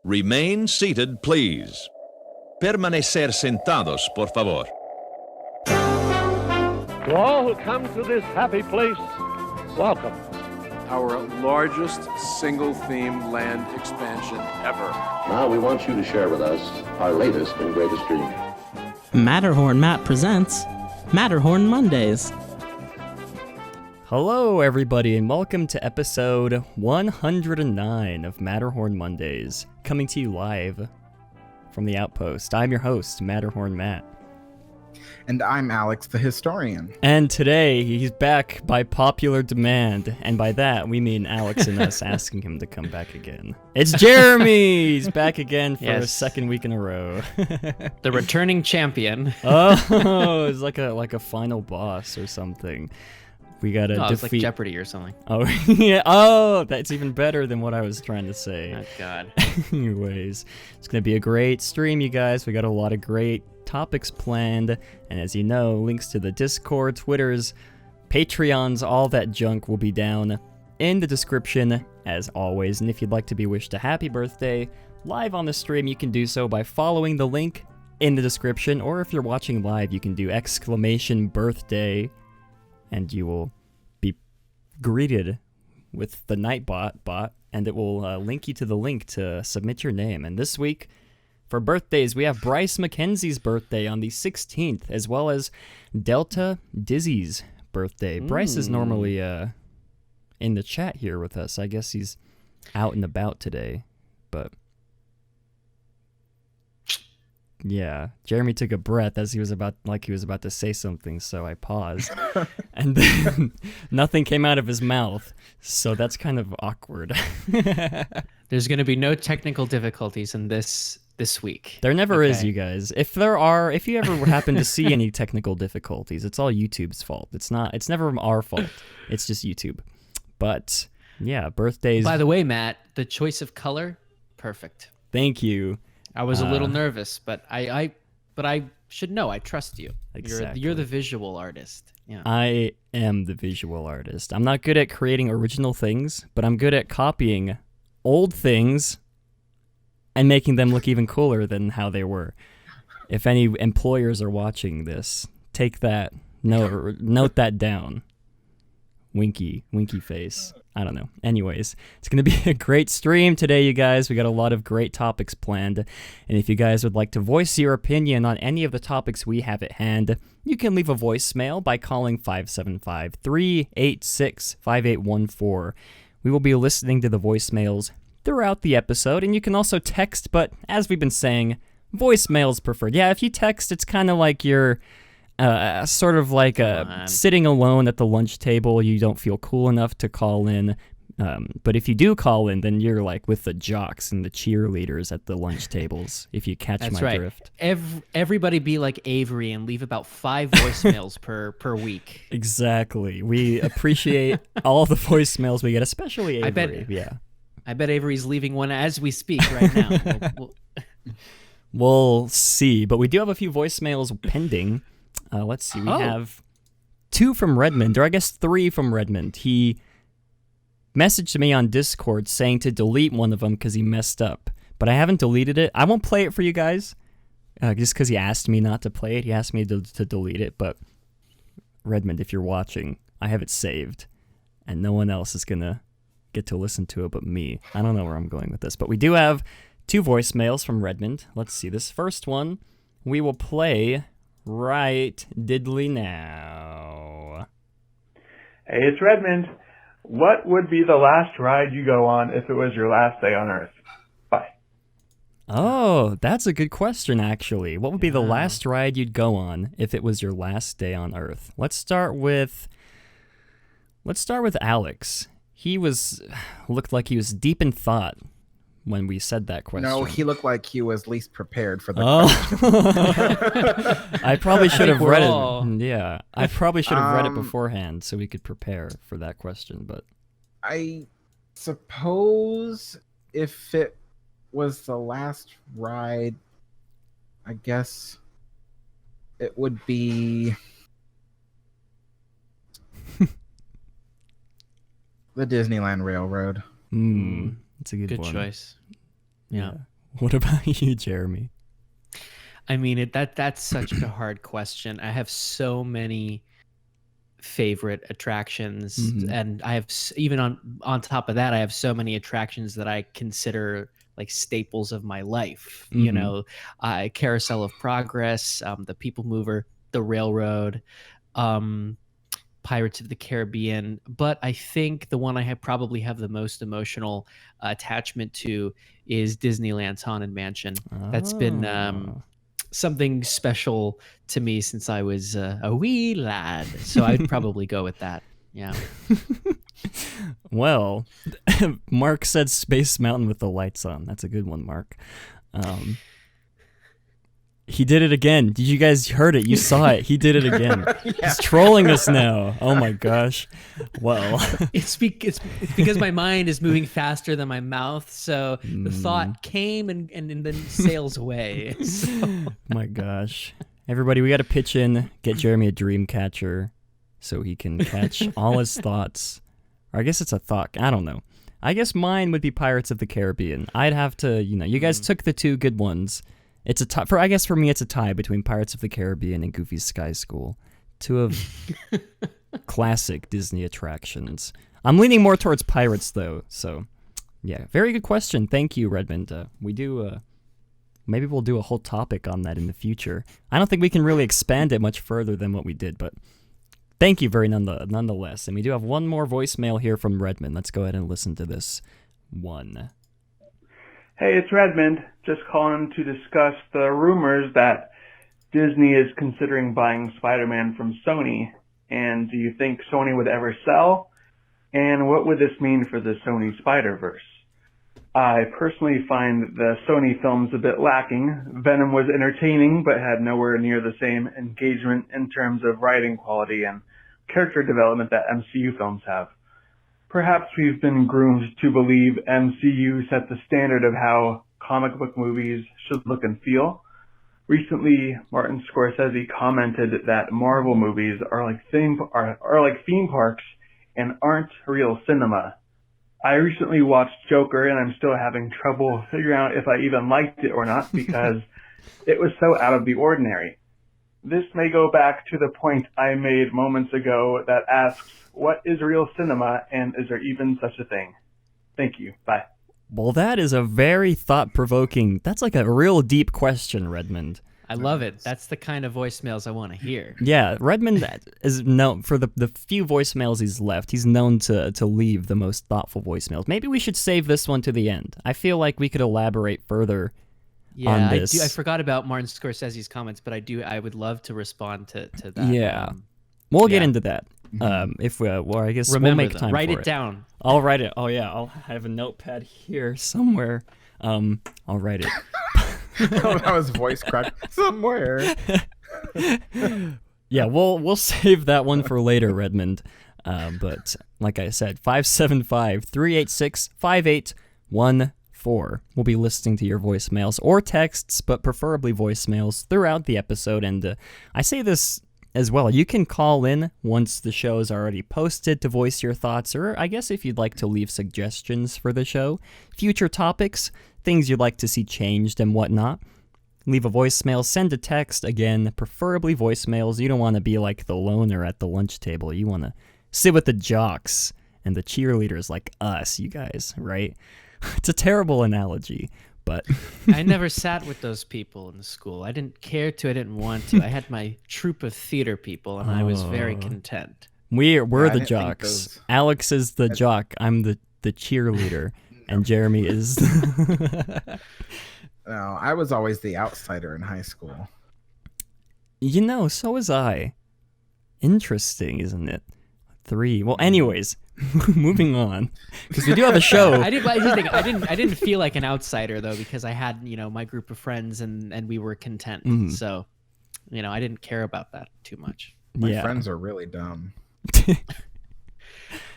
Remain seated, please. Permanecer sentados, por favor. To all who come to this happy place, welcome. Our largest single-theme land expansion ever. Now we want you to share with us our latest and greatest dream. Matterhorn Matt presents Matterhorn Mondays. Hello, everybody, and welcome to episode 109 of Matterhorn Mondays, coming to you live from the Outpost. I'm your host, Matterhorn Matt. And I'm Alex, the historian. And today, he's back by popular demand, and by that, we mean Alex and us asking him to come back again. It's Jeremy! He's back again for a second week in a row. The returning champion. Oh, it's like a final boss or something. We gotta defeat... it's like Jeopardy or something. Oh, yeah. Oh, that's even better than what I was trying to say. Oh, God. Anyways, it's gonna be a great stream, you guys. We got a lot of great topics planned. And as you know, links to the Discord, Twitters, Patreons, all that junk will be down in the description, as always. And if you'd like to be wished a happy birthday live on the stream, you can do so by following the link in the description. Or if you're watching live, you can do !birthday. And you will be greeted with the Nightbot bot, and it will link you to the link to submit your name. And this week, for birthdays, we have Bryce McKenzie's birthday on the 16th, as well as Delta Dizzy's birthday. Bryce is normally in the chat here with us. I guess he's out and about today, but... Yeah, Jeremy took a breath as he was about to say something, so I paused. And then nothing came out of his mouth, so that's kind of awkward. There's going to be no technical difficulties in this week. There never is, you guys. If you ever happen to see any technical difficulties, it's all YouTube's fault. It's never our fault. It's just YouTube. But yeah, birthdays. By the way, Matt, the choice of color, perfect. Thank you. I was a little nervous, but I should know. I trust you. Exactly. You're the visual artist. Yeah. I am the visual artist. I'm not good at creating original things, but I'm good at copying old things and making them look even cooler than how they were. If any employers are watching this, take that note that down. Winky face. I don't know. Anyways, it's going to be a great stream today, you guys. We got a lot of great topics planned. And if you guys would like to voice your opinion on any of the topics we have at hand, you can leave a voicemail by calling 575-386-5814. We will be listening to the voicemails throughout the episode, and you can also text, but as we've been saying, voicemails preferred. Yeah, if you text, it's kind of like you're... sort of like sitting alone at the lunch table. You don't feel cool enough to call in. But if you do call in, then you're like with the jocks and the cheerleaders at the lunch tables, if you catch That's my right. drift. Everybody be like Avery and leave about 5 voicemails per week. Exactly. We appreciate all the voicemails we get, especially Avery. I bet Avery's leaving one as we speak right now. We'll see. But we do have a few voicemails pending. Let's see, we have 2 from Redmond, or I guess 3 from Redmond. He messaged me on Discord saying to delete one of them because he messed up, but I haven't deleted it. I won't play it for you guys, just because he asked me not to play it. He asked me to delete it, but Redmond, if you're watching, I have it saved, and no one else is going to get to listen to it but me. I don't know where I'm going with this, but we do have 2 voicemails from Redmond. Let's see, this first one we will play... right diddly now. Hey, it's Redmond. What would be the last ride you go on if it was your last day on Earth? Bye. Oh, that's a good question, actually. What would be the last ride you'd go on if it was your last day on Earth? Let's start with Alex. He looked like he was deep in thought when we said that question. No, he looked like he was least prepared for the question. I probably should have read it. Yeah, I probably should have read it beforehand so we could prepare for that question. But I suppose if it was the last ride, I guess it would be the Disneyland Railroad. It's a good one. Good choice. Yeah. What about you, Jeremy? I mean, that's such a hard question. I have so many favorite attractions, and I have even on top of that, I have so many attractions that I consider like staples of my life. You know, Carousel of Progress, the People Mover, the Railroad, Pirates of the Caribbean. But I think the one I probably have the most emotional attachment to is Disneyland's Haunted Mansion. That's been something special to me since I was a wee lad. So I'd probably go with that. Yeah. Well, Mark said Space Mountain with the lights on. That's a good one, Mark. He did it again. Did you guys heard it? You saw it. He did it again. He's trolling us now. Oh my gosh. Well, it's because my mind is moving faster than my mouth. So the thought came and then sails away. So. My gosh. Everybody, we got to pitch in, get Jeremy a dream catcher so he can catch all his thoughts. Or I guess it's a thought. I don't know. I guess mine would be Pirates of the Caribbean. I'd have to, you guys took the two good ones. It's a tie. I guess for me, it's a tie between Pirates of the Caribbean and Goofy's Sky School. Two of classic Disney attractions. I'm leaning more towards Pirates, though. So, yeah, very good question. Thank you, Redmond. Maybe we'll do a whole topic on that in the future. I don't think we can really expand it much further than what we did, but thank you nonetheless. And we do have one more voicemail here from Redmond. Let's go ahead and listen to this one. Hey, it's Redmond. Just calling to discuss the rumors that Disney is considering buying Spider-Man from Sony. And do you think Sony would ever sell? And what would this mean for the Sony Spider-Verse? I personally find the Sony films a bit lacking. Venom was entertaining, but had nowhere near the same engagement in terms of writing quality and character development that MCU films have. Perhaps we've been groomed to believe MCU set the standard of how comic book movies should look and feel. Recently, Martin Scorsese commented that Marvel movies are like theme parks and aren't real cinema. I recently watched Joker, and I'm still having trouble figuring out if I even liked it or not because it was so out of the ordinary. This may go back to the point I made moments ago that asks, what is real cinema, and is there even such a thing? Thank you. Bye. Well, that is a very thought-provoking, that's like a real deep question, Redmond. I love it. That's the kind of voicemails I want to hear. Yeah, Redmond is known, for the few voicemails he's left, he's known to leave the most thoughtful voicemails. Maybe we should save this one to the end. I feel like we could elaborate further on this. I forgot about Martin Scorsese's comments, but I would love to respond to that. Yeah. We'll get into that. If I guess we'll make time Write for it down. I'll write it. Oh yeah, I'll have a notepad here somewhere. I'll write it. That was voice crack somewhere. Yeah, we'll save that one for later, Redmond. But like I said, 575-386-5814. We'll be listening to your voicemails or texts, but preferably voicemails throughout the episode. And I say this as well, you can call in once the show is already posted to voice your thoughts, or I guess if you'd like to leave suggestions for the show, future topics, things you'd like to see changed and whatnot. Leave a voicemail, send a text, again, preferably voicemails. You don't want to be like the loner at the lunch table. You want to sit with the jocks and the cheerleaders like us, you guys, right? It's a terrible analogy, but I never sat with those people in the school. I didn't care to. I didn't want to. I had my troupe of theater people, and I was very content. We're the jocks. Alex is the jock. I'm the cheerleader, and Jeremy is. No, I was always the outsider in high school. So was I. Interesting, isn't it? 3. Well, anyways, moving on, because we do have a show. I didn't feel like an outsider though, because I had my group of friends and we were content. Mm-hmm. So, I didn't care about that too much. My friends are really dumb.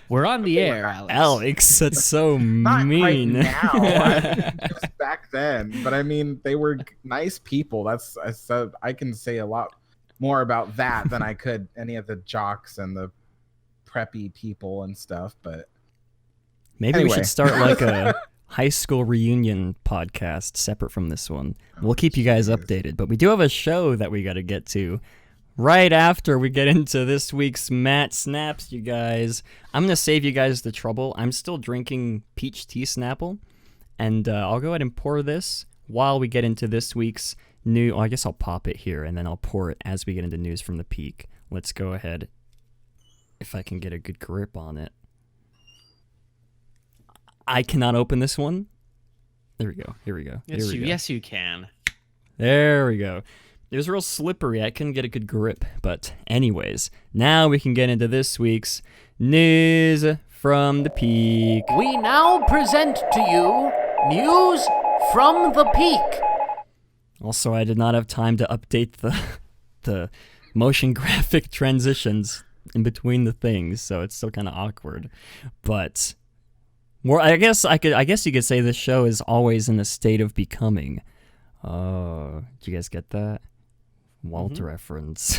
We're on the air, Alex. Alex, that's so Not mean. Right now, just back then. But I mean, they were nice people. I can say a lot more about that than I could any of the jocks and the preppy people and stuff. But maybe we should start like a high school reunion podcast separate from this one. We'll keep you guys updated, but we do have a show that we got to get to right after we get into this week's Matt Snaps, you guys. I'm going to save you guys the trouble. I'm still drinking peach tea Snapple, and I'll go ahead and pour this while we get into this week's new. I guess I'll pop it here, and then I'll pour it as we get into news from the peak. Let's go ahead, if I can get a good grip on it. I cannot open this one. There we go. Here we go. Yes, you can. There we go. It was real slippery. I couldn't get a good grip. But anyways, now we can get into this week's news from the peak. We now present to you news from the peak. Also, I did not have time to update the motion graphic transitions in between the things, so it's still kind of awkward. But more, I guess you could say this show is always in a state of becoming. Oh, did you guys get that? Walt reference.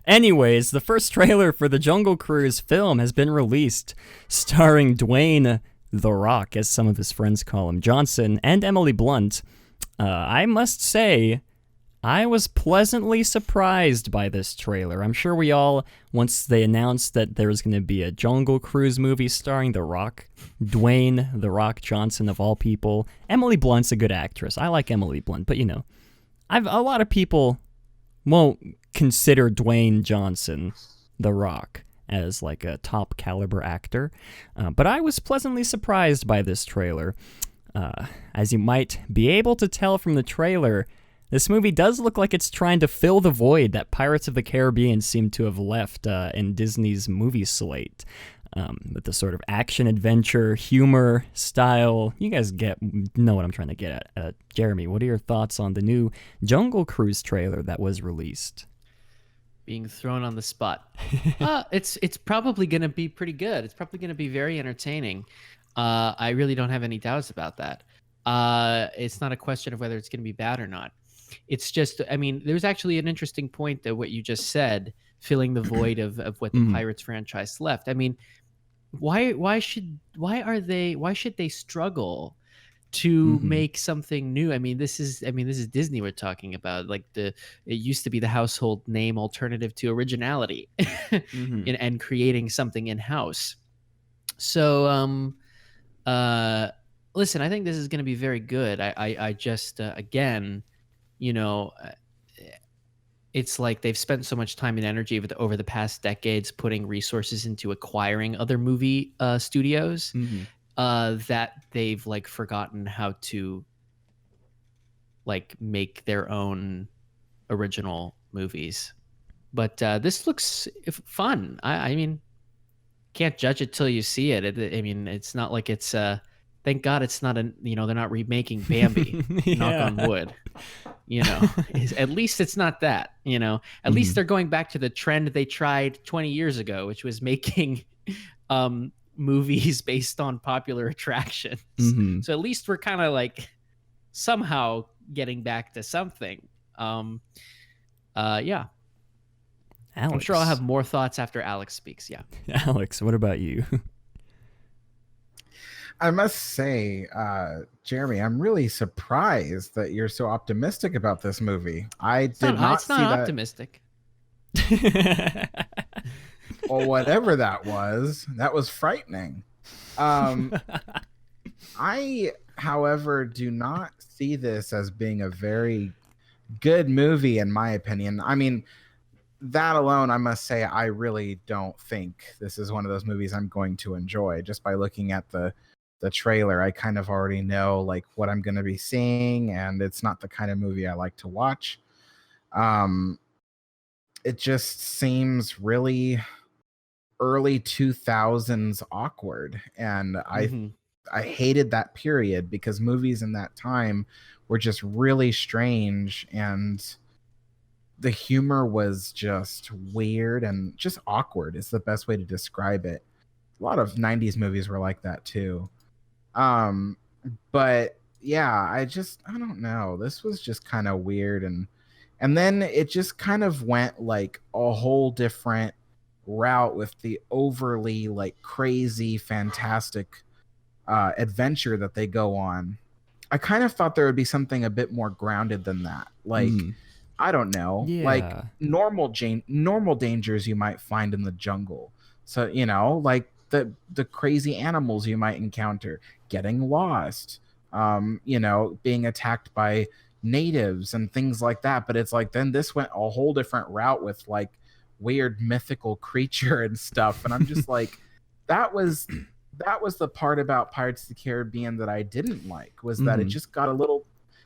Anyways, the first trailer for the Jungle Cruise film has been released, starring Dwayne "The Rock," as some of his friends call him, Johnson, and Emily Blunt. I must say, I was pleasantly surprised by this trailer. I'm sure we all, once they announced that there was going to be a Jungle Cruise movie starring The Rock, Dwayne "The Rock" Johnson of all people. Emily Blunt's a good actress. I like Emily Blunt, but a lot of people won't consider Dwayne Johnson The Rock as like a top caliber actor. But I was pleasantly surprised by this trailer. As you might be able to tell from the trailer, this movie does look like it's trying to fill the void that Pirates of the Caribbean seemed to have left in Disney's movie slate. With the sort of action-adventure, humor style. You guys know what I'm trying to get at. Jeremy, what are your thoughts on the new Jungle Cruise trailer that was released? Being thrown on the spot. It's probably going to be pretty good. It's probably going to be very entertaining. I really don't have any doubts about that. It's not a question of whether it's going to be bad or not. It's just, there's actually an interesting point that what you just said, filling the void of what the Pirates franchise left. Why should they struggle to make something new? This is Disney we're talking about. Like it used to be the household name alternative to originality and creating something in-house. So listen, I think this is going to be very good. I just again, it's like they've spent so much time and energy over the past decades putting resources into acquiring other movie studios that they've like forgotten how to like make their own original movies. But this looks fun. I mean, can't judge it till you see it. It's not like it's thank God it's not they're not remaking Bambi. Knock on wood. At least it's not that. At least they're going back to the trend they tried 20 years ago, which was making movies based on popular attractions. So at least we're kind of like somehow getting back to something. Yeah. Alex. I'm sure I'll have more thoughts after Alex speaks. Yeah. Alex, what about you? I must say, Jeremy, I'm really surprised that you're so optimistic about this movie. It's not optimistic. Well, whatever that was frightening. I, however, do not see this as being a very good movie, in my opinion. That alone, I must say, I really don't think this is one of those movies I'm going to enjoy. Just by looking at the trailer, I kind of already know like what I'm going to be seeing, and it's not the kind of movie I like to watch. It just seems really early 2000s awkward, and I hated that period because movies in that time were just really strange, and the humor was just weird and just awkward is the best way to describe it. A lot of 90s movies were like that too. But yeah, I don't know. This was just kind of weird, and then it just kind of went like a whole different route with the overly like crazy, fantastic adventure that they go on, I kind of thought there would be something a bit more grounded than that. Like, I don't know, like normal dangers you might find in the jungle. So, you know, like the crazy animals you might encounter, getting lost, you know, being attacked by natives and things like that. But it's like, then this went a whole different route with like weird mythical creature and stuff. And I'm just like, that was the part about Pirates of the Caribbean that I didn't like, was that it just got a little,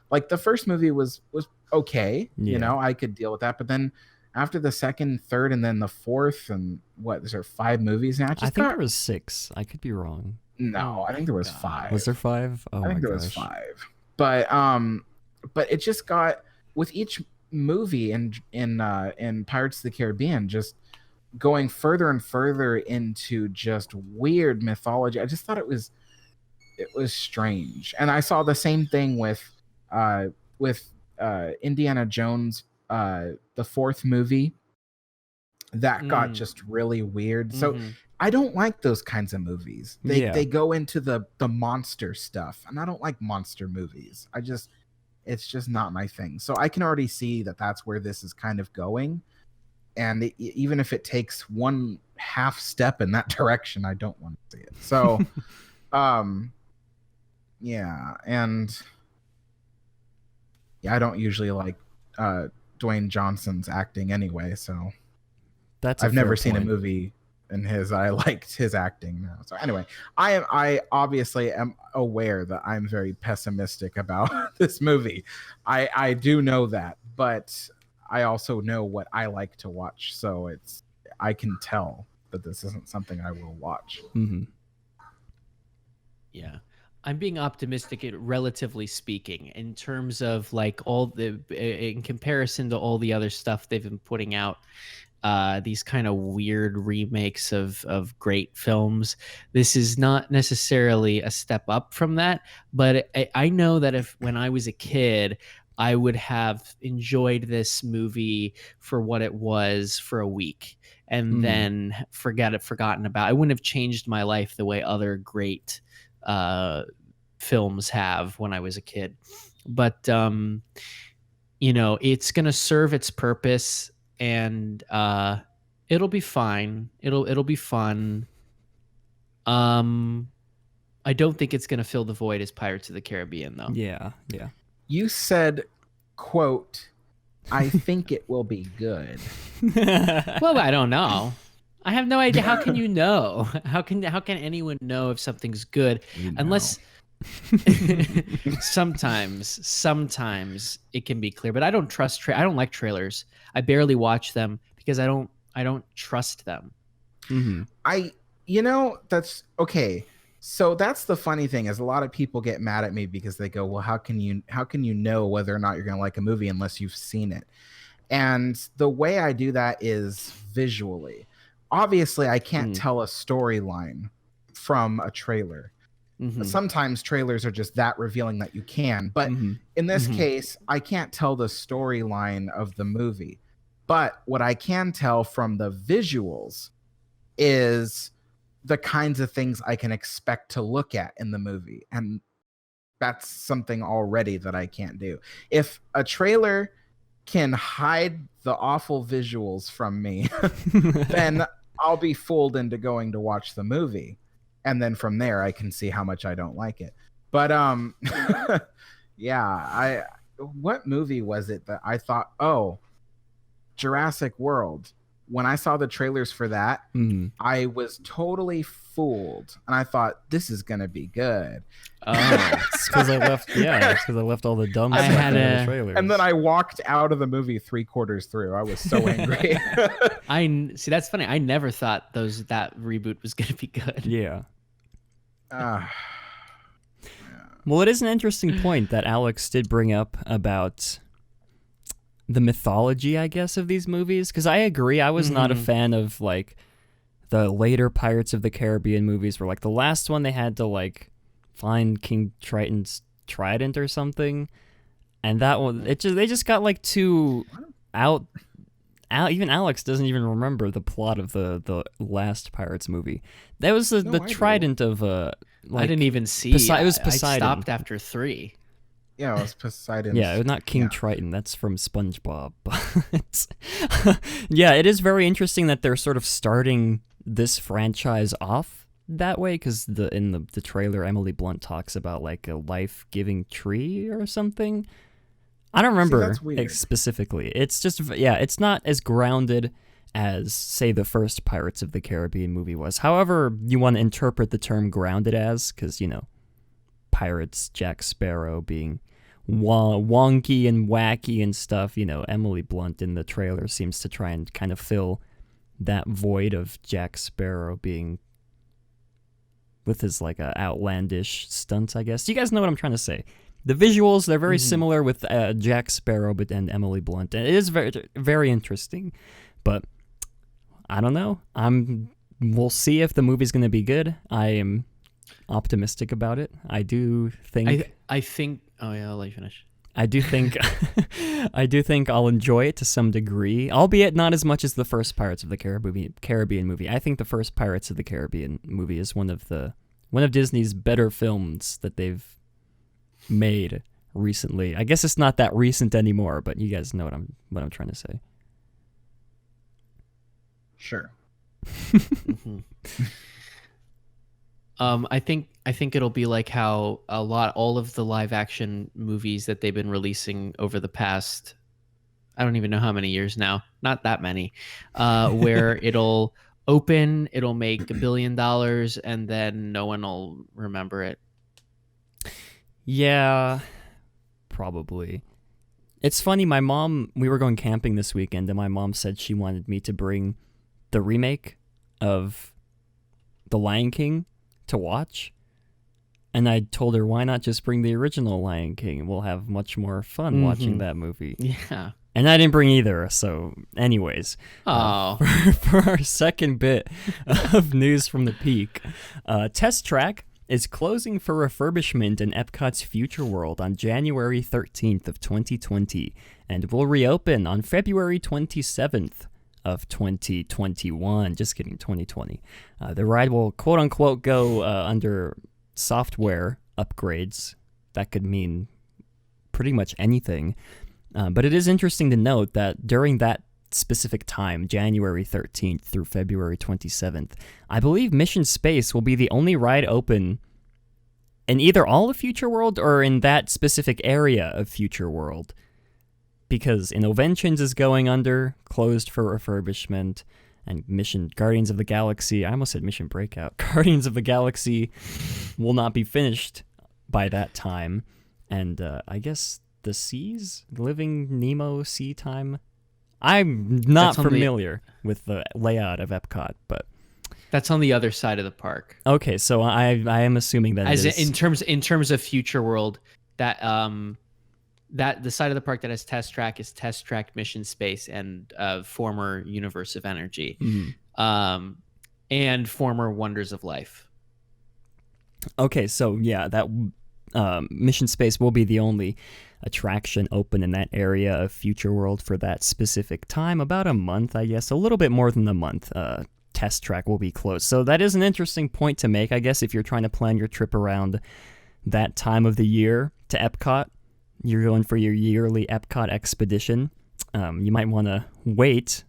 like, the first movie was okay, you know, I could deal with that. But then after the second, third, and then the fourth, and what, is there 5 movies now? I think there was 6. I could be wrong. No, I think there was 5. Was there 5? Oh, I think there was 5. But it just got, with each movie in Pirates of the Caribbean, just going further and further into just weird mythology. I just thought it was strange. And I saw the same thing with Indiana Jones, the 4th movie. That got just really weird. So I don't like those kinds of movies. They go into the monster stuff, and I don't like monster movies. It's just not my thing. So I can already see that that's where this is kind of going. And even if it takes one half step in that direction, I don't want to see it. So, yeah. And yeah, I don't usually like Dwayne Johnson's acting anyway. So I've never seen a movie in his, I liked his acting now. So anyway, I obviously am aware that I'm very pessimistic about this movie. I do know that, but I also know what I like to watch, so I can tell that this isn't something I will watch. Yeah, I'm being optimistic, relatively speaking, in terms of like in comparison to all the other stuff they've been putting out. These kind of weird remakes of great films. This is not necessarily a step up from that, but I know that when I was a kid, I would have enjoyed this movie for what it was for a week and then forgotten about. I wouldn't have changed my life the way other great films have when I was a kid. But you know, it's going to serve its purpose, and it'll be fine. It'll be fun. I don't think it's going to fill the void as Pirates of the Caribbean, though. Yeah. You said, quote, I think it will be good. Well, I don't know. I have no idea. How can you know? How can anyone know if something's good? Unless sometimes it can be clear, but I don't trust I don't like trailers. I barely watch them because I don't trust them. That's okay. So that's the funny thing, is a lot of people get mad at me because they go, well, how can you know whether or not you're going to like a movie unless you've seen it? And the way I do that is visually. Obviously, I can't tell a storyline from a trailer. Sometimes trailers are just that revealing that you can. But in this case, I can't tell the storyline of the movie. But what I can tell from the visuals is the kinds of things I can expect to look at in the movie. And that's something already that I can't do. If a trailer can hide the awful visuals from me, then I'll be fooled into going to watch the movie. And then from there, I can see how much I don't like it. But yeah, what movie was it that I thought, oh, Jurassic World? When I saw the trailers for that, I was totally fooled, and I thought, this is gonna be good. It's because I left. Yeah, it's because I left all the dumb stuff in the trailers. And then I walked out of the movie 3/4 through. I was so angry. I see. That's funny. I never thought that reboot was gonna be good. Yeah. Well, it is an interesting point that Alex did bring up about the mythology, I guess, of these movies, because I agree. I was not a fan of like the later Pirates of the Caribbean movies, where like the last one they had to like find King Triton's trident or something, and that one they just got like too out. Even Alex doesn't even remember the plot of the last Pirates movie. That was the trident of I didn't even see. It was I Poseidon. stopped after 3. Yeah, it was Poseidon. Yeah, not King Triton. That's from SpongeBob. But yeah, it is very interesting that they're sort of starting this franchise off that way, because in the trailer, Emily Blunt talks about like a life-giving tree or something. I don't remember specifically. It's just, it's not as grounded as, say, the first Pirates of the Caribbean movie was. However you want to interpret the term grounded as, because, pirates, Jack Sparrow being wonky and wacky and stuff, Emily Blunt in the trailer seems to try and kind of fill that void of Jack Sparrow being with his like outlandish stunts, I guess. You guys know what I'm trying to say. The visuals, they're very similar with Jack Sparrow and Emily Blunt. And it is very, very interesting. But I don't know. We'll see if the movie's going to be good. I am optimistic about it. I do think... I think... Oh, yeah, I'll let you finish. I do think I'll enjoy it to some degree, albeit not as much as the first Pirates of the Caribbean movie. I think the first Pirates of the Caribbean movie is one of Disney's better films that they've made recently. I guess it's not that recent anymore, but you guys know what I'm trying to say. Sure. I think it'll be like how all of the live action movies that they've been releasing over the past, I don't even know how many years now, not that many, where it'll open, it'll make $1 billion, and then no one will remember it. Yeah, probably. It's funny, we were going camping this weekend, and my mom said she wanted me to bring the remake of The Lion King to watch. And I told her, why not just bring the original Lion King? We'll have much more fun watching that movie. Yeah. And I didn't bring either. So anyways, for our second bit of news from the peak, Test Track is closing for refurbishment in Epcot's Future World on January 13th of 2020 and will reopen on February 27th of 2021. Just kidding, 2020. The ride will quote-unquote go under software upgrades. That could mean pretty much anything. But it is interesting to note that during that specific time, January 13th through February 27th, I believe Mission Space will be the only ride open in either all of Future World or in that specific area of Future World. Because Innoventions is going under, closed for refurbishment, and Guardians of the Galaxy, I almost said Mission Breakout, Guardians of the Galaxy will not be finished by that time. And I guess the Seas? Living Nemo Sea Time? I'm not familiar with the layout of Epcot, but... That's on the other side of the park. Okay, so I am assuming that As it is... in terms of Future World, that the side of the park that has Test Track is Test Track, Mission Space, and former Universe of Energy, and former Wonders of Life. Okay, so yeah, that Mission Space will be the only attraction open in that area of Future World for that specific time, about a month, I guess, a little bit more than a month. Test Track will be closed. So that is an interesting point to make, I guess, if you're trying to plan your trip around that time of the year to Epcot. You're going for your yearly Epcot expedition. You might want to wait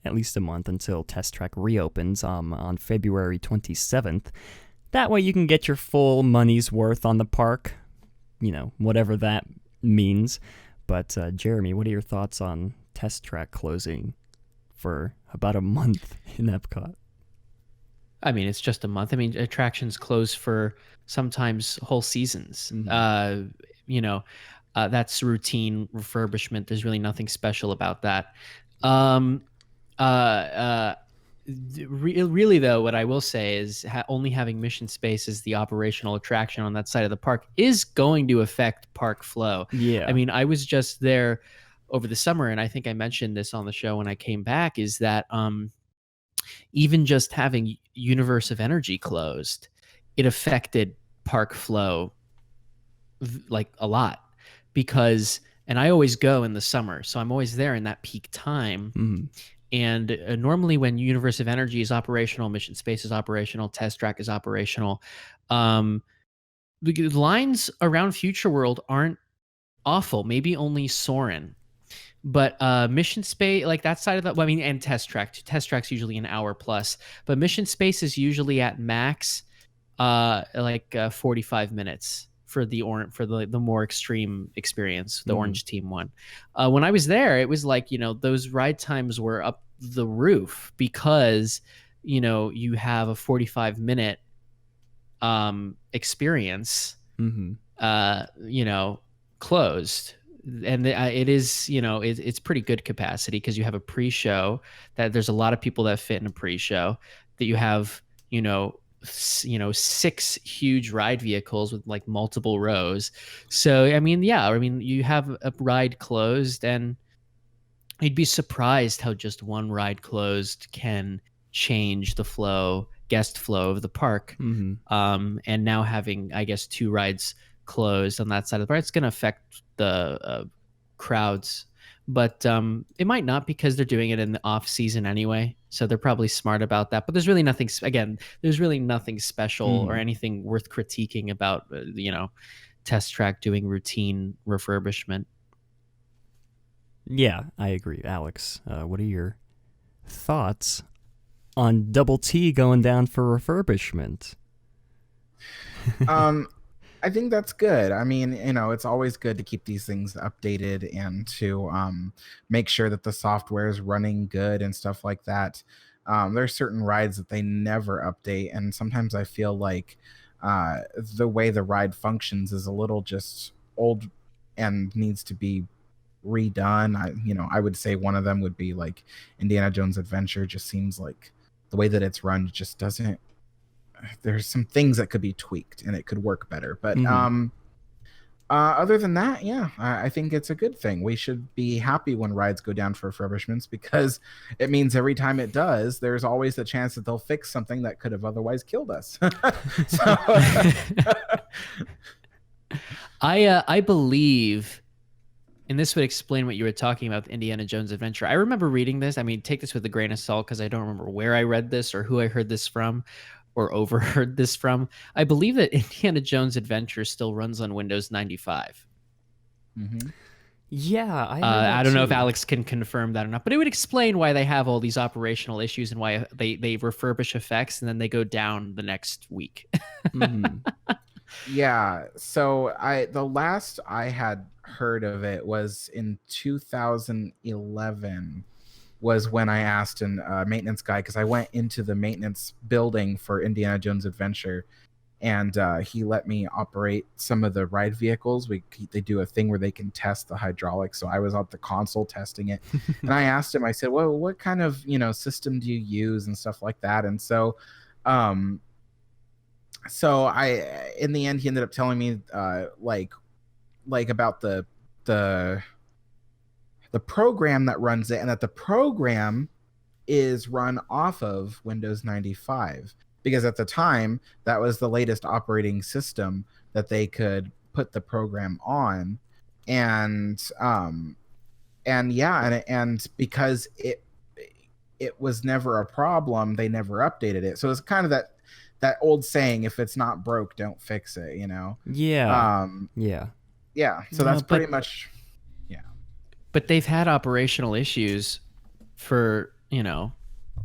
at least a month until Test Track reopens on February 27th. That way you can get your full money's worth on the park, whatever that means. But Jeremy, what are your thoughts on Test Track closing for about a month in Epcot? I mean, it's just a month. I mean, attractions close for sometimes whole seasons. That's routine refurbishment. There's really nothing special about that. Really, though, what I will say is only having Mission Space as the operational attraction on that side of the park is going to affect park flow. Yeah. I mean, I was just there over the summer, and I think I mentioned this on the show when I came back, is that even just having Universe of Energy closed, it affected park flow like a lot. Because, and I always go in the summer, so I'm always there in that peak time. And normally when Universe of Energy is operational, Mission Space is operational, Test Track is operational, The lines around Future World aren't awful. Maybe only Soarin'. But Mission Space, like that side of the, well, I mean, and Test Track. Test Track's usually an hour plus, but Mission Space is usually at max, 45 minutes for the more extreme experience, the Orange Team one. When I was there, it was like, those ride times were up the roof because, you have a 45-minute experience, closed. And it is, it's pretty good capacity because you have a pre-show that there's a lot of people that fit in a pre-show, that you have, 6 huge ride vehicles with like multiple rows. So, you have a ride closed, and you'd be surprised how just one ride closed can change the guest flow of the park. And now having, I guess, 2 rides closed on that side of the park, it's going to affect the crowds, but it might not, because they're doing it in the off season anyway, so they're probably smart about that. But there's really nothing special or anything worth critiquing about Test Track doing routine refurbishment. Yeah, I agree. Alex, what are your thoughts on Double T going down for refurbishment? I think that's good. I mean, it's always good to keep these things updated and to make sure that the software is running good and stuff like that. There's certain rides that they never update, and sometimes I feel like the way the ride functions is a little just old and needs to be redone. I would say one of them would be like Indiana Jones Adventure. Just seems like the way that it's run just doesn't. There's some things that could be tweaked and it could work better, but other than that, I think it's a good thing. We should be happy when rides go down for refurbishments, because it means every time it does, there's always the chance that they'll fix something that could have otherwise killed us. I believe, and this would explain what you were talking about with Indiana Jones Adventure. I remember reading this. I mean, take this with a grain of salt, because I don't remember where I read this or who I heard this from or overheard this from. I believe that Indiana Jones Adventure still runs on Windows 95. Yeah, I don't know if Alex can confirm that or not, but it would explain why they have all these operational issues and why they refurbish effects and then they go down the next week. Yeah, so the last I had heard of it was in 2011. Was when I asked a maintenance guy, because I went into the maintenance building for Indiana Jones Adventure, and he let me operate some of the ride vehicles. They do a thing where they can test the hydraulics, so I was at the console testing it. And I asked him, I said, well, what kind of system do you use and stuff like that? And so I, in the end, he ended up telling me like about the program that runs it, and that the program is run off of Windows 95, because at the time that was the latest operating system that they could put the program on. And because it was never a problem, they never updated it. So it's kind of that old saying, if it's not broke, don't fix it, Yeah. So that's pretty much. But they've had operational issues for,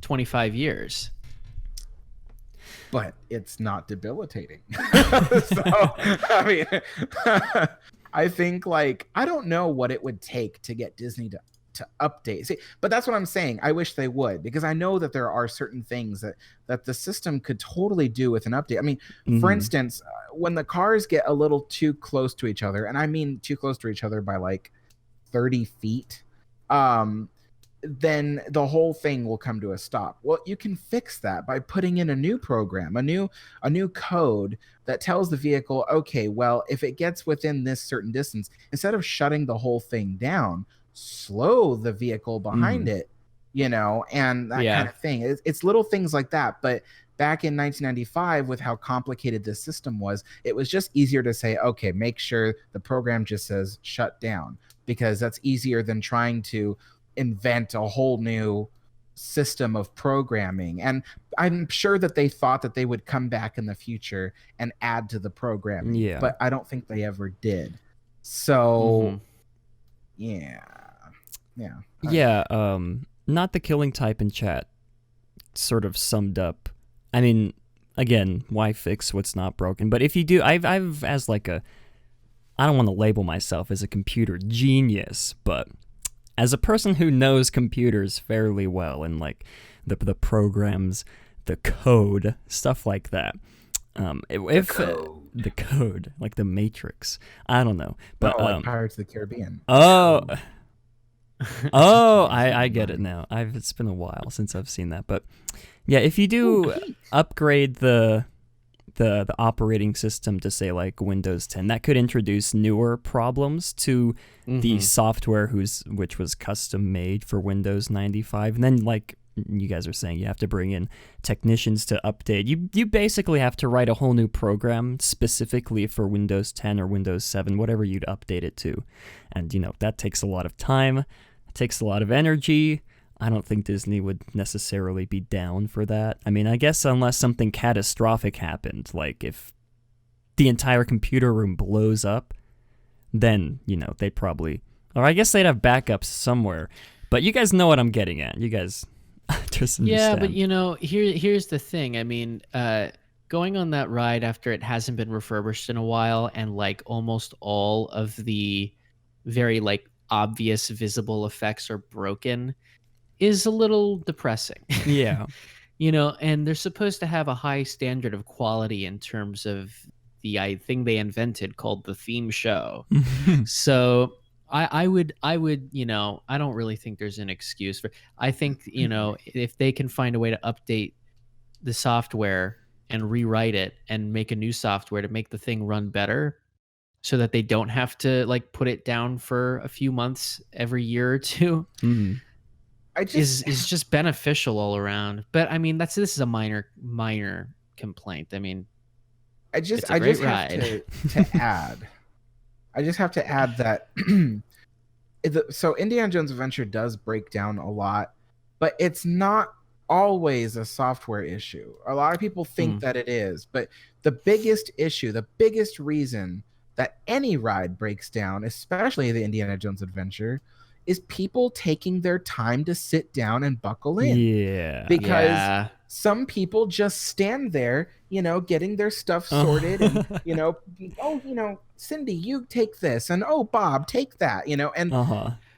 25 years. But it's not debilitating. So, I mean, I think, I don't know what it would take to get Disney to update. See, but that's what I'm saying. I wish they would, because I know that there are certain things that the system could totally do with an update. I mean, for instance, when the cars get a little too close to each other, and I mean too close to each other by 30 feet, then the whole thing will come to a stop. Well, you can fix that by putting in a new program, a new code that tells the vehicle, okay, well, if it gets within this certain distance, instead of shutting the whole thing down, slow the vehicle behind it, and that kind of thing. It's little things like that. But back in 1995, with how complicated this system was, it was just easier to say, okay, make sure the program just says shut down, because that's easier than trying to invent a whole new system of programming, and I'm sure that they thought that they would come back in the future and add to the programming. Yeah. But I don't think they ever did. So yeah. Not the killing type in chat sort of summed up. I mean, again, why fix what's not broken? But if you do, I've as like a, I don't want to label myself as a computer genius, but as a person who knows computers fairly well and like the programs, the code, stuff like that. The code, like the Matrix. I don't know, but like Pirates of the Caribbean. I get it now. It's been a while since I've seen that, but yeah, if you do upgrade the operating system to say like Windows 10, that could introduce newer problems to the software which was custom made for Windows 95. And then like you guys are saying, you have to bring in technicians to update. You basically have to write a whole new program specifically for Windows 10 or Windows 7, whatever you'd update it to. And that takes a lot of time, it takes a lot of energy. I don't think Disney would necessarily be down for that. I mean, I guess unless something catastrophic happened, like if the entire computer room blows up, then, they'd probably, or I guess they'd have backups somewhere. But you guys know what I'm getting at. You guys just understand. Yeah, but here's the thing. I mean, going on that ride after it hasn't been refurbished in a while, and like almost all of the very like obvious visible effects are broken, is a little depressing. Yeah. And they're supposed to have a high standard of quality in terms of the thing they invented called the theme show. So I would, I don't really think there's an excuse for, I think, if they can find a way to update the software and rewrite it and make a new software to make the thing run better so that they don't have to like put it down for a few months every year or two. Is just beneficial all around. But I mean, this is a minor complaint. I mean, I just have to add. I just have to add that so Indiana Jones Adventure does break down a lot, but it's not always a software issue. A lot of people think that it is, but the biggest issue, the biggest reason that any ride breaks down, especially the Indiana Jones Adventure, is people taking their time to sit down and buckle in. Yeah. Because some people just stand there, getting their stuff sorted and, Cindy, you take this, and Bob, take that, and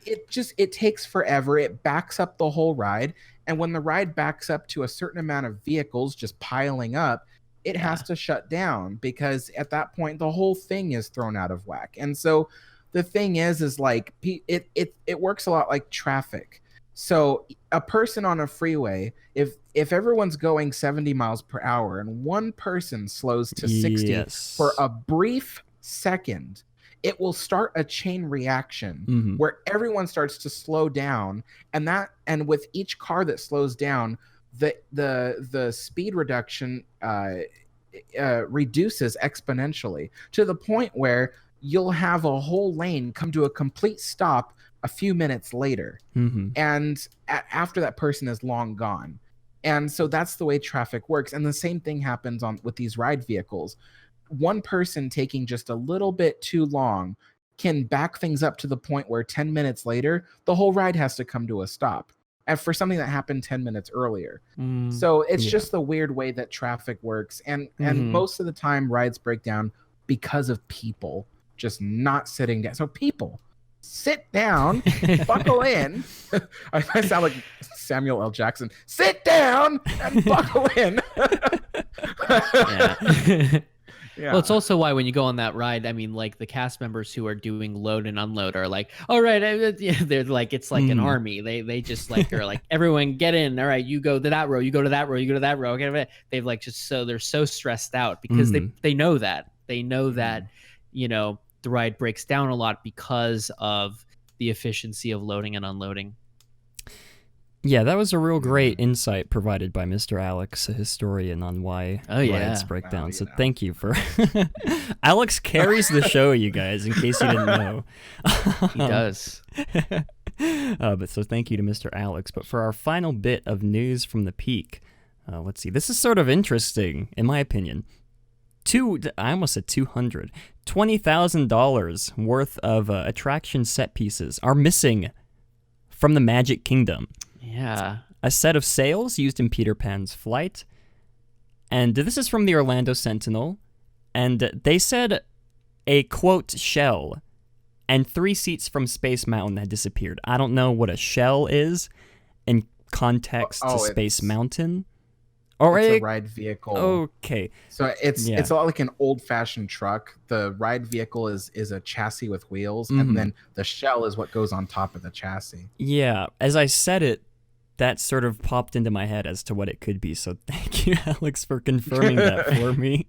it takes forever. It backs up the whole ride. And when the ride backs up to a certain amount of vehicles just piling up, it has to shut down, because at that point, the whole thing is thrown out of whack. And so the thing is like it works a lot like traffic. So a person on a freeway, if everyone's going 70 miles per hour and one person slows to 60 for a brief second, it will start a chain reaction where everyone starts to slow down, and with each car that slows down, the speed reduction reduces exponentially to the point where you'll have a whole lane come to a complete stop a few minutes later. And after that person is long gone. And so that's the way traffic works. And the same thing happens with these ride vehicles. One person taking just a little bit too long can back things up to the point where 10 minutes later, the whole ride has to come to a stop. And for something that happened 10 minutes earlier. So it's just the weird way that traffic works. And most of the time rides break down because of people just not sitting down. So people, sit down, buckle in. I sound like Samuel L. Jackson. Sit down and buckle in. Well, it's also why when you go on that ride, I mean, like the cast members who are doing load and unload are like, all right, they're like, it's like an army. They just like are like, everyone get in. All right, you go to that row, you go to that row, you go to that row. Okay, they've like they're so stressed out because they know that the ride breaks down a lot because of the efficiency of loading and unloading. Yeah, that was a real great insight provided by Mr. Alex, a historian, on why rides break down. So thank you for... Alex carries the show, you guys, in case you didn't know. He does. But so thank you to Mr. Alex. But for our final bit of news from the peak, let's see. This is sort of interesting, in my opinion. I almost said 200. $20,000 worth of attraction set pieces are missing from the Magic Kingdom. Yeah. A set of sails used in Peter Pan's flight. And this is from the Orlando Sentinel. And they said a, quote, shell and 3 seats from Space Mountain had disappeared. I don't know what a shell is in context to Space Mountain. It's a ride vehicle. Okay. So it's a lot like an old-fashioned truck. The ride vehicle is a chassis with wheels, and then the shell is what goes on top of the chassis. Yeah. As I said it, that sort of popped into my head as to what it could be. So thank you, Alex, for confirming that for me.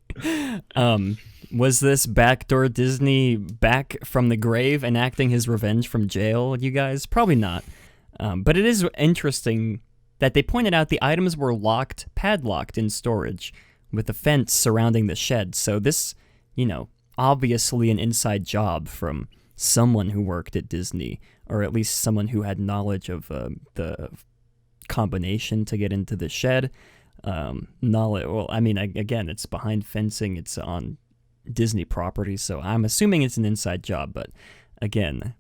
Was this backdoor Disney back from the grave enacting his revenge from jail, you guys? Probably not. But it is interesting that they pointed out the items were padlocked in storage with a fence surrounding the shed. So this, obviously an inside job from someone who worked at Disney, or at least someone who had knowledge of the combination to get into the shed. Again, it's behind fencing. It's on Disney property, so I'm assuming it's an inside job. But again,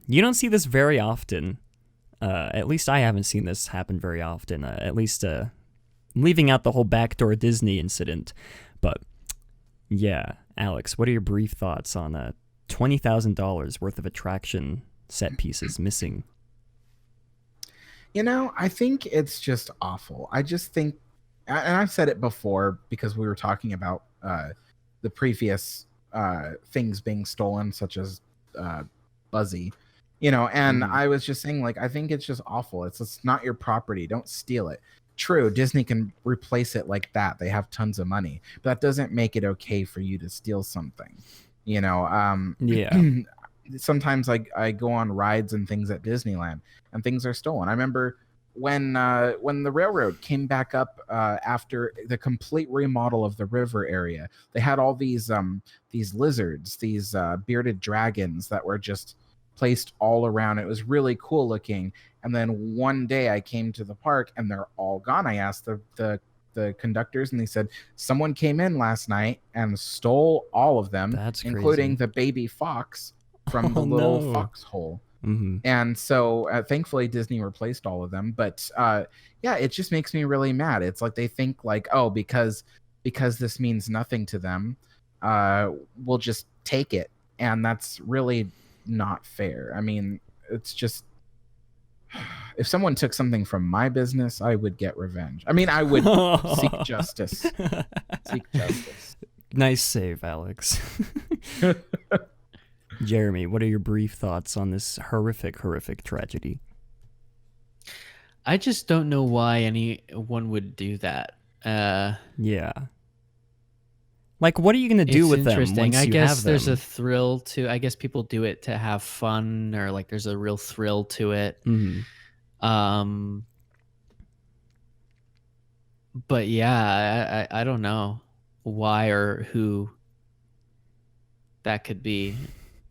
you don't see this very often. At least I haven't seen this happen very often, at least leaving out the whole backdoor Disney incident. But yeah, Alex, what are your brief thoughts on $20,000 worth of attraction set pieces missing? I think it's just awful. I just think, and I've said it before because we were talking about the previous things being stolen, such as Buzzy. And I was just saying, I think it's just awful. It's not your property. Don't steal it. True, Disney can replace it like that. They have tons of money. But that doesn't make it okay for you to steal something. Yeah. Sometimes I go on rides and things at Disneyland, and things are stolen. I remember when the railroad came back up after the complete remodel of the river area. They had all these lizards, these bearded dragons that were just placed all around. It was really cool looking. And then one day I came to the park and they're all gone. I asked the conductors, and they said someone came in last night and stole all of them. That's including crazy. the baby fox from the little foxhole. And so thankfully Disney replaced all of them. But it just makes me really mad. It's like they think because this means nothing to them, we'll just take it. And that's really not fair. I mean, it's just, if someone took something from my business, I would get revenge. I mean, I would seek justice. Nice save, Alex. Jeremy, what are your brief thoughts on this horrific tragedy? I just don't know why anyone would do that. Yeah. What are you going to do with them once you have them? I guess there's a thrill to. I guess people do it to have fun, or there's a real thrill to it. But yeah, I don't know why or who that could be.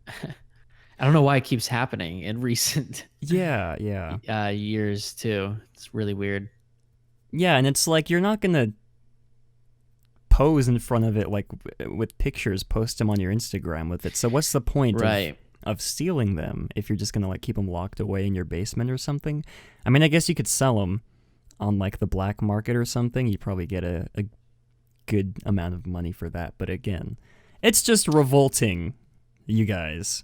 I don't know why it keeps happening in recent years too. It's really weird. Yeah, and it's you're not going to pose in front of it with pictures, post them on your Instagram with it. So what's the point of stealing them if you're just gonna keep them locked away in your basement or something? I mean, I guess you could sell them on the black market or something. You'd probably get a good amount of money for that. But again, it's just revolting, you guys.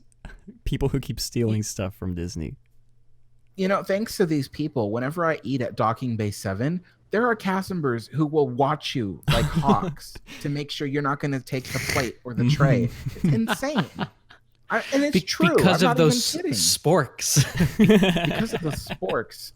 People who keep stealing stuff from Disney. Thanks to these people, whenever I eat at Docking Bay 7, there are cast members who will watch you like hawks to make sure you're not going to take the plate or the tray. It's insane. And it's true. Because I'm of not even those kidding. sporks. Because of the sporks.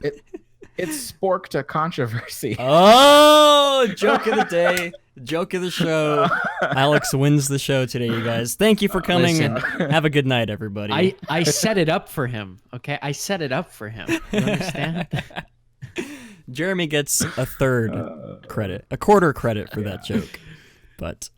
It's sporked a controversy. Oh, joke of the day. Joke of the show. Alex wins the show today, you guys. Thank you for coming. And have a good night, everybody. I set it up for him, okay? I set it up for him. You understand? Jeremy gets a quarter credit for that joke. But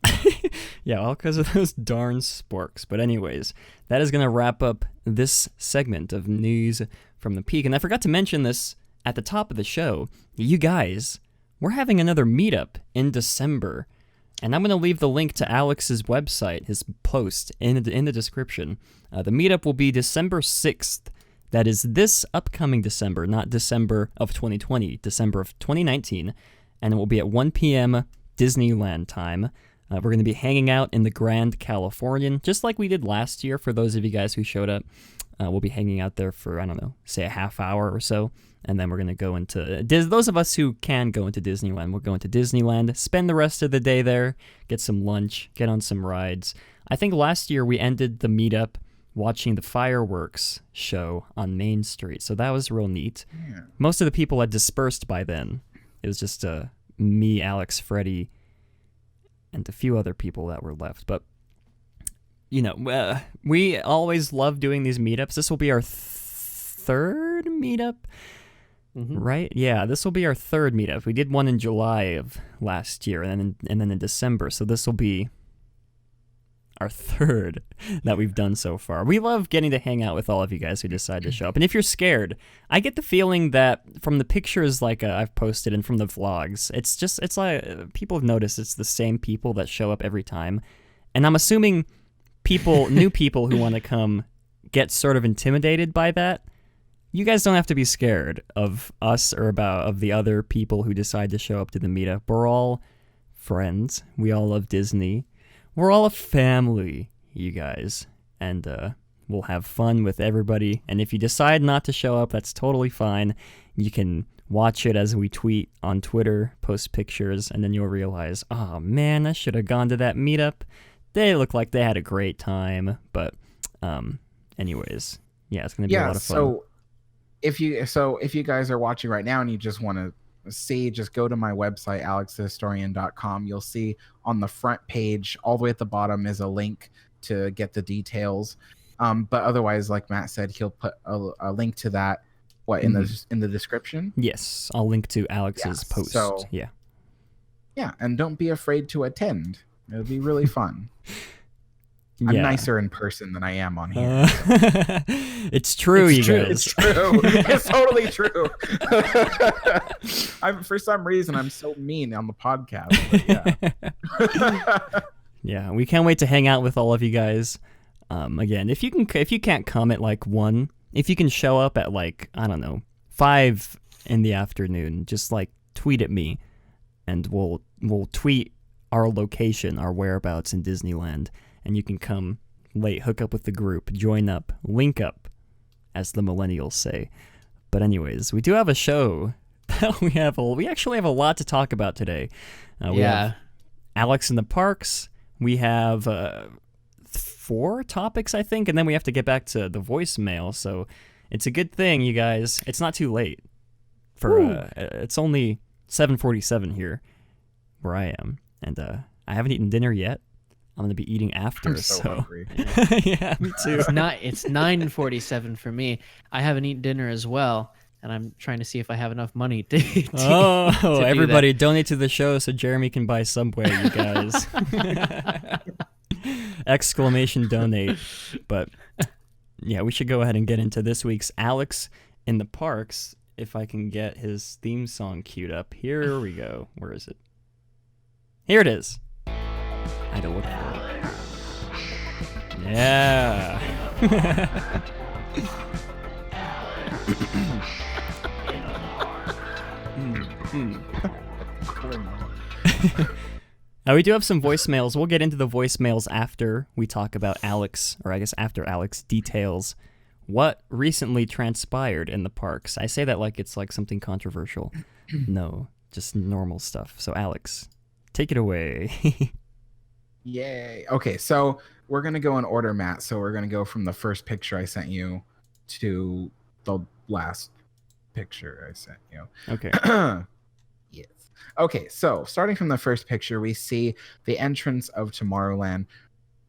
yeah, all because of those darn sporks. But anyways, that is going to wrap up this segment of News from the Peak. And I forgot to mention this at the top of the show. You guys, we're having another meetup in December. And I'm going to leave the link to Alex's website, his post, in the description. The meetup will be December 6th. That is this upcoming December, not December of 2020, December of 2019. And it will be at 1 p.m. Disneyland time. We're going to be hanging out in the Grand Californian, just like we did last year for those of you guys who showed up. We'll be hanging out there for, I don't know, say a half hour or so. And then we're going to go into, those of us who can go into Disneyland, we'll go into Disneyland, spend the rest of the day there, get some lunch, get on some rides. I think last year we ended the meetup watching the fireworks show on Main Street. So that was real neat. Yeah. Most of the people had dispersed by then. It was just me, Alex, Freddie, and a few other people that were left. But, you know, we always love doing these meetups. This will be our third meetup. Mm-hmm. Right? Yeah, this will be our third meetup. We did one in July of last year and then in December. So this will be our third that we've done so far. We love getting to hang out with all of you guys who decide to show up. And if you're scared, I get the feeling that from the pictures like I've posted and from the vlogs, it's like people have noticed it's the same people that show up every time. And I'm assuming new people who want to come get sort of intimidated by that. You guys don't have to be scared of us or of the other people who decide to show up to the meetup. We're all friends. We all love Disney. We're all a family, you guys. And we'll have fun with everybody. And if you decide not to show up, that's totally fine. You can watch it as we tweet on Twitter, post pictures, and then you'll realize, oh man, I should have gone to that meetup. They look like they had a great time. But anyways, yeah, it's going to be a lot of fun. If you guys are watching right now and you just want to see, just go to my website, alexthehistorian.com. You'll see on the front page, all the way at the bottom, is a link to get the details. But otherwise, like Matt said, he'll put a link to that in the description. Yes, I'll link to Alex's post. So, yeah, and don't be afraid to attend. It'll be really fun. I'm nicer in person than I am on here. It's true, you guys. It's true. It's totally true. For some reason, I'm so mean on the podcast. But yeah, we can't wait to hang out with all of you guys. Again, if you can't come at like 1, if you can show up at like, I don't know, 5 in the afternoon, just like tweet at me, and we'll tweet our location, our whereabouts in Disneyland. And you can come late, hook up with the group, join up, link up, as the millennials say. But anyways, we do have a show that we actually have a lot to talk about today. We have Alex in the parks. We have 4 topics, I think, and then we have to get back to the voicemail. So it's a good thing, you guys. It's not too late. It's only 7:47 here where I am, and I haven't eaten dinner yet. I'm going to be eating after, I'm so hungry. Yeah, me too. It's 9:47 for me. I haven't eaten dinner as well, and I'm trying to see if I have enough money to everybody donate to the show so Jeremy can buy Subway, you guys. Exclamation donate. But yeah, we should go ahead and get into this week's Alex in the Parks, if I can get his theme song queued up. Here we go. Where is it? Here it is. I had to look for it. Yeah. Now, we do have some voicemails. We'll get into the voicemails after we talk about Alex, or I guess after Alex details what recently transpired in the parks. I say that like it's like something controversial. No, just normal stuff. So Alex, take it away. Yay. Okay, so we're going to go in order, Matt. So we're going to go from the first picture I sent you to the last picture I sent you. Okay. Yes. Okay, so starting from the first picture, we see the entrance of Tomorrowland.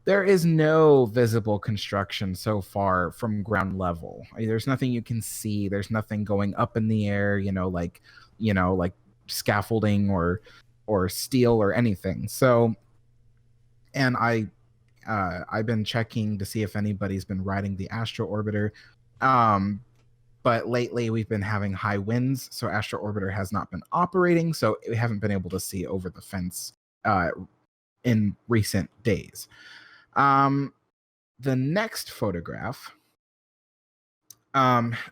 There is no visible construction so far from ground level. There's nothing you can see. There's nothing going up in the air, like scaffolding or steel or anything. So, and I I've been checking to see if anybody's been riding the Astro Orbiter. But lately we've been having high winds, so Astro Orbiter has not been operating, so we haven't been able to see over the fence in recent days. The next photograph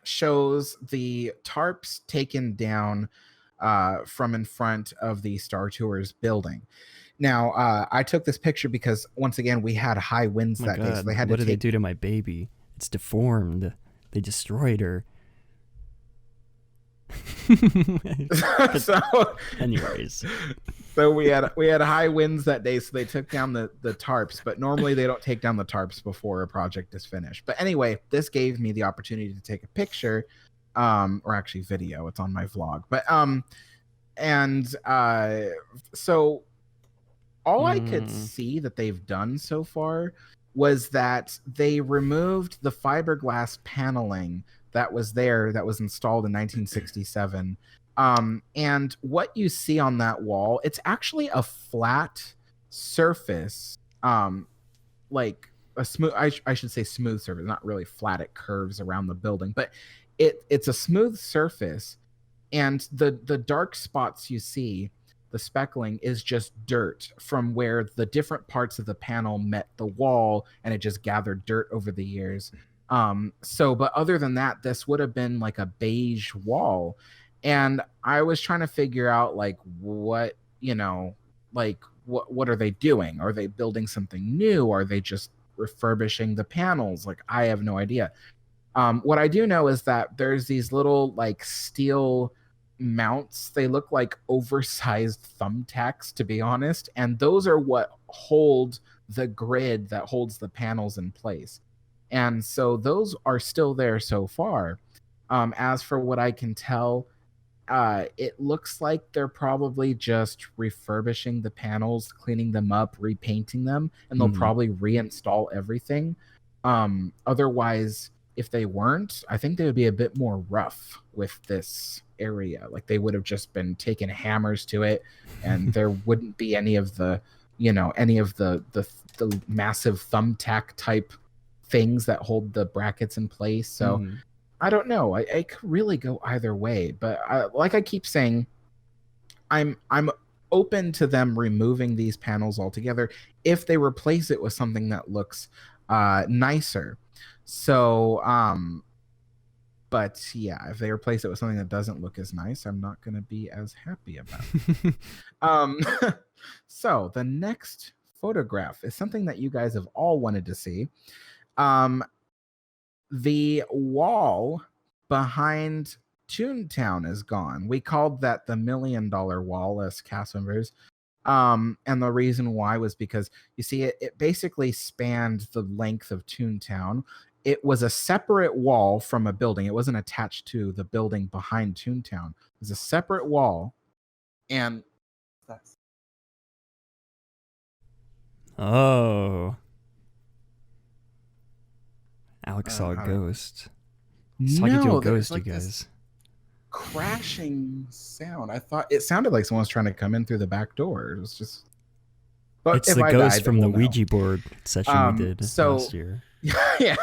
shows the tarps taken down from in front of the Star Tours building. Now, I took this picture because, once again, we had high winds that day, so they had what to did they do to my baby? It's deformed. They destroyed her. So, anyways, so we had high winds that day, so they took down the tarps. But normally they don't take down the tarps before a project is finished. But anyway, this gave me the opportunity to take a picture, or actually video. It's on my vlog. But so all I could see that they've done so far was that they removed the fiberglass paneling that was there, that was installed in 1967. And what you see on that wall, it's actually a flat surface, like a smooth, I should say smooth surface, not really flat, it curves around the building, but it's a smooth surface. And the dark spots you see, the speckling, is just dirt from where the different parts of the panel met the wall, and it just gathered dirt over the years. But other than that, this would have been like a beige wall. And I was trying to figure out, like, what are they doing? Are they building something new? Are they just refurbishing the panels? Like, I have no idea. What I do know is that there's these little, like, steel mounts. They look like oversized thumbtacks, to be honest. And those are what hold the grid that holds the panels in place. And so those are still there so far. As for what I can tell, it looks like they're probably just refurbishing the panels, cleaning them up, repainting them, and they'll probably reinstall everything. Otherwise, if they weren't, I think they would be a bit more rough with this area. Like, they would have just been taking hammers to it, and there wouldn't be any of the massive thumbtack type things that hold the brackets in place. So I don't know. I could really go either way, but like I keep saying, I'm open to them removing these panels altogether if they replace it with something that looks nicer. So but yeah, if they replace it with something that doesn't look as nice, I'm not going to be as happy about it. So the next photograph is something that you guys have all wanted to see. The wall behind Toontown is gone. We called that the $1 million wall as cast members. And the reason why was because, you see, it basically spanned the length of Toontown. It was a separate wall from a building. It wasn't attached to the building behind Toontown. It was a separate wall. And that's... Oh. Alex saw a ghost. It's talking to a ghost, like, you guys. Crashing sound. I thought it sounded like someone was trying to come in through the back door. It was just... But it's the ghost from the Ouija board session we did last year. Yeah.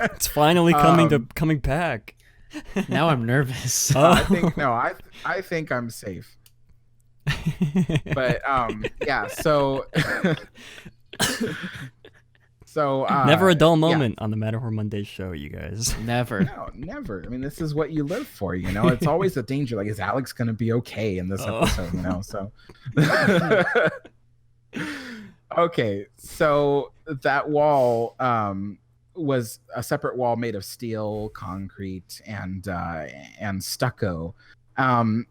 It's finally coming back. Now I'm nervous. I think I'm safe. But yeah, so never a dull moment on the Matterhorn Mondays show, you guys. Never. No, never. I mean, this is what you live for, you know. It's always a danger. Like, is Alex going to be okay in this episode, you know? So okay, so that wall was a separate wall made of steel, concrete, and stucco. And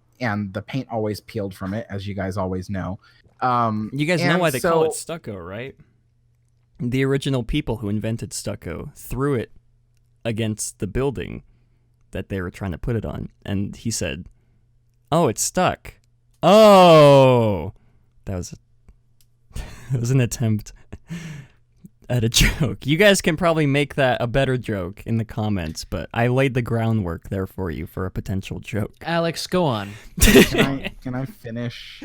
the paint always peeled from it, as you guys always know. You guys know why they call it stucco, right? The original people who invented stucco threw it against the building that they were trying to put it on. And he said, "Oh, it's stuck." Oh! That was an attempt at a joke. You guys can probably make that a better joke in the comments, but I laid the groundwork there for you for a potential joke. Alex, go on. Can I finish?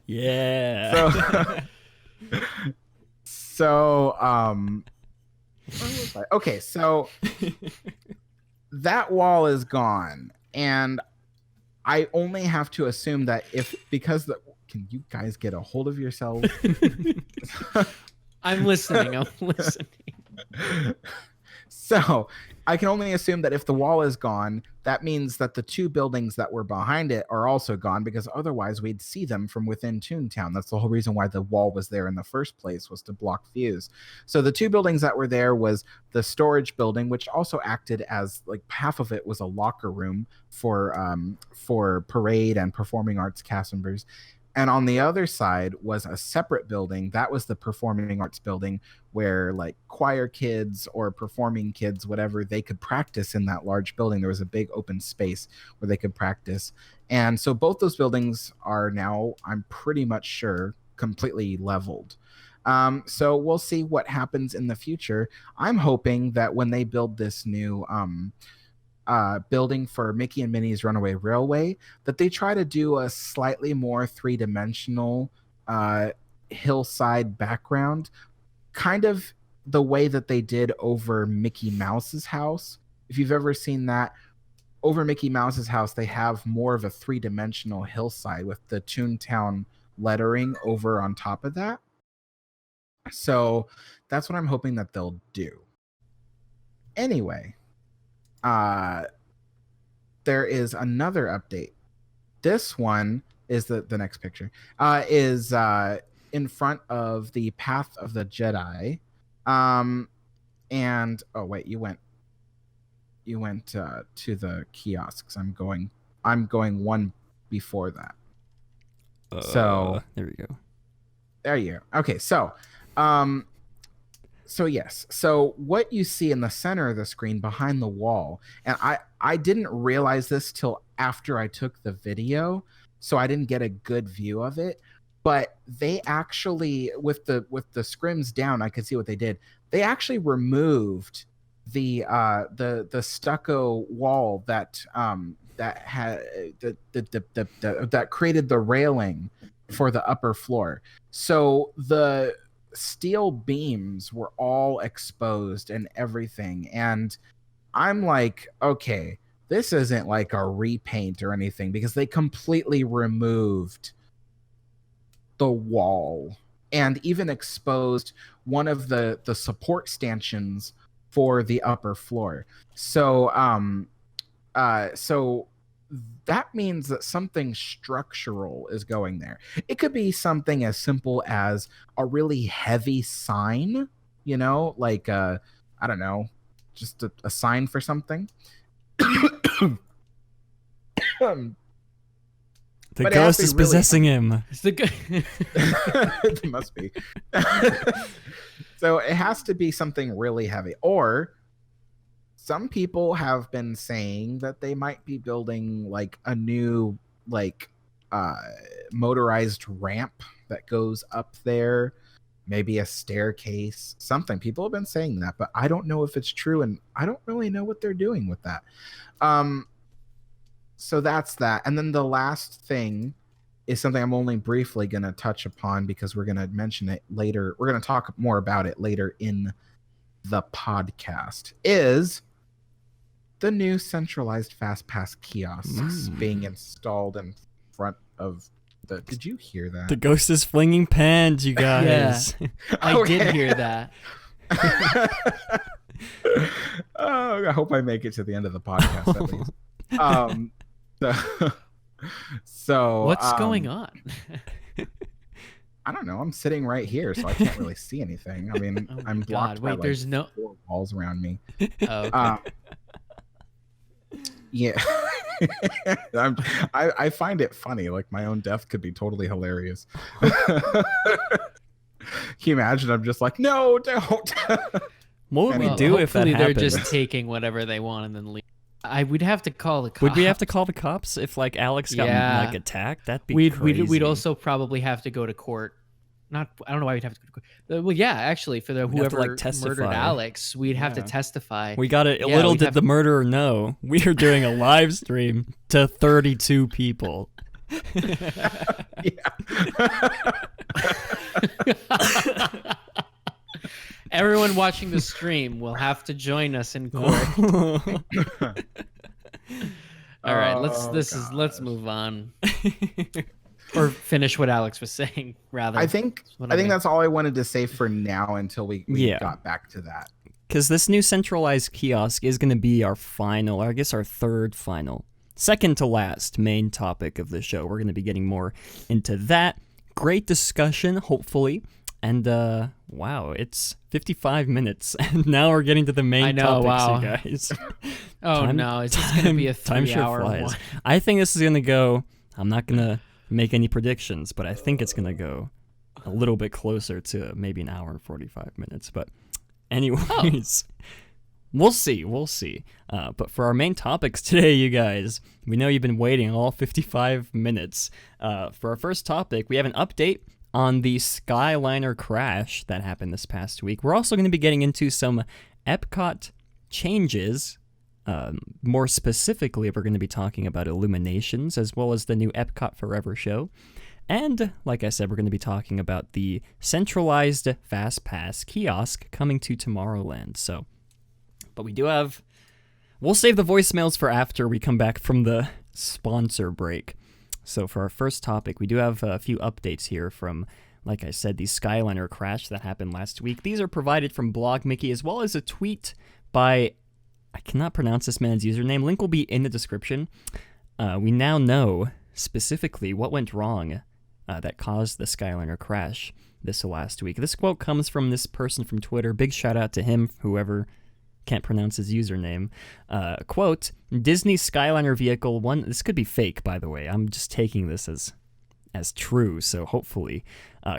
Yeah. Where was I? Okay, so that wall is gone, and I only have to assume that can you guys get a hold of yourselves? I'm listening. So I can only assume that if the wall is gone, that means that the two buildings that were behind it are also gone, because otherwise we'd see them from within Toontown. That's the whole reason why the wall was there in the first place, was to block views. So the two buildings that were there was the storage building, which also acted as, like, half of it was a locker room for parade and performing arts cast members. And on the other side was a separate building. That was the performing arts building, where, like, choir kids or performing kids, whatever, they could practice in that large building. There was a big open space where they could practice. And so both those buildings are now, I'm pretty much sure, completely leveled. So we'll see what happens in the future. I'm hoping that when they build this new building for Mickey and Minnie's Runaway Railway, that they try to do a slightly more three-dimensional hillside background, kind of the way that they did over Mickey Mouse's house. If you've ever seen that, over Mickey Mouse's house, they have more of a three-dimensional hillside with the Toontown lettering over on top of that. So that's what I'm hoping that they'll do. Anyway, there is another update. This one is the next picture, is in front of the Path of the Jedi. And oh wait, you went to the kiosks. I'm going one before that. So there we go. There you go. Okay, so yes. So what you see in the center of the screen behind the wall, and I didn't realize this till after I took the video, so I didn't get a good view of it. But they actually, with the scrims down, I could see what they did. They actually removed the stucco wall that had that created the railing for the upper floor. So the steel beams were all exposed and everything, and I'm like, okay, this isn't like a repaint or anything, because they completely removed the wall and even exposed one of the support stanchions for the upper floor. So so that means that something structural is going there. It could be something as simple as a really heavy sign, you know, like I don't know, just a sign for something. The ghost is really possessing him. It's the It must be. So it has to be something really heavy. Or some people have been saying that they might be building like a new motorized ramp that goes up there, maybe a staircase, something. People have been saying that, but I don't know if it's true, and I don't really know what they're doing with that. So that's that. And then the last thing is something I'm only briefly going to touch upon, because we're going to mention it later. We're going to talk more about it later in the podcast, is the new centralized Fastpass kiosks being installed in front of the... Did you hear that? The ghost is flinging pans, you guys. Yeah, I did hear that. Oh, I hope I make it to the end of the podcast at least. So what's going on? I don't know. I'm sitting right here, so I can't really see anything. I mean, I'm blocked by there's no 4 walls around me. Oh, okay. Yeah. I find it funny. Like, my own death could be totally hilarious. Can you imagine? I'm just like, no, don't. What would we do if that happened? They're just taking whatever they want and then leave. We'd have to call the cops. Would we have to call the cops if like Alex got like attacked? That'd be crazy. We'd also probably have to go to court. I don't know why we'd have to go to court. Well, yeah, actually, for whoever murdered Alex, we'd have to testify. We got it. Little did the murderer know we are doing a live stream to 32 people. Everyone watching the stream will have to join us in court. All right, let's move on. Or finish what Alex was saying, rather. I think that's all I wanted to say for now until we got back to that. Because this new centralized kiosk is going to be our final, or I guess our third final, second to last main topic of the show. We're going to be getting more into that. Great discussion, hopefully. And wow, it's 55 minutes, and now we're getting to the main topics, you guys. No, it's just going to be a 3-hour one. I think this is going to go, I'm not going to make any predictions, but I think it's going to go a little bit closer to maybe an hour and 45 minutes. But anyways, we'll see. But for our main topics today, you guys, we know you've been waiting all 55 minutes. For our first topic, we have an update on the Skyliner Crash that happened this past week. We're also going to be getting into some Epcot changes. More specifically, we're going to be talking about Illuminations, as well as the new Epcot Forever show. And, like I said, we're going to be talking about the centralized Fastpass kiosk coming to Tomorrowland. But we do have... We'll save the voicemails for after we come back from the sponsor break. So for our first topic, we do have a few updates here from, like I said, the Skyliner Crash that happened last week. These are provided from Blog Mickey, as well as a tweet by, I cannot pronounce this man's username. Link will be in the description. We now know specifically what went wrong that caused the Skyliner Crash this last week. This quote comes from this person from Twitter. Big shout out to him, whoever can't pronounce his username. Quote, Disney Skyliner Vehicle 1... This could be fake, by the way. I'm just taking this as true, so hopefully.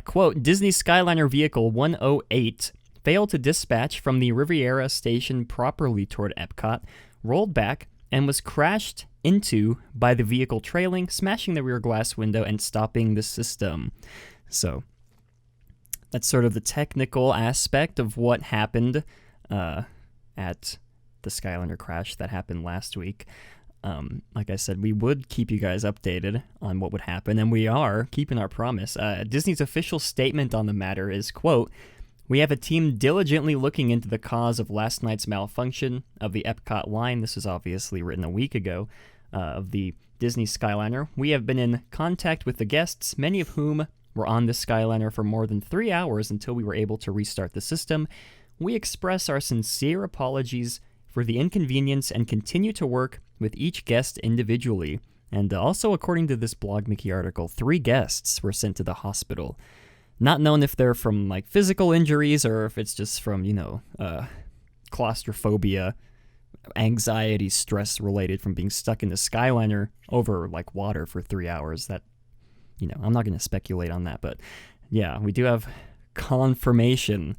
Quote, Disney Skyliner Vehicle 108 failed to dispatch from the Riviera station properly toward Epcot, rolled back, and was crashed into by the vehicle trailing, smashing the rear glass window and stopping the system. So, that's sort of the technical aspect of what happened at the Skyliner Crash that happened last week. Like I said, we would keep you guys updated on what would happen, and we are keeping our promise. Disney's official statement on the matter is, quote, we have a team diligently looking into the cause of last night's malfunction of the Epcot line. This was obviously written a week ago, of the Disney Skyliner. We have been in contact with the guests, many of whom were on the Skyliner for more than 3 hours until we were able to restart the system. We express our sincere apologies for the inconvenience and continue to work with each guest individually. And also, according to this Blog Mickey article, 3 guests were sent to the hospital. Not known if they're from, like, physical injuries or if it's just from, claustrophobia, anxiety, stress related from being stuck in the Skyliner over, like, water for 3 hours. That, I'm not going to speculate on that. But, yeah, we do have confirmation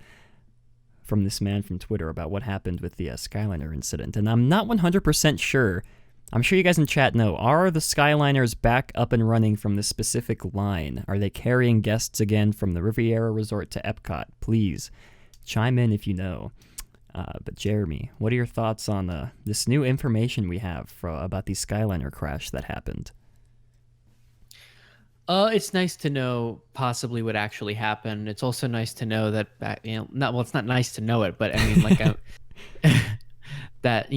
from this man from Twitter about what happened with the Skyliner incident. And I'm not 100% sure. I'm sure you guys in chat know. Are the Skyliners back up and running from this specific line? Are they carrying guests again from the Riviera Resort to Epcot? Please chime in if you know. But Jeremy, what are your thoughts on this new information we have about the Skyliner crash that happened? It's nice to know possibly what actually happened. It's also nice to know that, it's not nice to know it, but I mean, like, that,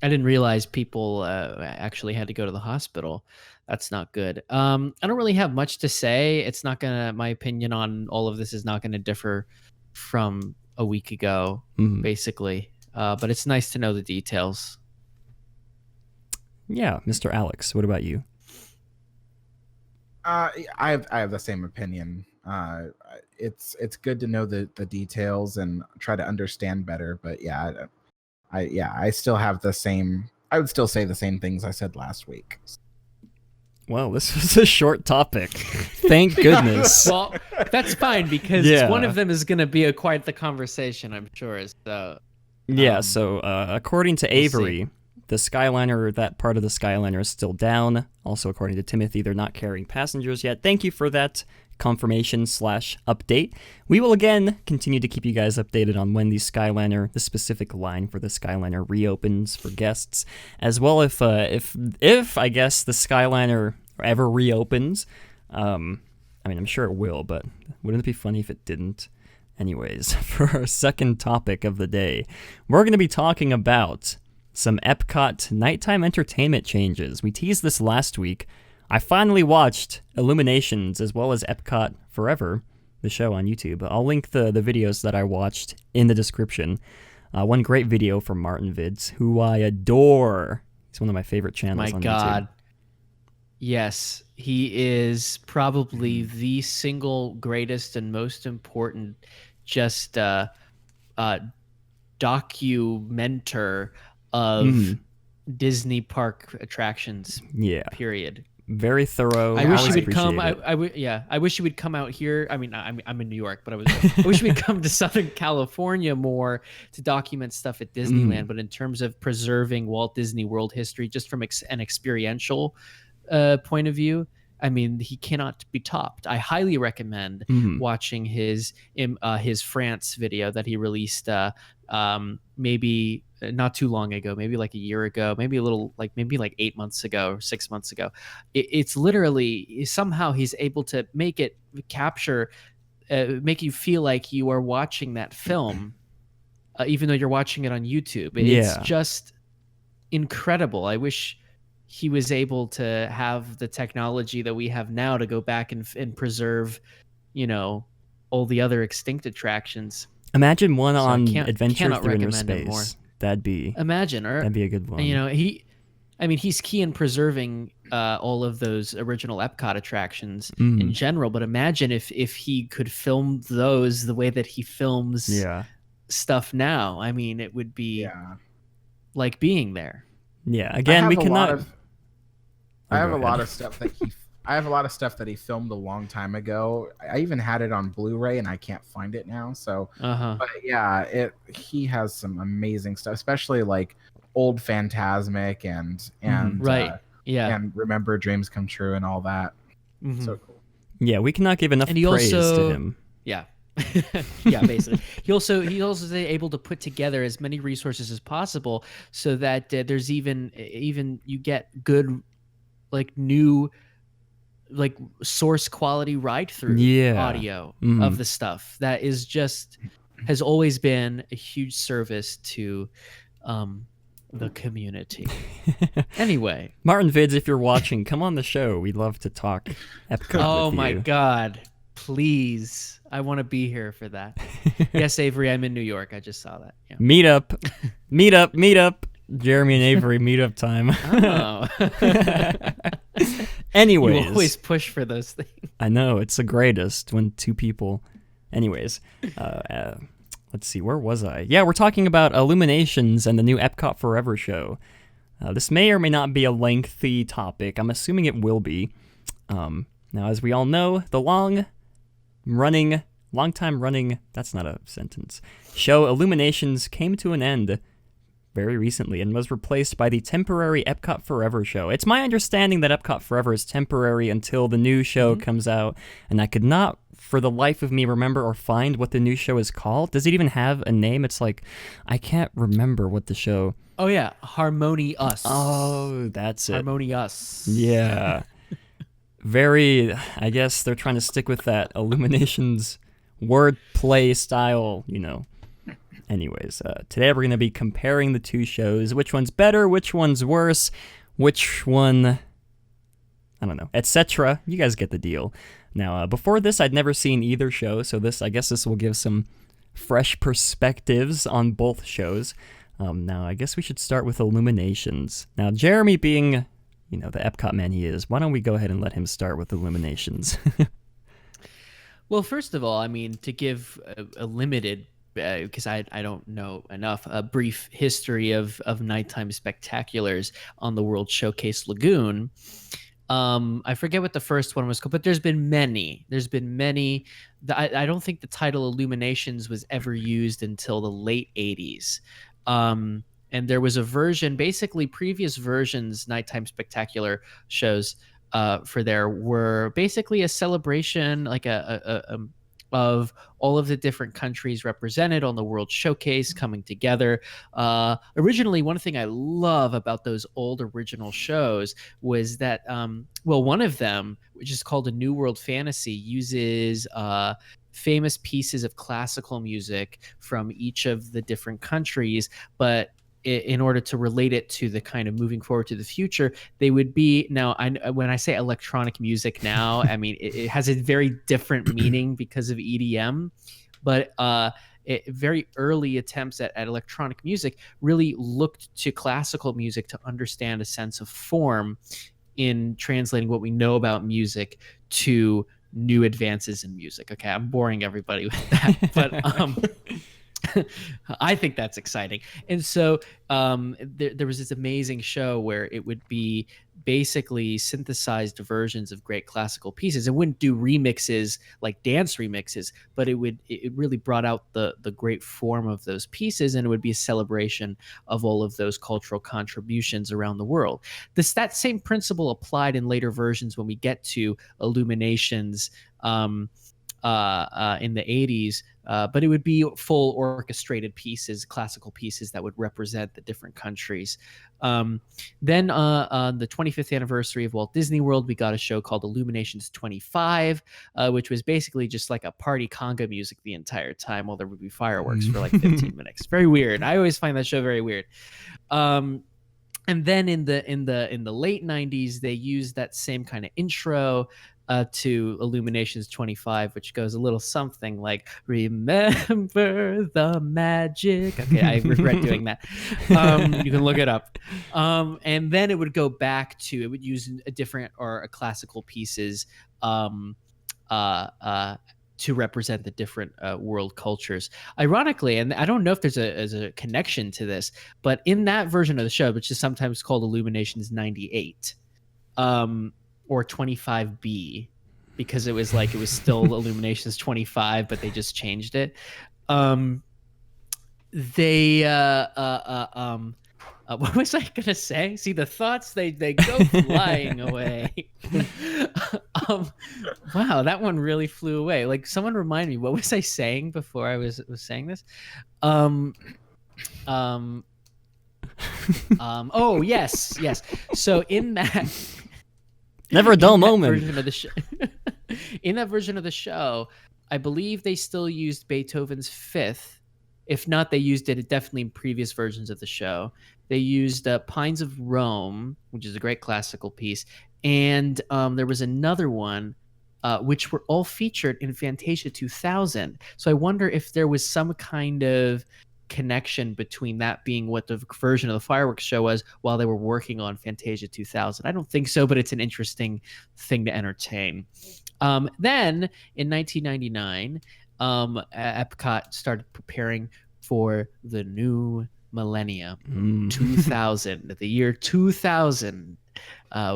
I didn't realize people actually had to go to the hospital. That's not good. I don't really have much to say. It's not my opinion on all of this is not going to differ from a week ago, basically. But it's nice to know the details. Yeah, Mr. Alex, what about you? I have the same opinion. It's good to know the details and try to understand better. But yeah, I still have the same. I would still say the same things I said last week. Well, this was a short topic. Thank goodness. Well, that's fine because one of them is going to be quite the conversation, I'm sure. So so according to Avery, the Skyliner, that part of the Skyliner is still down. Also, according to Timothy, they're not carrying passengers yet. Thank you for that confirmation/update. We will again continue to keep you guys updated on when the Skyliner, the specific line for the Skyliner, reopens for guests, as well if I guess the Skyliner ever reopens. I mean, I'm sure it will, but wouldn't it be funny if it didn't? Anyways, for our second topic of the day, we're going to be talking about some Epcot nighttime entertainment changes. We teased this last week. I finally watched Illuminations as well as Epcot Forever, the show on YouTube. I'll link the videos that I watched in the description. One great video from Martin Vids, who I adore. He's one of my favorite channels on YouTube. My God. Yes, he is probably the single greatest and most important just documenter of Disney park attractions. Yeah. Period. Very thorough. I wish he would come. I wish he would come out here. I mean, I'm in New York, but I wish he would come to Southern California more to document stuff at Disneyland. But in terms of preserving Walt Disney World history, just from an experiential point of view, I mean, he cannot be topped. I highly recommend watching his France video that he released maybe not too long ago, maybe like a year ago, maybe 8 months ago or 6 months ago. It's literally somehow he's able to make it capture, make you feel like you are watching that film, even though you're watching it on YouTube. It's just incredible. I wish he was able to have the technology that we have now to go back and preserve, all the other extinct attractions. Imagine one on Adventure Through Inner Space. That'd be a good one. He's key in preserving all of those original Epcot attractions in general. But imagine if he could film those the way that he films stuff now. I mean, it would be like being there. Yeah. Again, we cannot. I have a lot of stuff that he filmed a long time ago. I even had it on Blu-ray and I can't find it now. So, but yeah, he has some amazing stuff, especially like old Phantasmic and and Remember Dreams Come True and all that. So cool. Yeah, we cannot give enough praise to him. Yeah. Basically. He also is able to put together as many resources as possible so that there's even you get good, like new, like source quality ride through audio of the stuff that is has always been a huge service to the community. Anyway, Martin Vids, if you're watching, come on the show. We'd love to talk Epcot with you. My God, please. I want to be here for that. Yes, Avery, I'm in New York. I just saw that. Yeah. Meet up. Jeremy and Avery meetup time. Anyways. You always push for those things. I know, it's the greatest when two people. Anyways, let's see, where was I? Yeah, we're talking about Illuminations and the new Epcot Forever show. This may or may not be a lengthy topic. I'm assuming it will be. Now, as we all know, the long time running, that's not a sentence, show Illuminations came to an end very recently and was replaced by the temporary Epcot Forever show. It's my understanding that Epcot Forever is temporary until the new show comes out, and I could not for the life of me remember or find what the new show is called. Does it even have a name? It's like, I can't remember what the show... Oh yeah, Harmony Us. Oh, that's it. Harmony Us. Yeah. Very, I guess they're trying to stick with that Illuminations wordplay style, Anyways, today we're going to be comparing the two shows. Which one's better? Which one's worse? Which one... I don't know, etc. You guys get the deal. Now, before this, I'd never seen either show, so I guess this will give some fresh perspectives on both shows. Now, I guess we should start with Illuminations. Now, Jeremy being, the Epcot man he is, why don't we go ahead and let him start with Illuminations? Well, first of all, I mean, to give a limited... because I don't know enough, a brief history of nighttime spectaculars on the World Showcase Lagoon. I forget what the first one was called, but there's been many. I don't think the title Illuminations was ever used until the late 80s. And there was a version, basically previous versions, nighttime spectacular shows for there were basically a celebration, like a of all of the different countries represented on the World Showcase coming together. Originally, one thing I love about those old original shows was that, one of them, which is called A New World Fantasy, uses famous pieces of classical music from each of the different countries, but in order to relate it to the kind of moving forward to the future, they would be now. When I say electronic music now, I mean it has a very different meaning because of EDM, but very early attempts at electronic music really looked to classical music to understand a sense of form in translating what we know about music to new advances in music. Okay, I'm boring everybody with that, but I think that's exciting. And so there was this amazing show where it would be basically synthesized versions of great classical pieces. It wouldn't do remixes like dance remixes, but it really brought out the great form of those pieces, and it would be a celebration of all of those cultural contributions around the world. That same principle applied in later versions when we get to Illuminations in the 80s, but it would be full orchestrated pieces, classical pieces that would represent the different countries. Then on the 25th anniversary of Walt Disney World, we got a show called Illuminations 25, which was basically just like a party conga music the entire time while there would be fireworks for like 15 minutes. Very weird. I always find that show very weird. And then in the late 90s, they used that same kind of intro to Illuminations 25, which goes a little something like, remember the magic. Okay, I regret doing that. You can look it up. And then it would go back to, it would use a different or a classical pieces to represent the different world cultures. Ironically, and I don't know if there's a connection to this, but in that version of the show, which is sometimes called Illuminations 98, or 25B, because it was still Illuminations 25, but they just changed it. What was I gonna say? See, the thoughts they go flying away. Wow, that one really flew away. Like, someone remind me, what was I saying before I was saying this? Oh yes. So in that. Never a dull moment. In that version of the show, I believe they still used Beethoven's Fifth. If not, they used it definitely in previous versions of the show. They used Pines of Rome, which is a great classical piece. And there was another one, which were all featured in Fantasia 2000. So I wonder if there was some kind of connection between that being what the version of the fireworks show was while they were working on Fantasia 2000. I don't think so, but it's an interesting thing to entertain. Then in 1999, Epcot started preparing for the new millennium, 2000, the year 2000,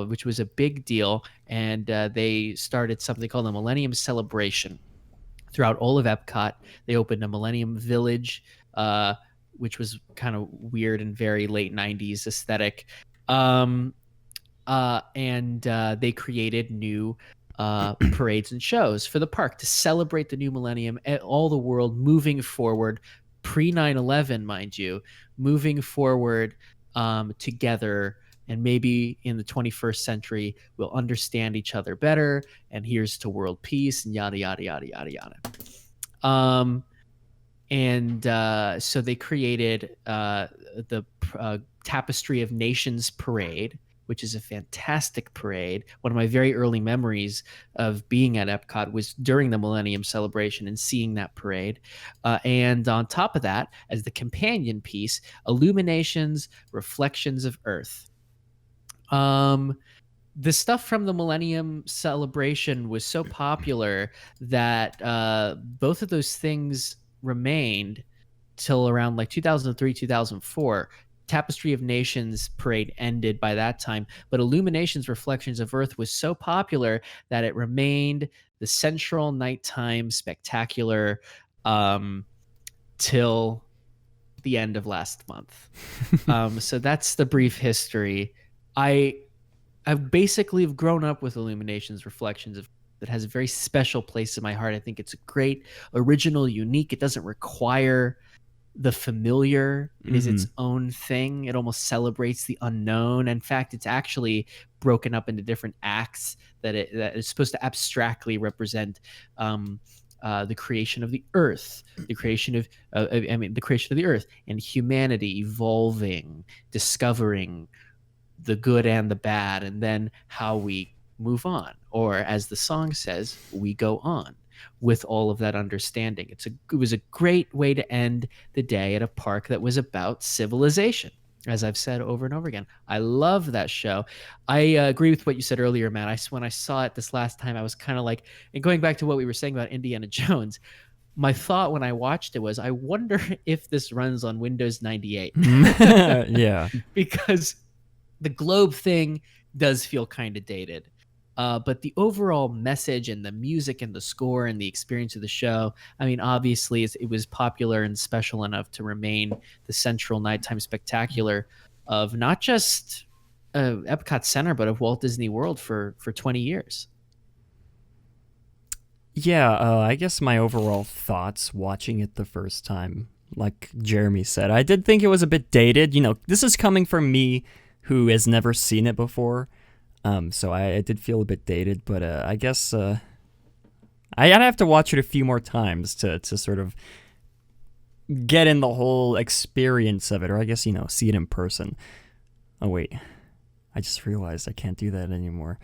which was a big deal. And they started something called the Millennium Celebration. Throughout all of Epcot, they opened a Millennium Village, which was kind of weird and very late 90s aesthetic. And they created new parades and shows for the park to celebrate the new millennium and all the world moving forward, pre 9/11, mind you, moving forward together. And maybe in the 21st century, we'll understand each other better. And here's to world peace and yada, yada, yada, yada, yada. So they created the Tapestry of Nations Parade, which is a fantastic parade. One of my very early memories of being at Epcot was during the Millennium Celebration and seeing that parade. And on top of that, as the companion piece, Illuminations, Reflections of Earth. The stuff from the Millennium Celebration was so popular that both of those things remained till around like 2003, 2004. Tapestry of Nations parade ended by that time, but Illuminations Reflections of Earth was so popular that it remained the central nighttime spectacular till the end of last month. So that's the brief history. I basically have grown up with Illuminations Reflections of that has a very special place in my heart. I think it's a great, original, unique. It doesn't require the familiar. It is its own thing. It almost celebrates the unknown. In fact, it's actually broken up into different acts that is supposed to abstractly represent the creation of the earth, the creation of the creation of the earth and humanity evolving, discovering the good and the bad, and then how we move on, or as the song says, we go on with all of that understanding. It was a great way to end the day at a park that was about civilization, as I've said over and over again. I love that show. I agree with what you said earlier, Matt. When I saw it this last time, I was kind of like, and going back to what we were saying about Indiana Jones, my thought when I watched it was, I wonder if this runs on Windows 98. Yeah. Because the globe thing does feel kind of dated. But the overall message and the music and the score and the experience of the show, I mean, obviously it was popular and special enough to remain the central nighttime spectacular of not just Epcot Center, but of Walt Disney World for 20 years. Yeah, I guess my overall thoughts watching it the first time, like Jeremy said, I did think it was a bit dated. You know, this is coming from me who has never seen it before. So I did feel a bit dated, but I guess I'd have to watch it a few more times to sort of get in the whole experience of it, or I guess, see it in person. Oh, wait. I just realized I can't do that anymore.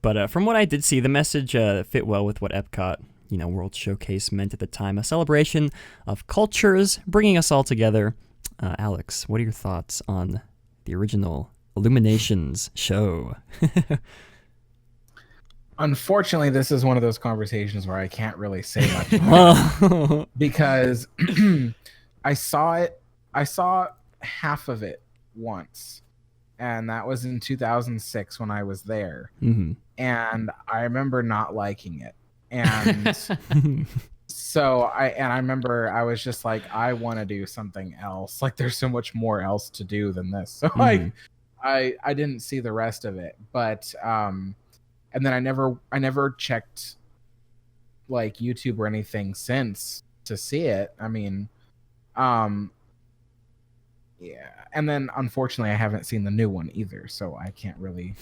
But from what I did see, the message fit well with what Epcot, World Showcase meant at the time. A celebration of cultures, bringing us all together. Alex, what are your thoughts on the original Illuminations show? Unfortunately, this is one of those conversations where I can't really say much because I saw half of it once, and that was in 2006 when I was there. And I remember not liking it, and so I remember I was just like, I want to do something else. Like, there's so much more else to do than this. So I didn't see the rest of it, but and then I never checked like YouTube or anything since to see it. I mean, yeah. And then unfortunately I haven't seen the new one either, so I can't really.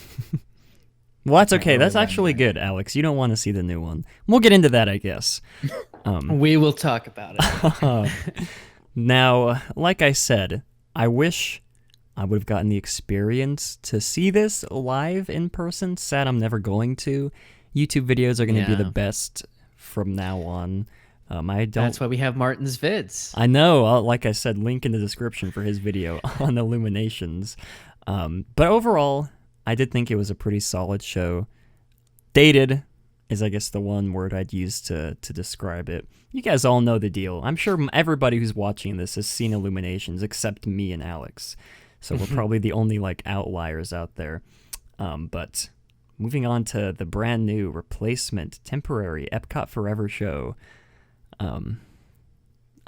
Well, that's okay. That's actually good, Alex. You don't want to see the new one. We'll get into that, I guess. We will talk about it. Now, like I said, I wish I would have gotten the experience to see this live in person. Sad I'm never going to. YouTube videos are going to be the best from now on. That's why we have Martin's vids. I know. Like I said, link in the description for his video on Illuminations. But overall, I did think it was a pretty solid show. Dated is, I guess, the one word I'd use to describe it. You guys all know the deal. I'm sure everybody who's watching this has seen Illuminations except me and Alex. So we're probably the only outliers out there. But moving on to the brand new replacement temporary Epcot Forever show. I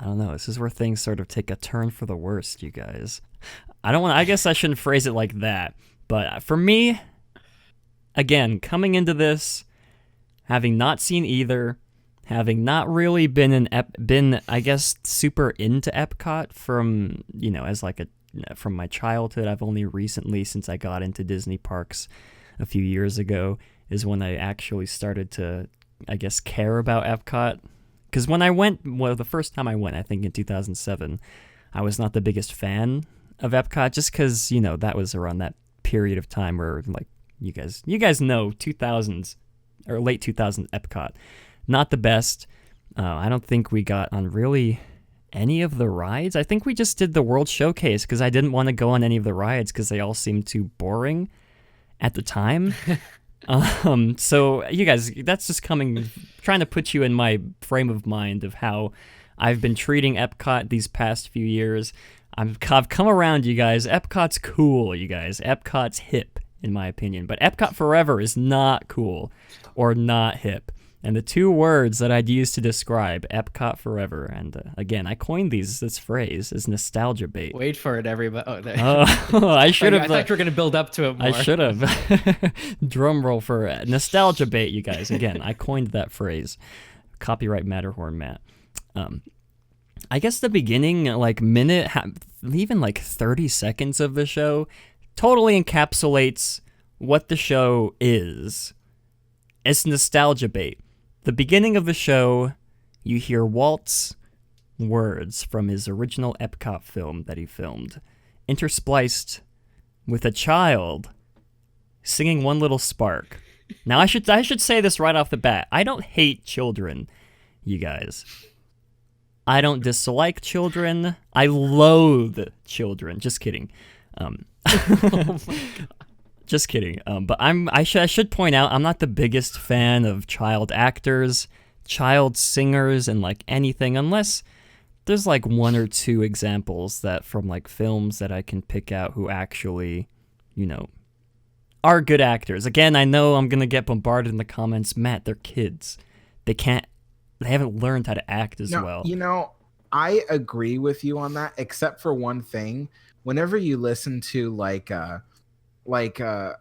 don't know. This is where things sort of take a turn for the worst, you guys. I guess I shouldn't phrase it like that. But for me, again, coming into this, having not seen either, having not really been I guess, super into Epcot from, from my childhood. I've only recently, since I got into Disney parks a few years ago, is when I actually started to, I guess, care about Epcot. Because when I went, the first time I went, I think in 2007, I was not the biggest fan of Epcot, just because, that was around that period of time where, you guys know, 2000s, or late 2000s Epcot, not the best. I don't think we got on really any of the rides. I think we just did the World Showcase because I didn't want to go on any of the rides because they all seemed too boring at the time. So you guys, that's just trying to put you in my frame of mind of how I've been treating Epcot these past few years. I've come around, you guys. Epcot's cool, you guys. Epcot's hip, in my opinion. But Epcot Forever is not cool or not hip. And the two words that I'd use to describe Epcot Forever, and again, I coined this phrase, is nostalgia bait. Wait for it, everybody. I should have. I thought you were going to build up to it more. I should have. Drum roll for nostalgia bait, you guys. Again, I coined that phrase. Copyright Matterhorn, Matt. I guess the beginning, like minute, even like 30 seconds of the show, totally encapsulates what the show is. It's nostalgia bait. The beginning of the show, you hear Walt's words from his original Epcot film that he filmed, interspliced with a child singing One Little Spark. Now, I should say this right off the bat. I don't hate children, you guys. I don't dislike children. I loathe children. Just kidding. Oh my God. Just kidding. But I should point out, I'm not the biggest fan of child actors, child singers, and like anything, unless there's like one or two examples that from like films that I can pick out who actually, are good actors. Again, I know I'm gonna get bombarded in the comments. Matt, they're kids. They haven't learned how to act as well. I agree with you on that, except for one thing. Whenever you listen to like a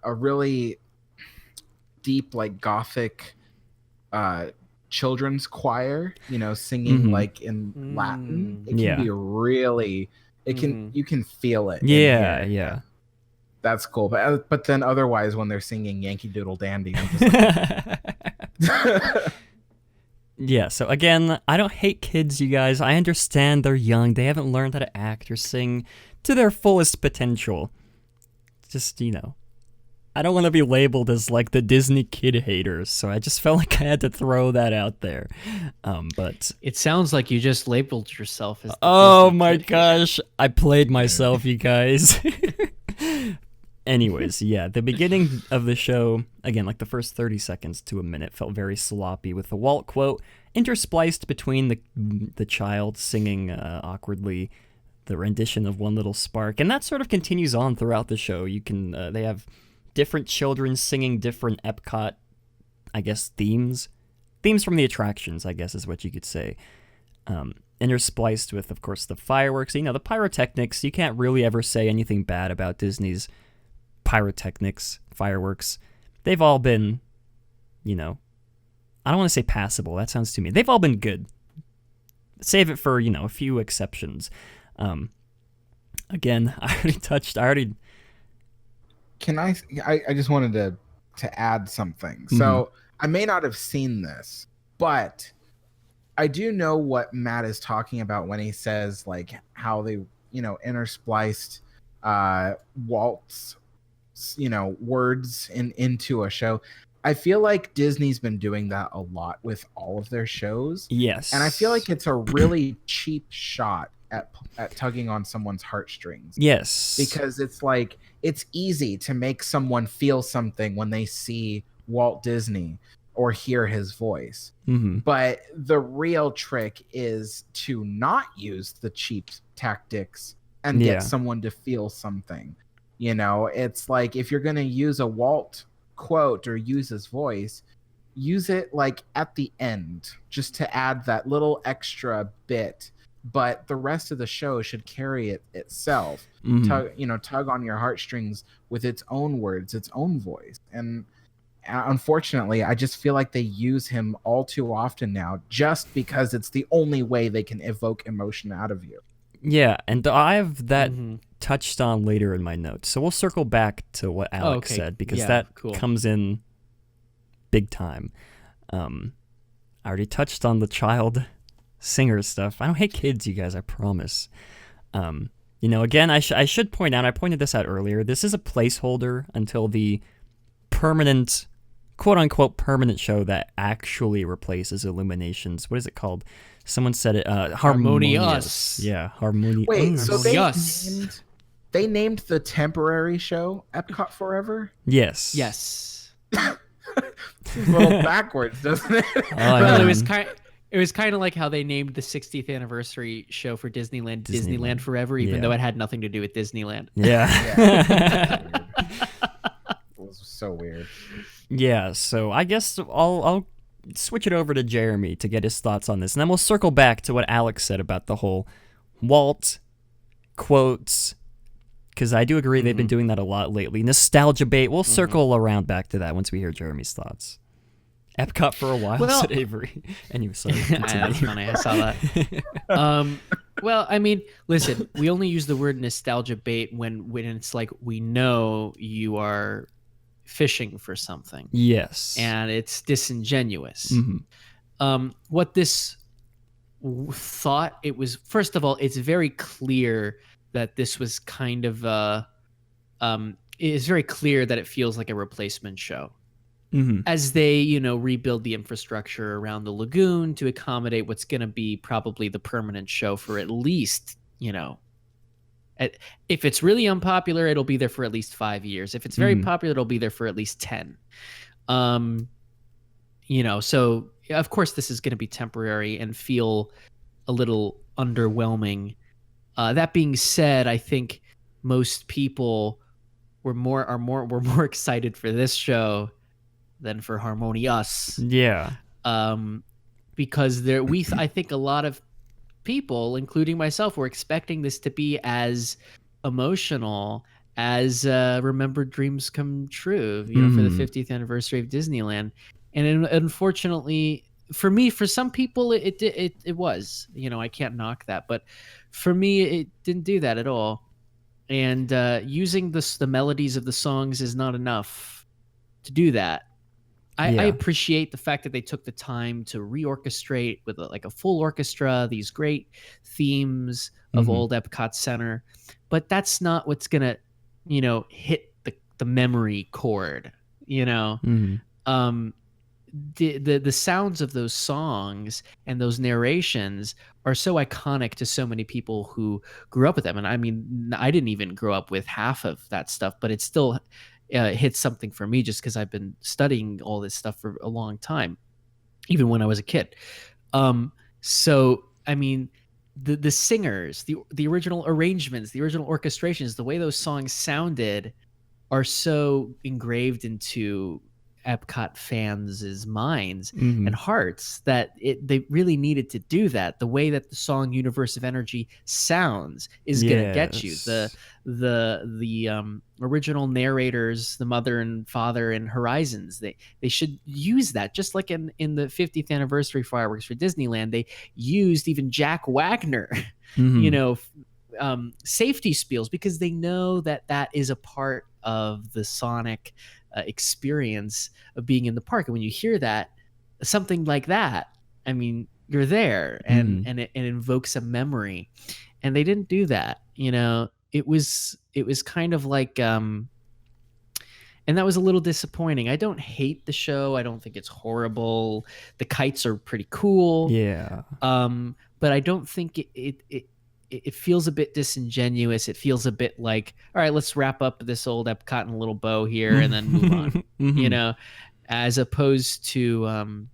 really deep, like gothic children's choir, singing like in Latin, it can be really, you can feel it. Yeah. That's cool. But then otherwise, when they're singing Yankee Doodle Dandy, I'm just like... Yeah, so again, I don't hate kids, you guys. I understand they're young. They haven't learned how to act or sing to their fullest potential. Just, I don't want to be labeled as like the Disney kid haters, so I just felt like I had to throw that out there. But it sounds like you just labeled yourself as the oh Disney my kid gosh, hater. I played myself, you guys. Anyways, yeah, the beginning of the show, again, like the first 30 seconds to a minute, felt very sloppy with the Walt quote interspliced between the child singing awkwardly the rendition of One Little Spark, and that sort of continues on throughout the show. You can they have different children singing different Epcot, I guess, themes from the attractions, I guess is what you could say. Interspliced with, of course, the fireworks. The pyrotechnics. You can't really ever say anything bad about Disney's pyrotechnics, fireworks. They've all been, I don't want to say passable. That sounds too mean. They've all been good. Save it for, a few exceptions. Again, Can I just wanted to add something. So I may not have seen this, but I do know what Matt is talking about when he says like how they, interspliced Walt's, words into a show. I feel like Disney's been doing that a lot with all of their shows. Yes. And I feel like it's a really cheap shot at tugging on someone's heartstrings. Yes. Because it's like, it's easy to make someone feel something when they see Walt Disney or hear his voice. But the real trick is to not use the cheap tactics and get someone to feel something. It's like, if you're going to use a Walt quote or use his voice, use it like at the end, just to add that little extra bit. But the rest of the show should carry it itself, tug on your heartstrings with its own words, its own voice. And unfortunately, I just feel like they use him all too often now, just because it's the only way they can evoke emotion out of you. Yeah, and I have that touched on later in my notes. So we'll circle back to what Alex said, because that comes in big time. I already touched on the child singer stuff. I don't hate kids, you guys, I promise. Again, I should point out, I pointed this out earlier, this is a placeholder until the permanent, quote-unquote permanent show that actually replaces Illuminations. What is it called? Someone said it, Harmonious. Yeah, Harmonious. Wait, so they named the temporary show Epcot Forever? Yes. It's a little backwards, doesn't it? Well, it was kind of like how they named the 60th anniversary show for Disneyland Forever, even though it had nothing to do with Disneyland. It was so weird. Yeah, so I guess I'll switch it over to Jeremy to get his thoughts on this, and then we'll circle back to what Alex said about the whole Walt quotes, because I do agree they've been doing that a lot lately. Nostalgia bait. We'll circle around back to that once we hear Jeremy's thoughts. Epcot for a while, said Avery. Anyway, sorry. That's funny. I saw that. Well, I mean, listen, we only use the word nostalgia bait when it's like we know you are fishing for something. Yes. And it's disingenuous. What this thought, it was, first of all, it's very clear that this was kind of it's very clear that it feels like a replacement show. As they, rebuild the infrastructure around the lagoon to accommodate what's going to be probably the permanent show for at least, if it's really unpopular, it'll be there for at least 5 years. If it's very popular, it'll be there for at least 10. So of course this is going to be temporary and feel a little underwhelming. That being said, I think most people were more excited for this show than for Harmonious. Yeah. Because I think a lot of people, including myself, were expecting this to be as emotional as Remember Dreams Come True, for the 50th anniversary of Disneyland. And unfortunately, for me, for some people, it was. I can't knock that, but for me, it didn't do that at all. And using the melodies of the songs is not enough to do that. I appreciate the fact that they took the time to reorchestrate with a full orchestra these great themes of old Epcot Center, but that's not what's gonna, hit the memory chord. The sounds of those songs and those narrations are so iconic to so many people who grew up with them. And I mean, I didn't even grow up with half of that stuff, but it still hits something for me just because I've been studying all this stuff for a long time, even when I was a kid. So, I mean, the singers, the original arrangements, the original orchestrations, the way those songs sounded are so engraved into Epcot fans' minds and hearts that they really needed to do that. The way that the song "Universe of Energy" sounds is gonna get you. The original narrators, the mother and father in Horizons, they should use that. Just like in the 50th anniversary fireworks for Disneyland, they used even Jack Wagner, safety spiels, because they know that is a part of the sonic experience of being in the park. And when you hear that, something like that, I mean, you're there, and it invokes a memory. And they didn't do that. It was kind of like and that was a little disappointing. I don't hate the show. I don't think it's horrible. The kites are pretty cool. Yeah. But I don't think it feels a bit disingenuous. It feels a bit like, all right, let's wrap up this old Epcot in a little bow here and then move on, as opposed to,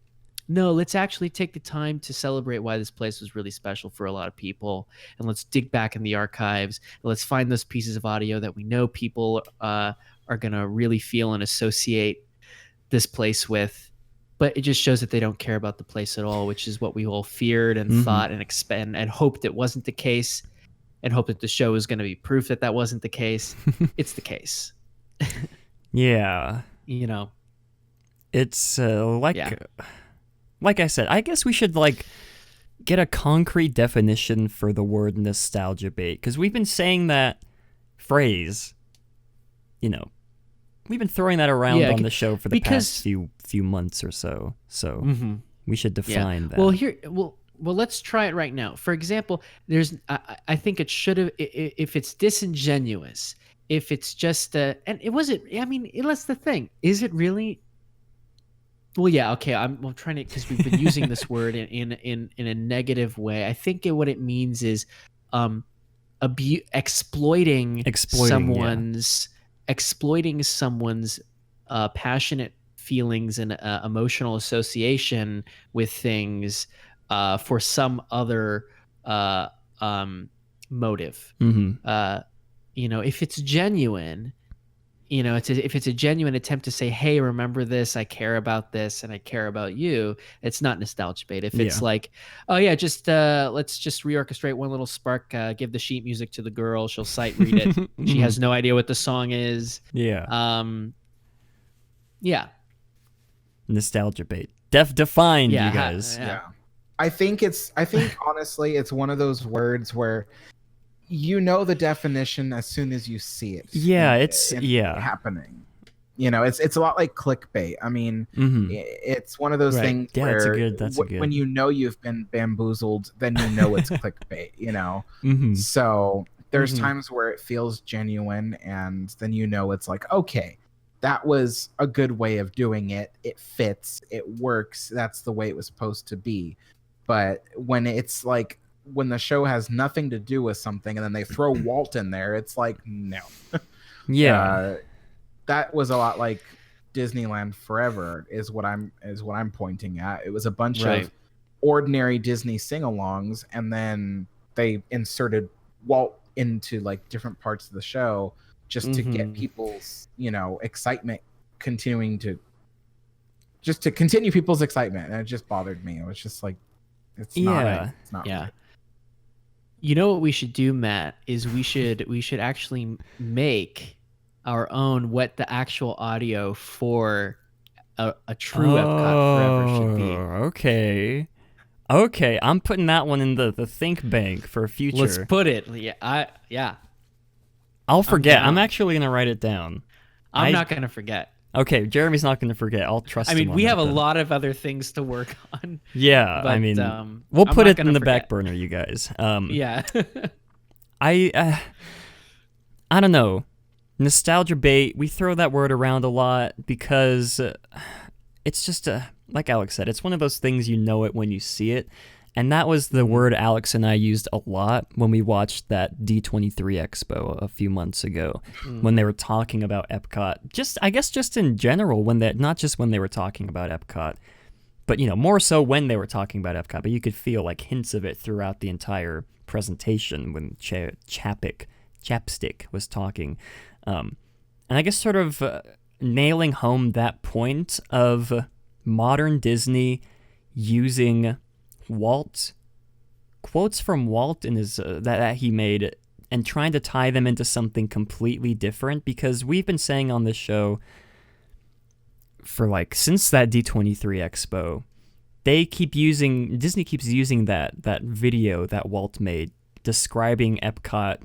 no, let's actually take the time to celebrate why this place was really special for a lot of people. And let's dig back in the archives. And let's find those pieces of audio that we know people are going to really feel and associate this place with. But it just shows that they don't care about the place at all, which is what we all feared and thought and hoped it wasn't the case, and hoped that the show was going to be proof that wasn't the case. It's the case. Yeah. It's like I said, I guess we should get a concrete definition for the word nostalgia bait, because we've been saying that phrase, we've been throwing that around on the show for the past few months or so. So we should define that. Well, let's try it right now. For example, I think it should have, if it's disingenuous, if it's just and it wasn't. I mean, that's the thing. Is it really? Well, yeah, okay. I'm trying to, because we've been using this word in a negative way. I think what it means is exploiting someone's passionate feelings and emotional association with things for some other motive. If it's genuine, you know, if it's a genuine attempt to say, hey, remember this, I care about this, and I care about you, it's not nostalgia bait. If it's like, oh yeah, just let's just reorchestrate one little spark, give the sheet music to the girl, she'll sight read it, she has no idea what the song is. Yeah. Nostalgia bait. Defined, you guys. I think honestly, it's one of those words where you know the definition as soon as you see it. It's happening. You know, it's a lot like clickbait. I mean, it's one of those things where that's a good. When you know you've been bamboozled, then you know it's clickbait, you know? So there's times where it feels genuine, and then you know it's like, okay, that was a good way of doing it. It fits. It works. That's the way it was supposed to be. But when it's like, when the show has nothing to do with something and then they throw Walt in there, it's like, no. That was a lot like Disneyland Forever is what I'm pointing at. It was a bunch of ordinary Disney sing-alongs, and then they inserted Walt into like different parts of the show just to get people's, you know, excitement continue people's excitement. And it just bothered me. It was just like, it's not right. You know what we should do, Matt, is we should actually make our own what the actual audio for a true Epcot Forever should be. Okay, I'm putting that one in the think bank for future. Let's put it. I'll forget. I'm actually gonna write it down. I'm not gonna forget. Okay, Jeremy's not gonna forget. I'll trust him. I mean, we have a lot of other things to work on. Yeah, but, I mean, we'll put it in the back burner, you guys. I don't know. Nostalgia bait. We throw that word around a lot because it's just like Alex said, it's one of those things you know it when you see it. And that was the word Alex and I used a lot when we watched that D23 Expo a few months ago, when they were talking about Epcot. I guess just in general, not just when they were talking about Epcot, but, you know, more so when they were talking about Epcot. But you could feel like hints of it throughout the entire presentation when Chapstick was talking. And I guess sort of nailing home that point of modern Disney using quotes from Walt in his that he made, and trying to tie them into something completely different, because we've been saying on this show for like since that D23 Expo, Disney keeps using that video that Walt made describing Epcot,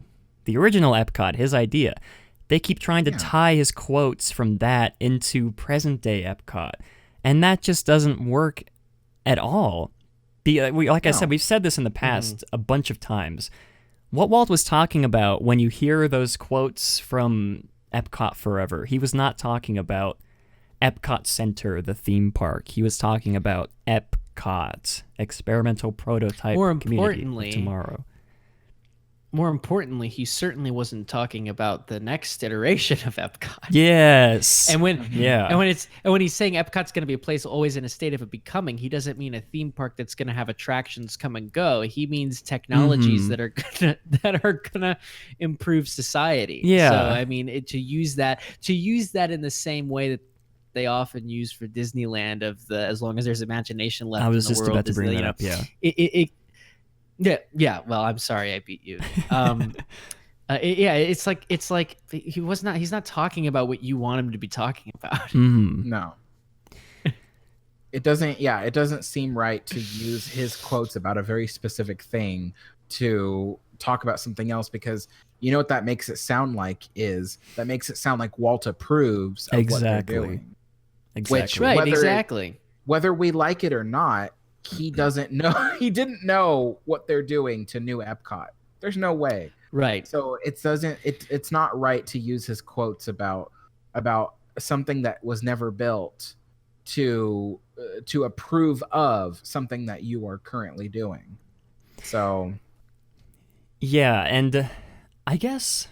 the original Epcot, his idea. They keep trying to tie his quotes from that into present day Epcot, and that just doesn't work at all. I said, we've said this in the past a bunch of times. What Walt was talking about when you hear those quotes from Epcot Forever, he was not talking about Epcot Center, the theme park. He was talking about Epcot, experimental prototype community of tomorrow. More importantly, he certainly wasn't talking about the next iteration of Epcot. Yes. And when he's saying Epcot's going to be a place always in a state of becoming, he doesn't mean a theme park that's going to have attractions come and go. He means technologies that are gonna improve society. Yeah. So I mean, to use that in the same way that they often use for Disneyland, of the as long as there's imagination left. I was in the just world, about to bring that up. Yeah. Well, I'm sorry I beat you. It's like he's not talking about what you want him to be talking about. No. It doesn't seem right to use his quotes about a very specific thing to talk about something else, because you know what that makes it sound like Walt approves of what they're doing. Exactly. Whether we like it or not, he doesn't know. He didn't know what they're doing to new Epcot. There's no way. Right. So it's not right to use his quotes about something that was never built to approve of something that you are currently doing. So yeah, and I guess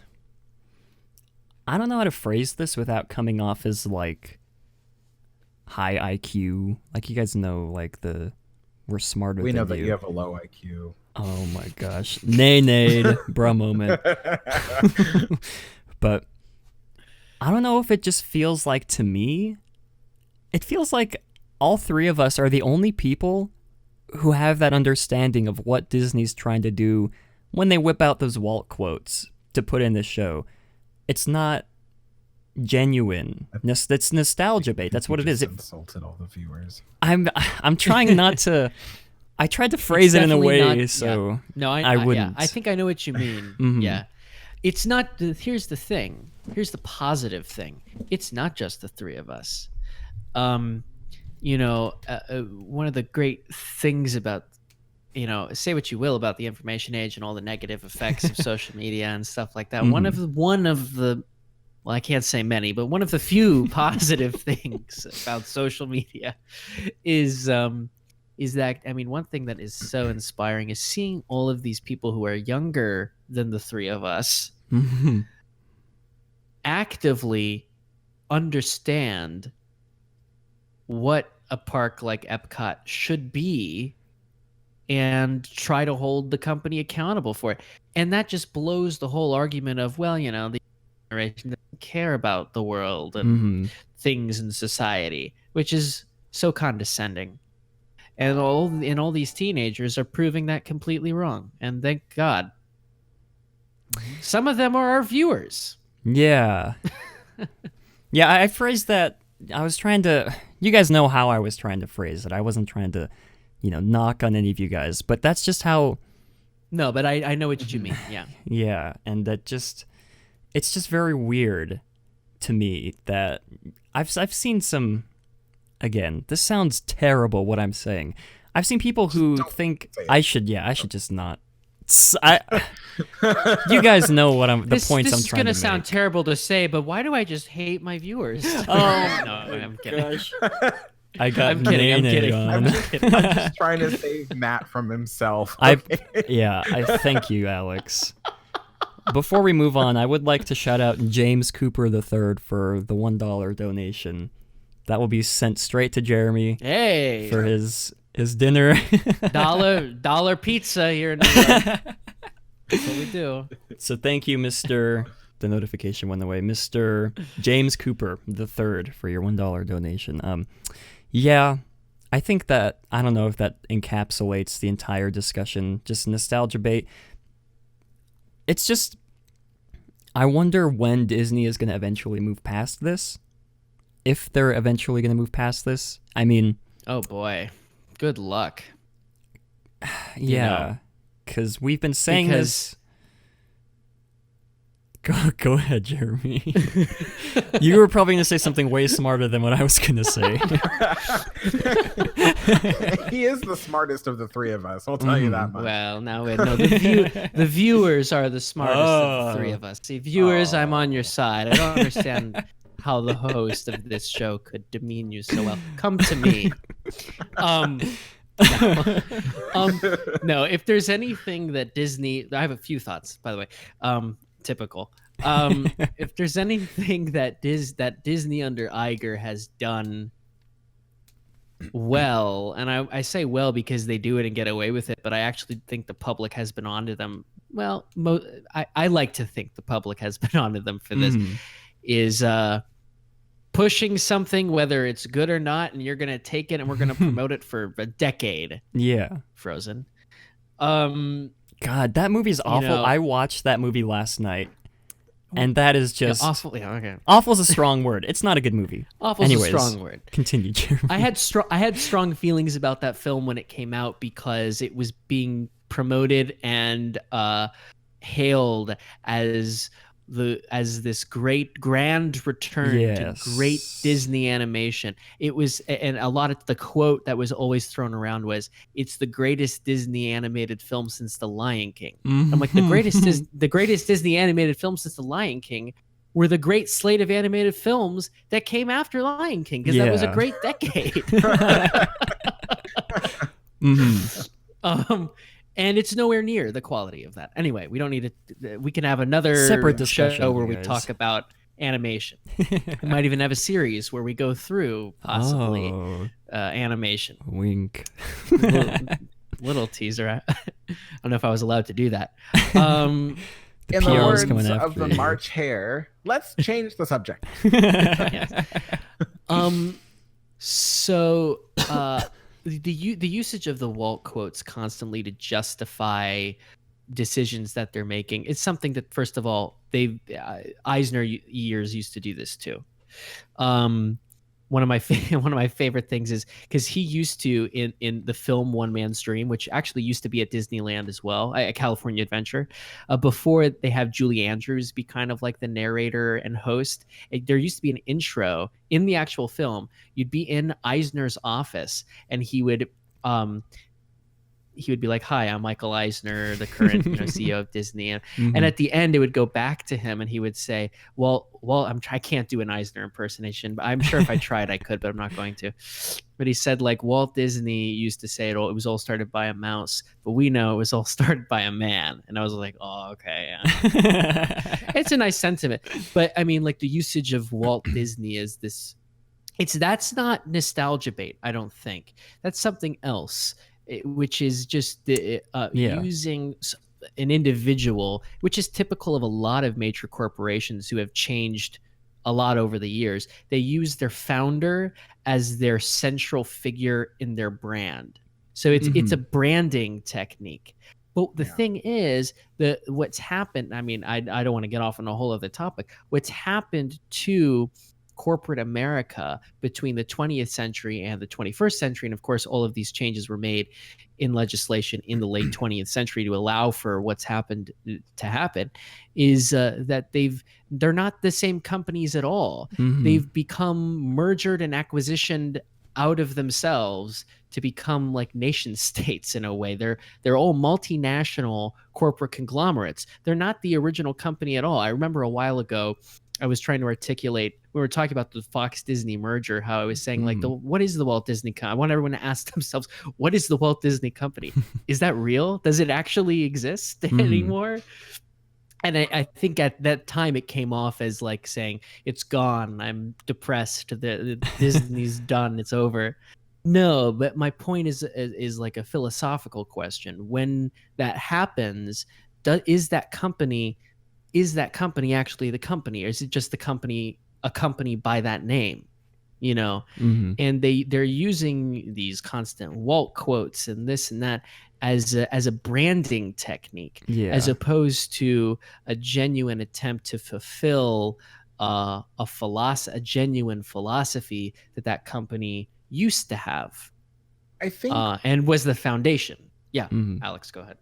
I don't know how to phrase this without coming off as like high IQ. Like, you guys know, like we're smarter than you. We know that you have a low IQ. Oh my gosh. Nay, bruh moment. But I don't know if it just feels like, to me, it feels like all three of us are the only people who have that understanding of what Disney's trying to do when they whip out those Walt quotes to put in the show. It's not genuine. It's nostalgia bait. That's what it is. It insulted all the viewers. I'm trying not to. I tried to phrase it in a way so yeah. No, I wouldn't. Yeah, I think I know what you mean. Mhm. Yeah, it's not. Here's the thing. Here's the positive thing. It's not just the three of us. One of the great things about, say what you will about the information age and all the negative effects of social media and stuff like that. One of the well, I can't say many, but one of the few positive things about social media is that, I mean, one thing that is so inspiring is seeing all of these people who are younger than the three of us actively understand what a park like Epcot should be and try to hold the company accountable for it. And that just blows the whole argument of, well, the generation doesn't care about the world and things in society, which is so condescending. And all these teenagers are proving that completely wrong. And thank God. Some of them are our viewers. Yeah. Yeah, I phrased that. I was trying to. You guys know how I was trying to phrase it. I wasn't trying to, knock on any of you guys. But that's just how. No, but I know what you mean. Yeah. Yeah, and that just. It's just very weird to me that I've seen some. Again, this sounds terrible what I'm saying. I've seen people who think I should just not. You guys know what the points I'm trying to make. This is going to sound terrible to say, but why do I just hate my viewers? Oh, no, I'm kidding. Gosh. I'm kidding. I'm just trying to save Matt from himself. I thank you, Alex. Before we move on, I would like to shout out James Cooper III for the $1 donation. That will be sent straight to Jeremy. Hey, for his dinner. dollar pizza here in New York. That's what we do. So thank you, Mr. The notification went away. Mr. James Cooper III for your $1 donation. Yeah, I think that, I don't know if that encapsulates the entire discussion. Just nostalgia bait. It's just, I wonder when Disney is going to eventually move past this. If they're eventually going to move past this. I mean... Oh, boy. Good luck. Yeah. Because we've been saying this... Go ahead, Jeremy. You were probably going to say something way smarter than what I was going to say. He is the smartest of the three of us. I'll tell you that much. Well, no, the viewers are the smartest of the three of us. See, viewers, I'm on your side. I don't understand how the host of this show could demean you so well. Come to me. No, if there's anything that Disney... I have a few thoughts, by the way. Typical. If there's anything that Disney under Iger has done well, and I say well because they do it and get away with it, but I actually think the public has been onto them. Well, I like to think the public has been onto them for this, is pushing something, whether it's good or not, and you're going to take it and we're going to promote it for a decade. Yeah. Frozen. God, that movie's awful. I watched that movie last night, and that is just... Yeah, awful. Yeah, okay. Awful is a strong word. It's not a good movie. Awful is a strong word. Continue, Jeremy. I had strong feelings about that film when it came out because it was being promoted and hailed as this great grand return to great Disney animation. It was, and a lot of the quote that was always thrown around was, "It's the greatest Disney animated film since The Lion King." I'm like, the greatest Disney animated film since The Lion King were the great slate of animated films that came after Lion King, because that was a great decade. And it's nowhere near the quality of that. Anyway, we don't need to. We can have another separate discussion show where we talk about animation. We might even have a series where we go through possibly animation. Wink. Little teaser. I don't know if I was allowed to do that. In the PR is words coming of after the you. March Hare, let's change the subject. So the usage of the Walt quotes constantly to justify decisions that they're making is something that, first of all, Eisner years used to do this too. One of my favorite things is because he used to in the film One Man's Dream, which actually used to be at Disneyland as well, a California Adventure, before they have Julie Andrews be kind of like the narrator and host. There used to be an intro in the actual film. You'd be in Eisner's office, and he would be like, "Hi, I'm Michael Eisner, the current CEO of Disney," and at the end it would go back to him, and he would say, "Well, I can't do an Eisner impersonation, but I'm sure if I tried I could, but I'm not going to." But he said, like, Walt Disney used to say it was all started by a mouse, but we know it was all started by a man. And I was like, oh, okay, yeah. It's a nice sentiment, but I mean, like, the usage of Walt Disney is this. That's not nostalgia bait, I don't think. That's something else. Which is just using an individual, which is typical of a lot of major corporations who have changed a lot over the years. They use their founder as their central figure in their brand. So it's a branding technique. But the thing is that what's happened, I mean, I don't want to get off on a whole other topic. What's happened to corporate America between the 20th century and the 21st century, and of course all of these changes were made in legislation in the late 20th century to allow for what's happened to happen, is that they're not the same companies at all. They've become mergered and acquisitioned out of themselves to become like nation states in a way. They're all multinational corporate conglomerates. They're not the original company at all. I remember a while ago I was trying to articulate, we were talking about the Fox Disney merger, how I was saying like, what is the Walt Disney company? I want everyone to ask themselves, what is the Walt Disney Company? Is that real? Does it actually exist anymore? And I think at that time it came off as like saying, it's gone, I'm depressed, the Disney's done, it's over. No, but my point is like a philosophical question. When that happens, is that company actually the company, or is it just a company by that name? And they're using these constant Walt quotes and this and that as a branding technique, as opposed to a genuine attempt to fulfill a genuine philosophy that company used to have, I think, and was the foundation. Alex, go ahead.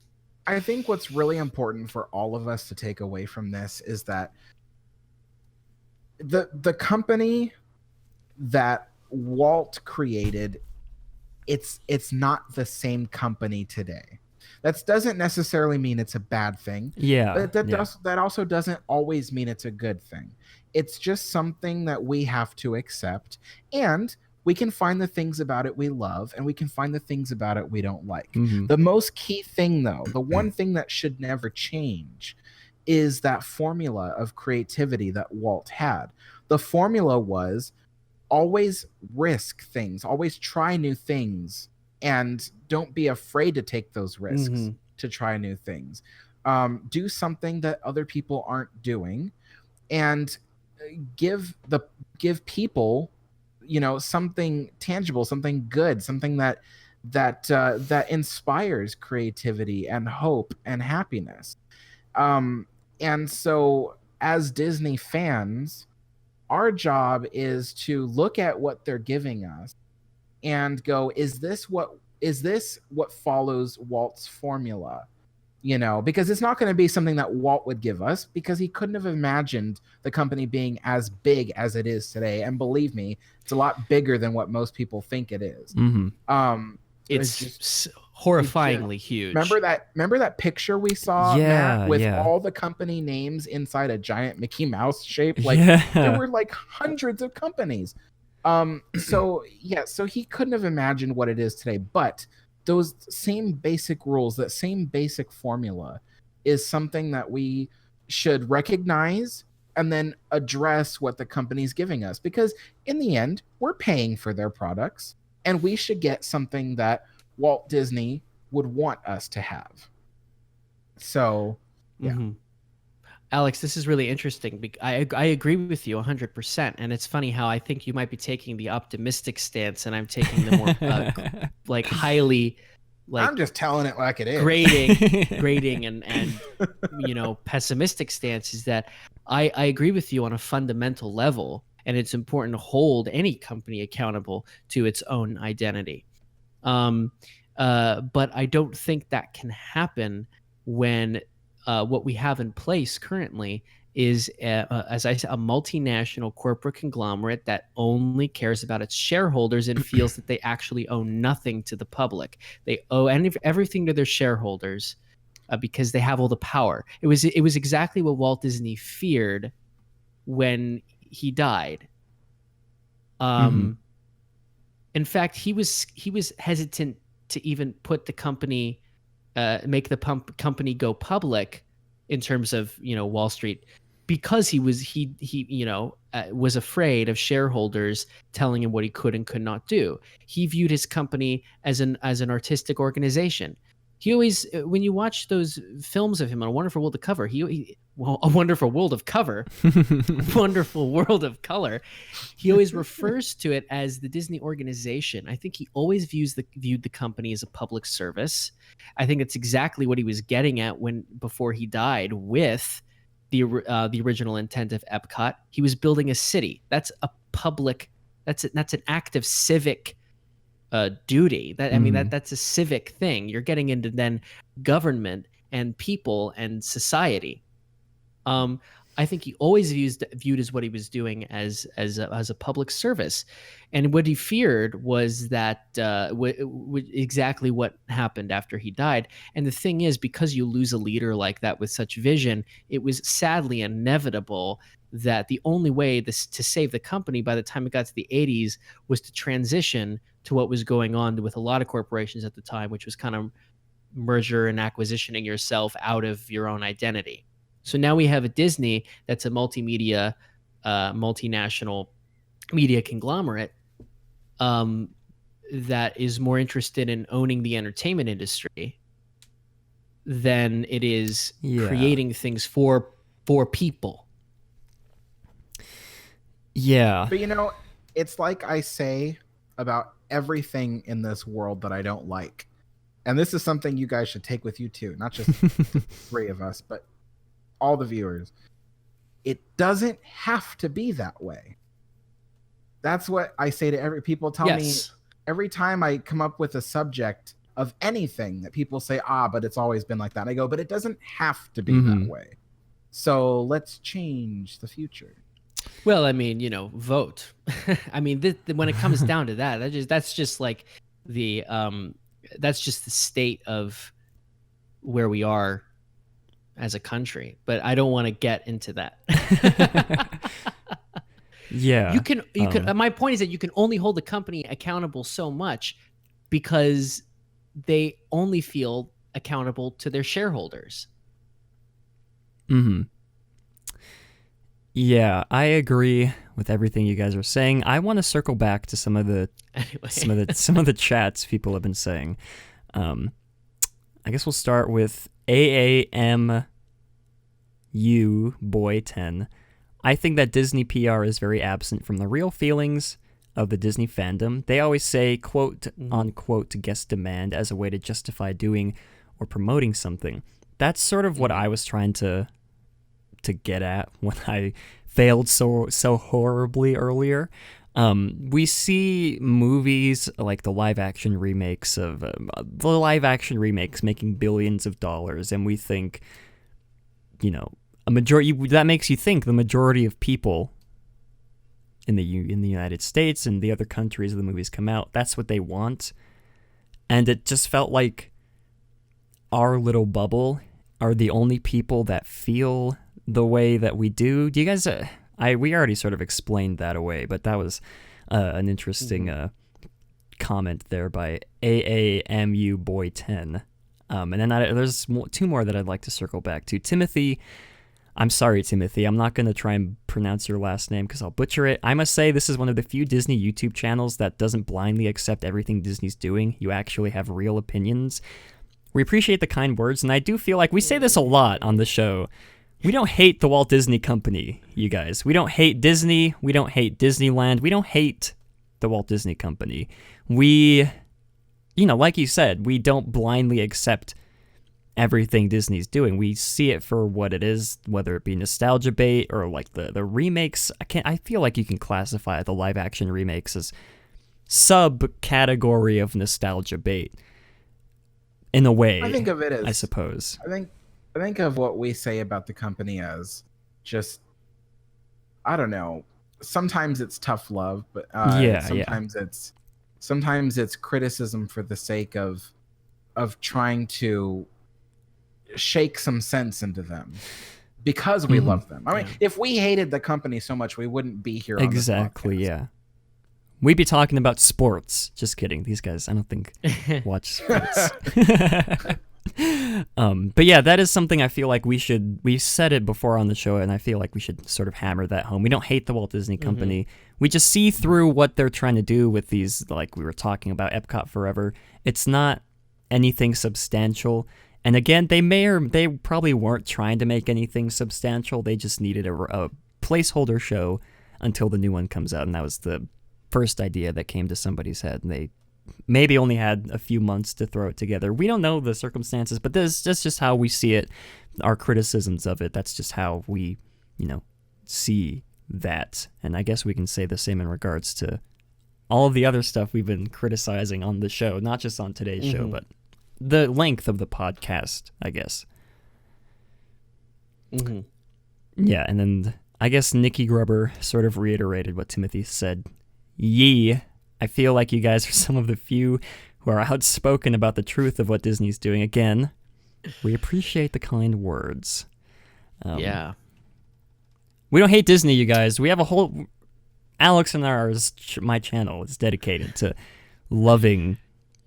I think what's really important for all of us to take away from this is that the company that Walt created, it's not the same company today. That doesn't necessarily mean it's a bad thing. But that also doesn't always mean it's a good thing. It's just something that we have to accept, and we can find the things about it we love, and we can find the things about it we don't like. The most key thing, though, the one thing that should never change, is that formula of creativity that Walt had. The formula was always risk things, always try new things, and don't be afraid to take those risks to try new things. Do something that other people aren't doing, and give people something tangible, something good, something that inspires creativity and hope and happiness. And so as Disney fans, our job is to look at what they're giving us and go, is this what follows Walt's formula? Because it's not going to be something that Walt would give us, because he couldn't have imagined the company being as big as it is today. And believe me, it's a lot bigger than what most people think it is. It's just horrifyingly huge. Remember that picture we saw, Matt, with all the company names inside a giant Mickey Mouse shape? Like there were like hundreds of companies. So he couldn't have imagined what it is today, but those same basic rules, that same basic formula, is something that we should recognize and then address what the company's giving us. Because in the end, we're paying for their products, and we should get something that Walt Disney would want us to have. So, Alex, this is really interesting. I agree with you 100%. And it's funny how I think you might be taking the optimistic stance and I'm taking the more like highly like I'm just telling it like it is. grading and pessimistic stance is that I agree with you on a fundamental level, and it's important to hold any company accountable to its own identity. But I don't think that can happen when what we have in place currently is, as I said, a multinational corporate conglomerate that only cares about its shareholders and feels that they actually owe nothing to the public. They owe everything to their shareholders because they have all the power. It was exactly what Walt Disney feared when he died. In fact, he was hesitant to even put the company, make the company go public in terms of Wall Street, because he was afraid of shareholders telling him what he could and could not do. He viewed his company as an artistic organization. He always, when you watch those films of him on A Wonderful World of Cover, A Wonderful World of Cover, Wonderful World of Color, he always refers to it as the Disney organization. I think he always viewed the company as a public service. I think it's exactly what he was getting at before he died with the original intent of Epcot. He was building a city. That's a public. That's an act of civic duty. That's a civic thing. You're getting into then government and people and society. I think he always viewed as what he was doing as a public service, and what he feared was that exactly what happened after he died. And the thing is, because you lose a leader like that with such vision, it was sadly inevitable that the only way to save the company by the time it got to the 80s was to transition to what was going on with a lot of corporations at the time, which was kind of merger and acquisitioning yourself out of your own identity. So now we have a Disney that's a multimedia, multinational media conglomerate that is more interested in owning the entertainment industry than it is creating things for people. Yeah. But it's like I say about everything in this world that I don't like. And this is something you guys should take with you too, not just the three of us, but all the viewers. It doesn't have to be that way. That's what I say to people tell me every time I come up with a subject of anything that people say, but it's always been like that. And I go, but it doesn't have to be that way. So let's change the future. Well, vote. When it comes down to that's just like that's just the state of where we are as a country. But I don't want to get into that. Yeah. You can. My point is that you can only hold the company accountable so much because they only feel accountable to their shareholders. Yeah, I agree with everything you guys are saying. I want to circle back to some of the chats people have been saying. I guess we'll start with AAMU Boy 10. I think that Disney PR is very absent from the real feelings of the Disney fandom. They always say, quote, unquote, guest demand as a way to justify doing or promoting something. That's sort of what I was trying to get at when I failed so horribly earlier. We see movies like the live action remakes making billions of dollars, and we think, a majority, that makes you think the majority of people in the United States and the other countries the movies come out, that's what they want. And it just felt like our little bubble are the only people that feel the way that we do. Do you guys we already sort of explained that away, but that was an interesting comment there by AAMU Boy 10. And then there's two more that I'd like to circle back to. Timothy, I'm sorry, Timothy, I'm not going to try and pronounce your last name because I'll butcher it. I must say this is one of the few Disney YouTube channels that doesn't blindly accept everything Disney's doing. You actually have real opinions. We appreciate the kind words, and I do feel like we say this a lot on the show. We don't hate the Walt Disney Company, you guys. We don't hate Disney. We don't hate Disneyland. We don't hate the Walt Disney Company. We, like you said, we don't blindly accept everything Disney's doing. We see it for what it is, whether it be nostalgia bait or like the remakes. I feel like you can classify the live action remakes as subcategory of nostalgia bait. In a way, I think of it as, I suppose. I think of what we say about the company as just, I don't know. Sometimes it's tough love, but sometimes it's criticism for the sake of trying to shake some sense into them because we love them. I mean, if we hated the company so much, we wouldn't be here. Exactly. Yeah. We'd be talking about sports. Just kidding. These guys, I don't think watch sports. But yeah, that is something I feel like we said it before on the show, and I feel like we should sort of hammer that home. We don't hate the Walt Disney Company. We just see through what they're trying to do with these, like we were talking about, Epcot Forever. It's not anything substantial. And again, they probably weren't trying to make anything substantial. They just needed a placeholder show until the new one comes out, and that was the first idea that came to somebody's head, and they maybe only had a few months to throw it together. We don't know the circumstances, but that's just how we see it. Our criticisms of it, that's just how we, see that. And I guess we can say the same in regards to all of the other stuff we've been criticizing on the show, not just on today's show, but the length of the podcast, I guess. Yeah, and then I guess Nikki Grubber sort of reiterated what Timothy said. I feel like you guys are some of the few who are outspoken about the truth of what Disney's doing. Again, we appreciate the kind words. Yeah. We don't hate Disney, you guys. We have a whole... Alex and my channel is dedicated to loving,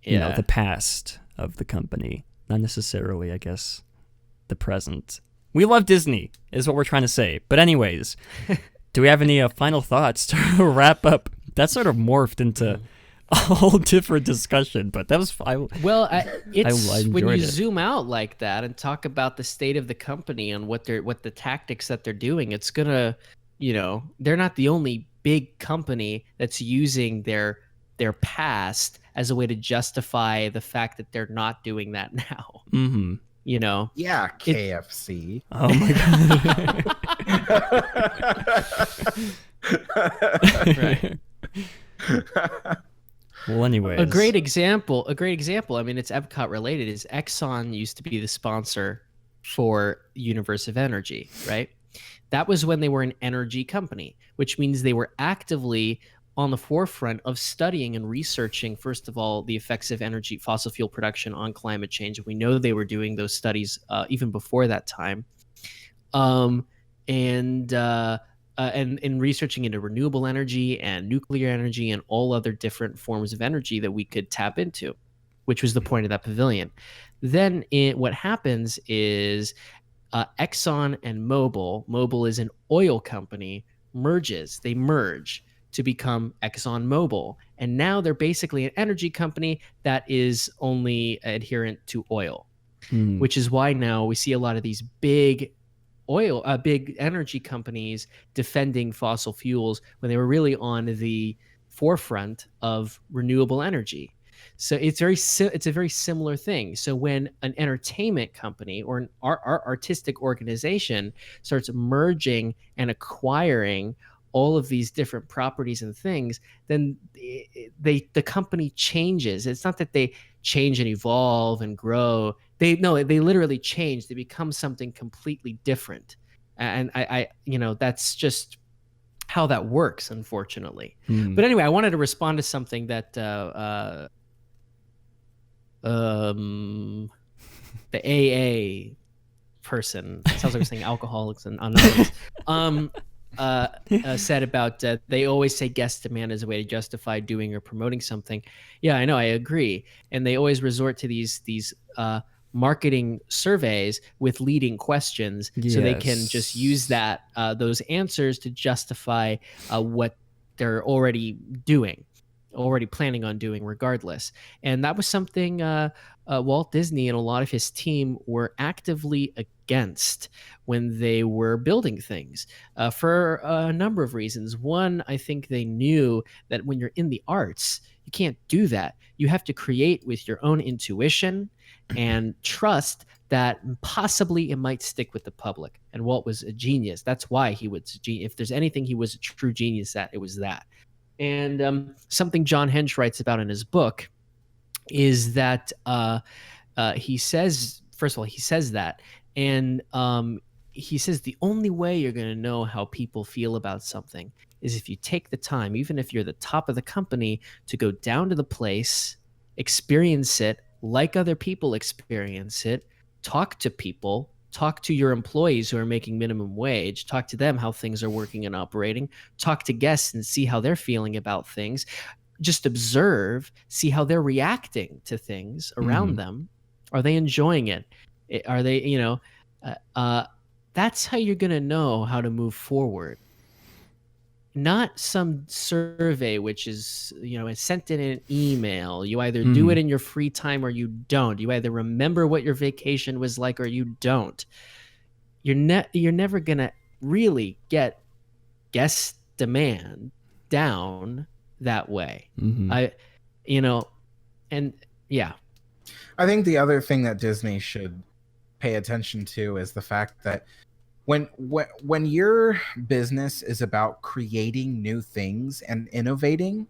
the past of the company. Not necessarily, I guess, the present. We love Disney, is what we're trying to say. But anyways, do we have any final thoughts to wrap up? That sort of morphed into a whole different discussion, but that was when you zoom out like that and talk about the state of the company and what the tactics that they're doing, it's gonna, they're not the only big company that's using their past as a way to justify the fact that they're not doing that now. Yeah, KFC. Oh my god. Right. Well, anyways, a great example. I mean, it's Epcot related. Is Exxon used to be the sponsor for Universe of Energy, right? That was when they were an energy company, which means they were actively on the forefront of studying and researching, first of all, the effects of fossil fuel production on climate change. We know they were doing those studies even before that time, and researching into renewable energy and nuclear energy and all other different forms of energy that we could tap into, which was the point of that pavilion. Then what happens is Exxon and Mobil is an oil company, they merge to become ExxonMobil. And now they're basically an energy company that is only adherent to oil, which is why now we see a lot of these big energy companies defending fossil fuels when they were really on the forefront of renewable energy. So it's a very similar thing. So when an entertainment company or an artistic organization starts merging and acquiring all of these different properties and things, then the company changes. It's not that they change and evolve and grow. They literally change. They become something completely different. And I that's just how that works, unfortunately. But anyway, I wanted to respond to something that the AA person, sounds like we're saying Alcoholics and Anonymous, said about they always say guest demand as a way to justify doing or promoting something. Yeah, I know, I agree. And they always resort to these marketing surveys with leading questions, so they can just use those answers to justify what they're already planning on doing regardless. And that was something Walt Disney and a lot of his team were actively against when they were building things for a number of reasons. One, I think they knew that when you're in the arts, you can't do that. You have to create with your own intuition and trust that possibly it might stick with the public. And Walt was a genius. That's why he was if there's anything he was a true genius at, it was that. And something John Hench writes about in his book is that he says, first of all, he says that, and he says the only way you're going to know how people feel about something is if you take the time, even if you're the top of the company, to go down to the place, experience it like other people experience it, talk to people, talk to your employees who are making minimum wage, talk to them how things are working and operating, talk to guests and see how they're feeling about things. Just observe, see how they're reacting to things around them. Are they enjoying it? Are they, that's how you're going to know how to move forward. Not some survey, which is, it's sent in an email. You either do it in your free time or you don't. You either remember what your vacation was like or you don't. You're never going to really get guest demand down that way. I think the other thing that Disney should pay attention to is the fact that when your business is about creating new things and innovating,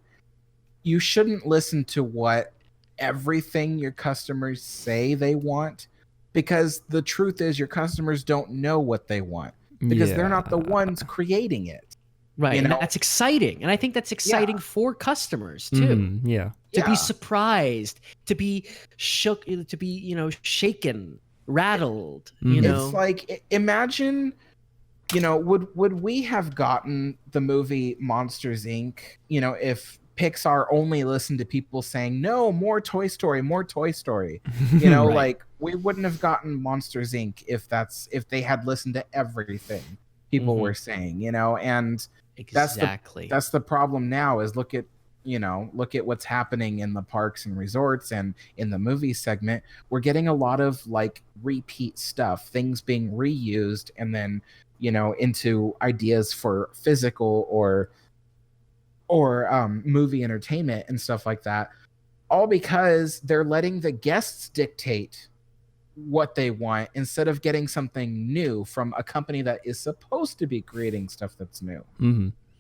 you shouldn't listen to what everything your customers say they want, because the truth is your customers don't know what they want because they're not the ones creating it. Right. And that's exciting. And I think that's exciting for customers too. To be surprised, to be shook, to be, shaken, rattled, It's like, imagine, would we have gotten the movie Monsters Inc., if Pixar only listened to people saying, no, more Toy Story, more Toy Story. Right. Like, we wouldn't have gotten Monsters Inc. if they had listened to everything people were saying, and exactly. That's the problem now is look at what's happening in the parks and resorts and in the movie segment. We're getting a lot of like repeat stuff, things being reused and then, into ideas for physical or movie entertainment and stuff like that, all because they're letting the guests dictate what they want instead of getting something new from a company that is supposed to be creating stuff that's new.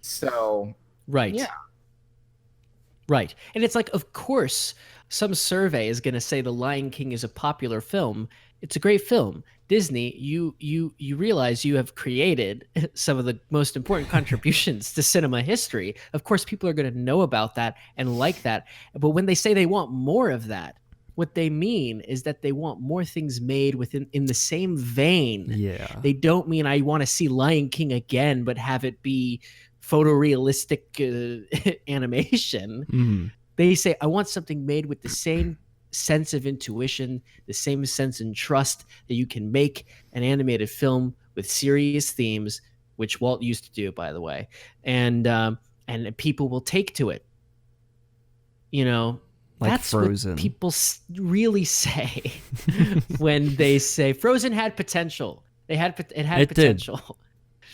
So, right. Yeah. Right. And it's like, of course, some survey is going to say The Lion King is a popular film. It's a great film. Disney, you realize you have created some of the most important contributions to cinema history. Of course, people are going to know about that and like that. But when they say they want more of that, what they mean is that they want more things made in the same vein. Yeah. They don't mean I want to see Lion King again, but have it be photorealistic animation. They say, I want something made with the same sense of intuition, the same sense and trust that you can make an animated film with serious themes, which Walt used to do, by the way, and people will take to it. Like that's Frozen. What people really say when they say Frozen had potential. It had potential.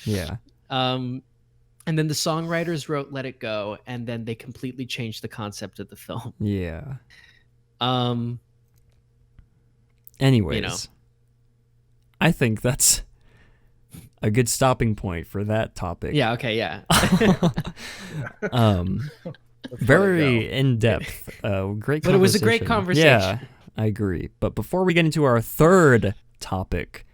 Yeah. And then the songwriters wrote Let It Go, and then they completely changed the concept of the film. Yeah. Anyways, I think that's a good stopping point for that topic. Yeah, okay, yeah. Very in-depth, great conversation. But it was a great conversation. Yeah, I agree. But before we get into our third topic,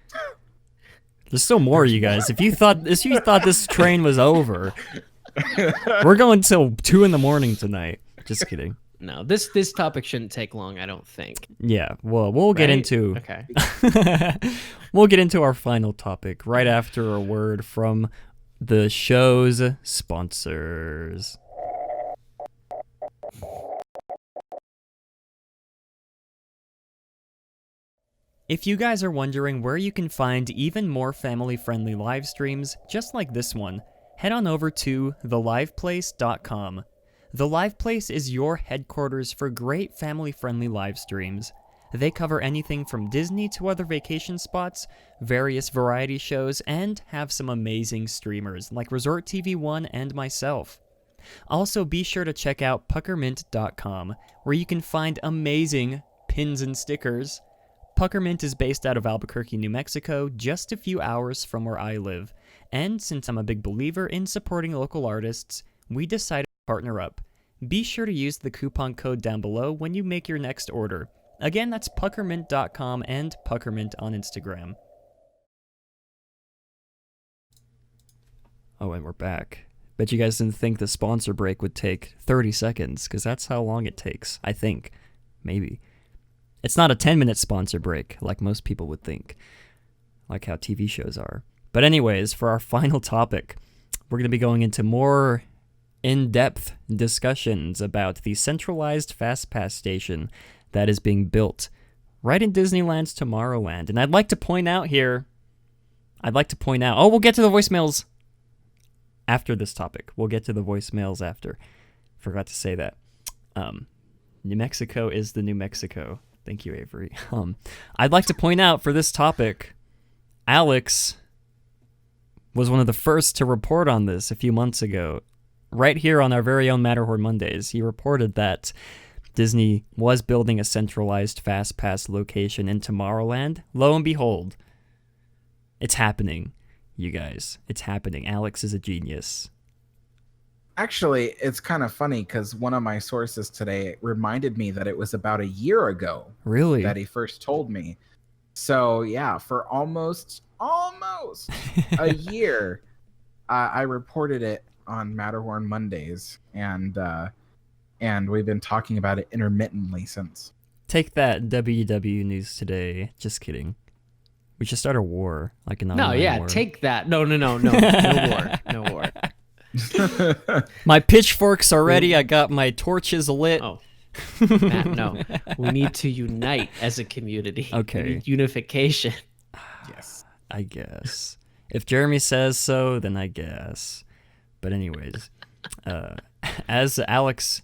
there's still more, you guys. If you thought this train was over, we're going till 2 a.m. tonight. Just kidding. No, this topic shouldn't take long, I don't think. Yeah, well, we'll get into Okay. We'll get into our final topic right after a word from the show's sponsors. If you guys are wondering where you can find even more family-friendly live streams just like this one, head on over to theliveplace.com. The Live Place is your headquarters for great family-friendly live streams. They cover anything from Disney to other vacation spots, various variety shows, and have some amazing streamers like Resort TV 1 and myself. Also, be sure to check out puckermint.com, where you can find amazing pins and stickers. Puckermint is based out of Albuquerque, New Mexico, just a few hours from where I live. And since I'm a big believer in supporting local artists, we decided to partner up. Be sure to use the coupon code down below when you make your next order. Again, that's puckermint.com and puckermint on Instagram. Oh, and we're back. Bet you guys didn't think the sponsor break would take 30 seconds, because that's how long it takes, I think. Maybe. It's not a 10-minute sponsor break, like most people would think, like how TV shows are. But anyways, for our final topic, we're going to be going into more in-depth discussions about the centralized Fastpass station that is being built right in Disneyland's Tomorrowland. And I'd like to point out, oh, we'll get to the voicemails after this topic. We'll get to the voicemails after. Forgot to say that. New Mexico is the New Mexico. Thank you, Avery. I'd like to point out for this topic, Alex was one of the first to report on this a few months ago. Right here on our very own Matterhorn Mondays, he reported that Disney was building a centralized Fastpass location in Tomorrowland. Lo and behold, it's happening, you guys. It's happening. Alex is a genius. Actually, it's kind of funny because one of my sources today reminded me that it was about a year ago. Really? That he first told me. So yeah, for almost a year, I reported it on Matterhorn Mondays, and we've been talking about it intermittently since. Take that, WW News Today. Just kidding. We should start a war, like an online war. Take that. No war. No war. My pitchforks are ready. I got my torches lit. Oh, Matt, no. We need to unite as a community. Okay. We need unification. Yes. I guess. If Jeremy says so, then I guess. But anyways, as Alex,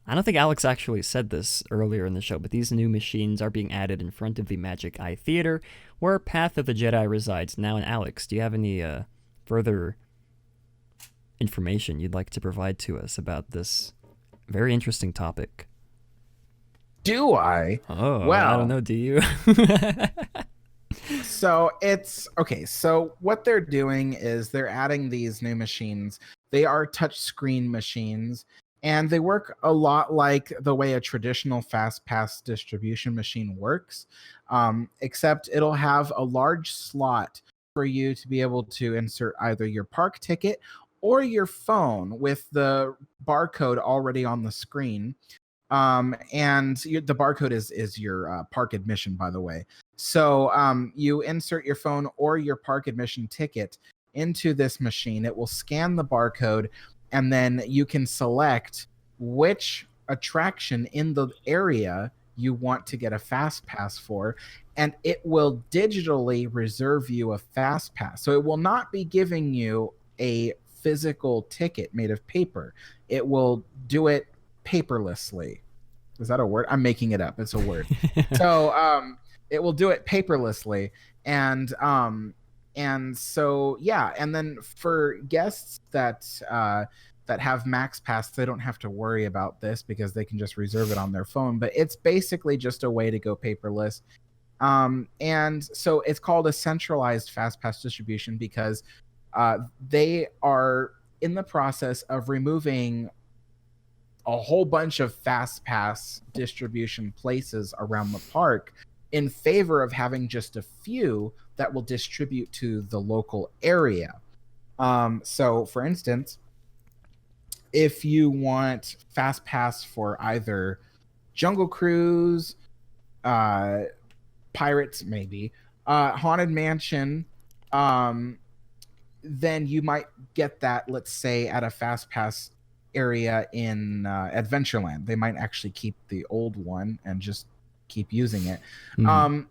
I don't think Alex actually said this earlier in the show, but these new machines are being added in front of the Magic Eye Theater, where Path of the Jedi resides now. And Alex, do you have any further information you'd like to provide to us about this very interesting topic? Do I? Oh, well, I don't know. Do you? So it's okay. So what they're doing is they're adding these new machines. They are touchscreen machines, and they work a lot like the way a traditional Fastpass distribution machine works, except it'll have a large slot for you to be able to insert either your park ticket or your phone with the barcode already on the screen. The barcode is your park admission, by the way. So you insert your phone or your park admission ticket into this machine. It will scan the barcode, and then you can select which attraction in the area you want to get a fast pass for, and it will digitally reserve you a fast pass. So it will not be giving you a physical ticket made of paper. It will do it paperlessly. Is that a word? I'm making it up. It's a word. So it will do it paperlessly, and so yeah. And then for guests that have Max Pass, they don't have to worry about this because they can just reserve it on their phone. But it's basically just a way to go paperless. And so it's called a centralized Fast Pass distribution because they are in the process of removing a whole bunch of Fast Pass distribution places around the park in favor of having just a few that will distribute to the local area. So for instance, if you want Fast Pass for either Jungle Cruise, Pirates maybe, Haunted Mansion, then you might get that, let's say, at a Fast Pass area in Adventureland. They might actually keep the old one and just keep using it. Mm-hmm.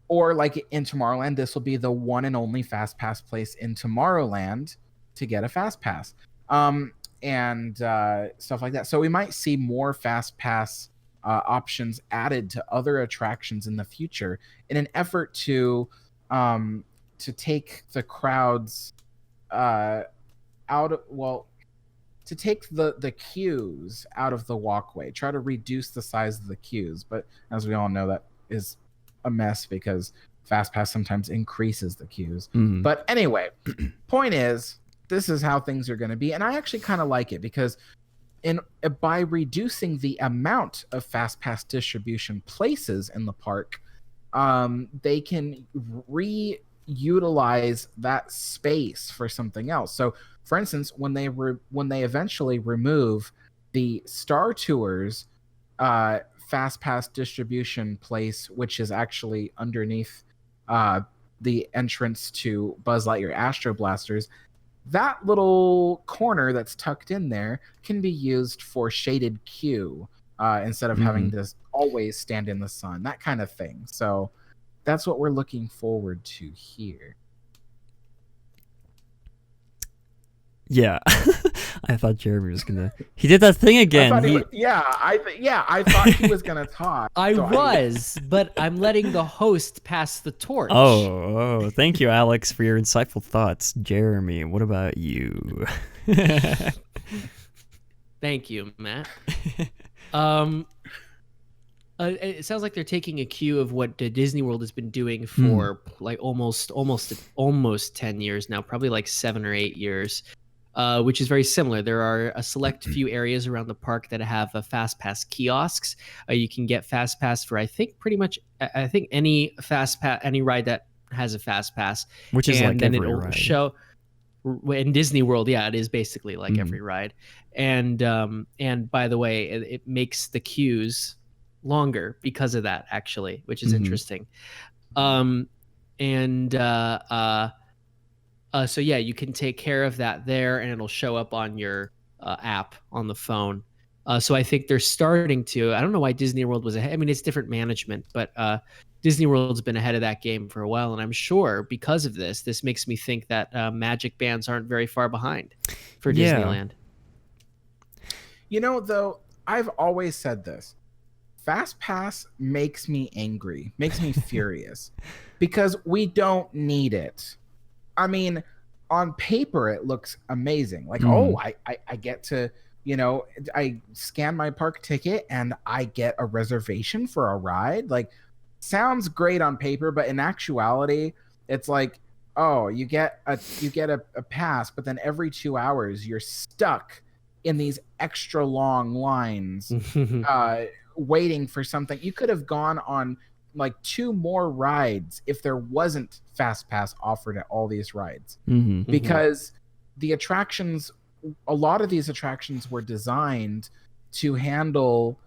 Or like in Tomorrowland, this will be the one and only Fast Pass place in Tomorrowland to get a Fast Pass. And stuff like that. So we might see more Fast Pass options added to other attractions in the future in an effort to take the crowds out of, well, to take the queues out of the walkway, try to reduce the size of the queues. But as we all know, that is a mess because Fastpass sometimes increases the queues. But anyway, point is, this is how things are going to be. And I actually kind of like it because by reducing the amount of Fastpass distribution places in the park, they can reutilize that space for something else. So, for instance, when they eventually remove the Star Tours Fastpass distribution place, which is actually underneath the entrance to Buzz Lightyear Astro Blasters, that little corner that's tucked in there can be used for shaded queue instead of having to always stand in the sun, that kind of thing. So that's what we're looking forward to here. Yeah. I thought Jeremy was gonna. He did that thing again. I thought he was gonna talk. But I'm letting the host pass the torch. Oh, thank you, Alex, for your insightful thoughts. Jeremy, what about you? Thank you, Matt. It sounds like they're taking a cue of what Disney World has been doing for like almost 10 years now, probably like 7 or 8 years. Which is very similar. There are a select few areas around the park that have Fastpass kiosks. You can get Fastpass for I think any Fastpass, any ride that has a Fastpass, which is like then every it'll ride. show in Disney World. Yeah, it is basically like every ride. And by the way, it makes the queues longer because of that, actually, which is interesting. So yeah, you can take care of that there, and it'll show up on your app on the phone. So I think they're starting to. I don't know why Disney World was ahead. I mean, it's different management, but Disney World's been ahead of that game for a while, and I'm sure because of this makes me think that Magic Bands aren't very far behind for Disneyland. You know, though, I've always said this. Fastpass makes me angry, makes me furious, because we don't need it. I mean, on paper, it looks amazing. Like, I get to, I scan my park ticket and I get a reservation for a ride. Like, sounds great on paper, but in actuality, it's like, oh, you get a pass, but then every 2 hours you're stuck in these extra long lines, waiting for something. You could have gone on like 2 more rides if there wasn't Fastpass offered at all these rides, because the attractions, a lot of these attractions were designed to handle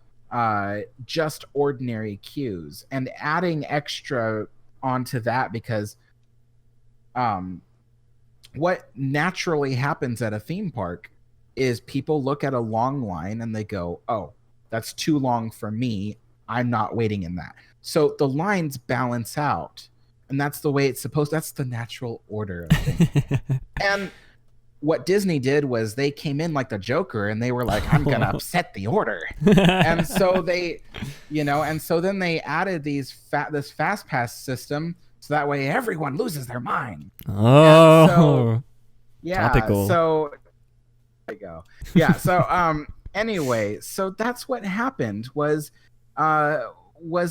just ordinary queues, and adding extra onto that, because what naturally happens at a theme park is people look at a long line and they go, oh, that's too long for me, I'm not waiting in that. So the lines balance out, and that's the way it's supposed. That's the natural order of things. And what Disney did was they came in like the Joker, and they were like, I'm going to upset the order. And so they, and so then they added this Fastpass system, so that way everyone loses their mind. Oh, so, yeah. Topical. So there you go. Yeah. So anyway, so that's what happened was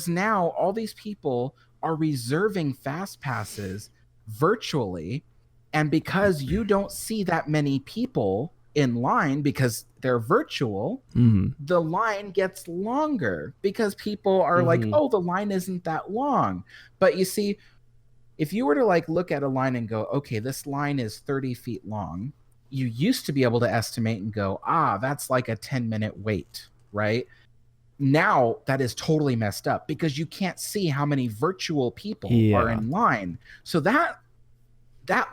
now all these people are reserving fast passes virtually, and because you don't see that many people in line because they're virtual, the line gets longer because people are like, oh, the line isn't that long. But you see, if you were to like look at a line and go, okay, this line is 30 feet long, you used to be able to estimate and go, that's like a 10-minute wait, right? Now that is totally messed up because you can't see how many virtual people are in line. So that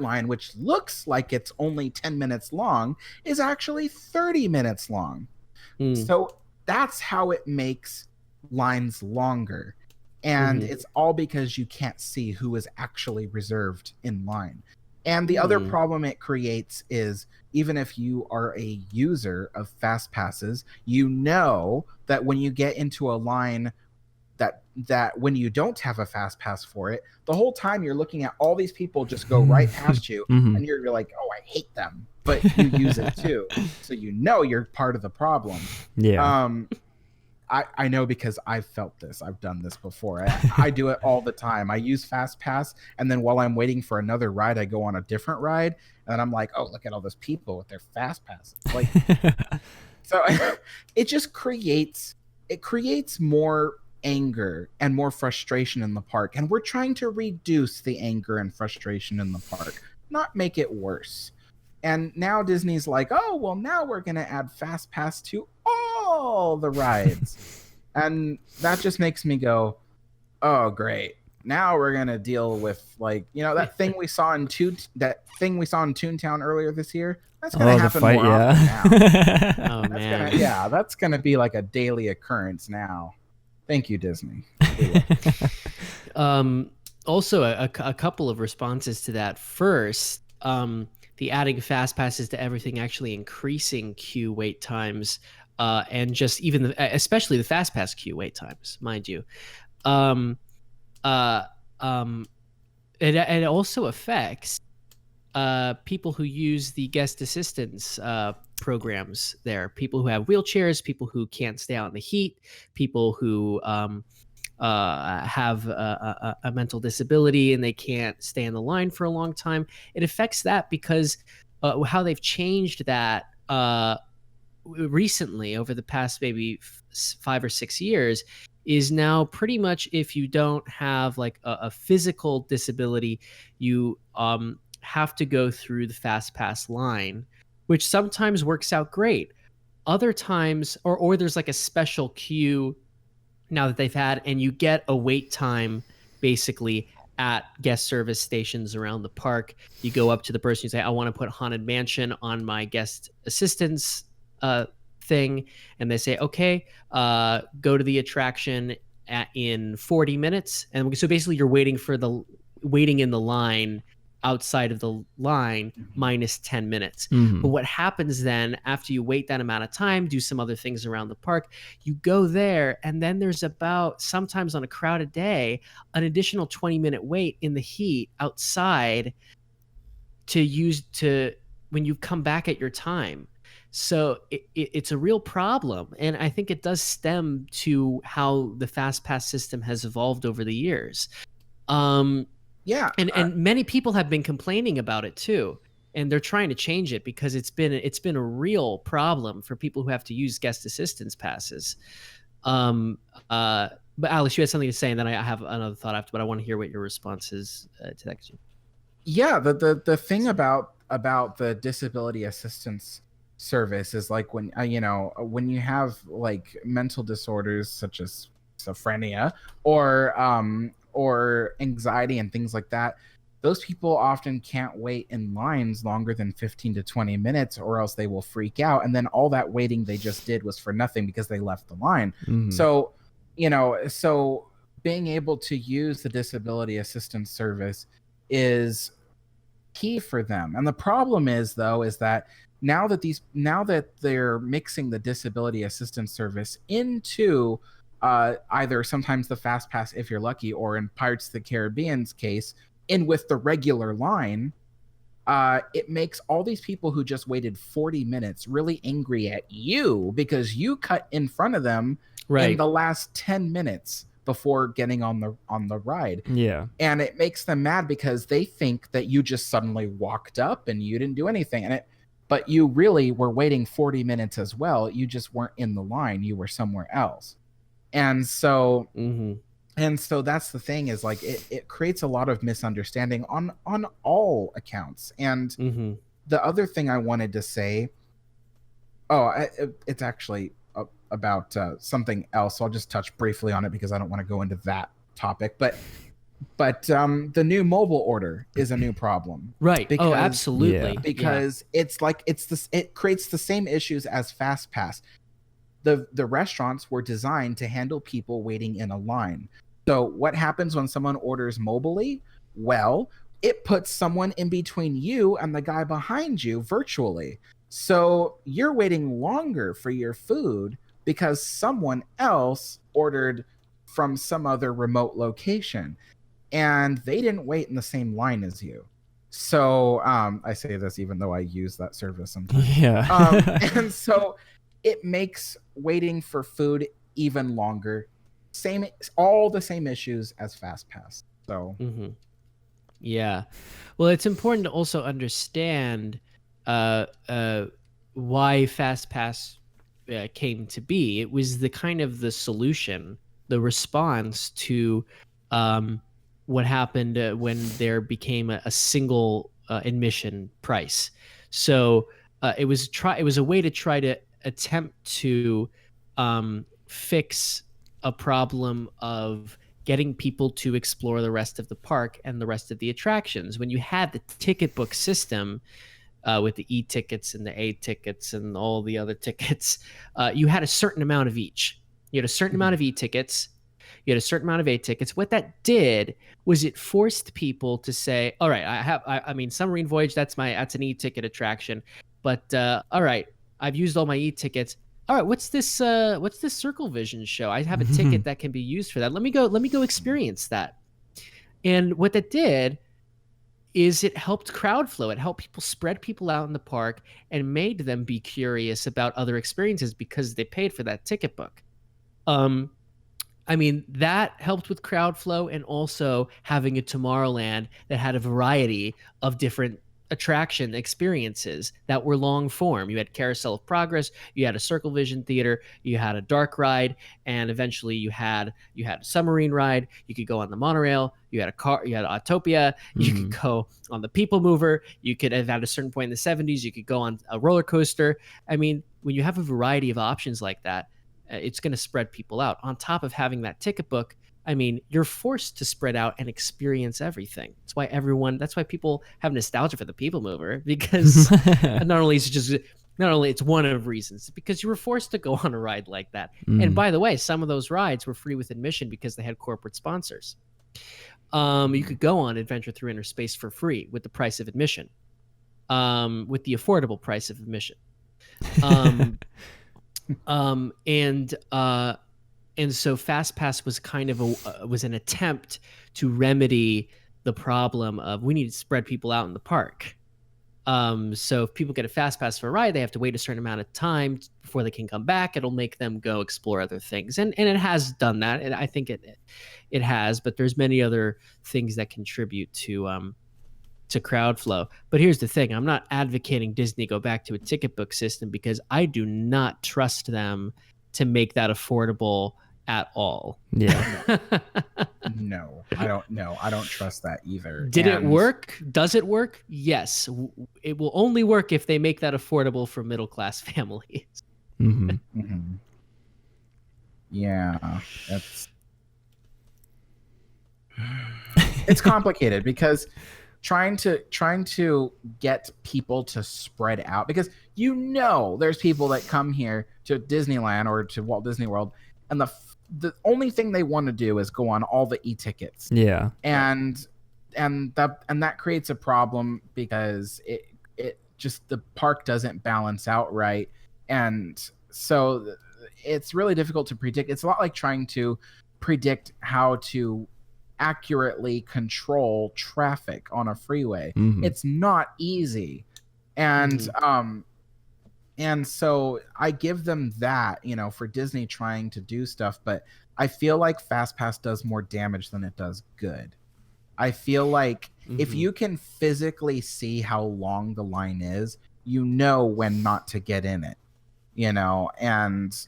line, which looks like it's only 10 minutes long, is actually 30 minutes long. So that's how it makes lines longer. And it's all because you can't see who is actually reserved in line. And the other problem it creates is, even if you are a user of fast passes, you know that when you get into a line that when you don't have a fast pass for it, the whole time you're looking at all these people just go right past you, and you're like, oh, I hate them, but you use it too, so you know you're part of the problem. I know because I've felt this. I've done this before. I do it all the time. I use fast pass, and then while I'm waiting for another ride, I go on a different ride, and I'm like, oh, look at all those people with their fast passes. Like, so it just creates more anger and more frustration in the park, and we're trying to reduce the anger and frustration in the park, not make it worse. And now Disney's like, oh, well, now we're going to add fast pass to all the rides. And that just makes me go, oh, great. Now we're going to deal with, like, you know, that thing we saw in Toontown earlier this year. That's going to happen more often now. Oh, man. That's going to be like a daily occurrence now. Thank you, Disney. Also, a couple of responses to that. First, the adding fast passes to everything actually increasing queue wait times, and just even especially the fast pass queue wait times, mind you. It also affects people who use the guest assistance programs there, people who have wheelchairs, people who can't stay out in the heat, people who have a mental disability and they can't stay in the line for a long time. It affects that because how they've changed that recently over the past maybe 5 or 6 years is now pretty much, if you don't have like a physical disability, you have to go through the fast pass line, which sometimes works out great. Other times, or there's like a special queue now that they've had, and you get a wait time basically at guest service stations around the park. You go up to the person, you say, I want to put Haunted Mansion on my guest assistance thing, and they say, okay, go to the attraction in 40 minutes. And so basically you're waiting in the line outside of the line minus 10 minutes. But what happens then after you wait that amount of time, do some other things around the park, you go there, and then there's about, sometimes on a crowded day, an additional 20-minute wait in the heat outside when you come back at your time. So it's a real problem. And I think it does stem to how the fast pass system has evolved over the years. And many people have been complaining about it too, and they're trying to change it because it's been a real problem for people who have to use guest assistance passes. But Alex, you had something to say, and then I have another thought after, but I want to hear what your response is to that. Yeah, the thing about the disability assistance service is, like, when when you have like mental disorders such as schizophrenia or anxiety and things like that, those people often can't wait in lines longer than 15 to 20 minutes, or else they will freak out. And then all that waiting they just did was for nothing because they left the line. So, so being able to use the disability assistance service is key for them. And the problem is, though, is that now that they're mixing the disability assistance service into either sometimes the fast pass if you're lucky, or in Pirates of the Caribbean's case, in with the regular line, it makes all these people who just waited 40 minutes really angry at you because you cut in front of them in the last 10 minutes before getting on the ride. Yeah. And it makes them mad because they think that you just suddenly walked up and you didn't do anything. But you really were waiting 40 minutes as well. You just weren't in the line. You were somewhere else. And so that's the thing, is like it creates a lot of misunderstanding on all accounts. And the other thing I wanted to say, it's actually about something else. So I'll just touch briefly on it because I don't want to go into that topic. But the new mobile order is a new problem, right? Because, absolutely, because it creates the same issues as Fast Pass. The restaurants were designed to handle people waiting in a line. So what happens when someone orders mobily? Well, it puts someone in between you and the guy behind you virtually. So you're waiting longer for your food because someone else ordered from some other remote location and they didn't wait in the same line as you. So I say this even though I use that service sometimes. Yeah. And so it makes waiting for food even longer. All the same issues as Fastpass. So yeah, well, it's important to also understand why Fastpass came to be. It was the kind of the solution, the response to what happened when there became a single admission price. So it was a way to try to attempt to fix a problem of getting people to explore the rest of the park and the rest of the attractions. When you had the ticket book system with the e-tickets and the A-tickets and all the other tickets, you had a certain amount of each. You had a certain amount of e-tickets. You had a certain amount of A-tickets. What that did was it forced people to say, all right, I mean, Submarine Voyage, that's an e-ticket attraction. But all right, I've used all my e-tickets. All right, what's this Circle Vision show? I have a ticket that can be used for that. Let me go experience that. And what that did is it helped crowd flow. It helped people spread people out in the park and made them be curious about other experiences because they paid for that ticket book. I mean, that helped with crowd flow, and also having a Tomorrowland that had a variety of different attraction experiences that were long form. You had Carousel of Progress, you had a Circle Vision theater, you had a dark ride, and eventually you had a submarine ride. You could go on the monorail, you had a car, you had Autopia, you could go on the People Mover, you could have at a certain point in the 70s, you could go on a roller coaster. I mean, when you have a variety of options like that, it's going to spread people out. On top of having that ticket book, I mean, you're forced to spread out and experience everything. That's why people have nostalgia for the People Mover, because not only it's one of reasons, because you were forced to go on a ride like that. And by the way, some of those rides were free with admission because they had corporate sponsors. You could go on Adventure Through Inner Space for free with the price of admission, with the affordable price of admission. And so Fastpass was kind of was an attempt to remedy the problem of we need to spread people out in the park. So if people get a Fastpass for a ride, they have to wait a certain amount of time before they can come back. It'll make them go explore other things, and it has done that. And I think it has, but there's many other things that contribute to crowd flow. But here's the thing: I'm not advocating Disney go back to a ticket book system, because I do not trust them to make that affordable at all. Yeah. No, I don't know. I don't trust that either. Did it work? Does it work? Yes. It will only work if they make that affordable for middle-class families. Yeah, it's complicated, because trying to get people to spread out, because there's people that come here to Disneyland or to Walt Disney World, and the only thing they want to do is go on all the e-tickets. Yeah. And that creates a problem, because it just, the park doesn't balance out right. And so it's really difficult to predict. It's a lot like trying to predict how to accurately control traffic on a freeway. It's not easy. And and so I give them that, for Disney trying to do stuff, but I feel like Fastpass does more damage than it does good. I feel like if you can physically see how long the line is, when not to get in it, and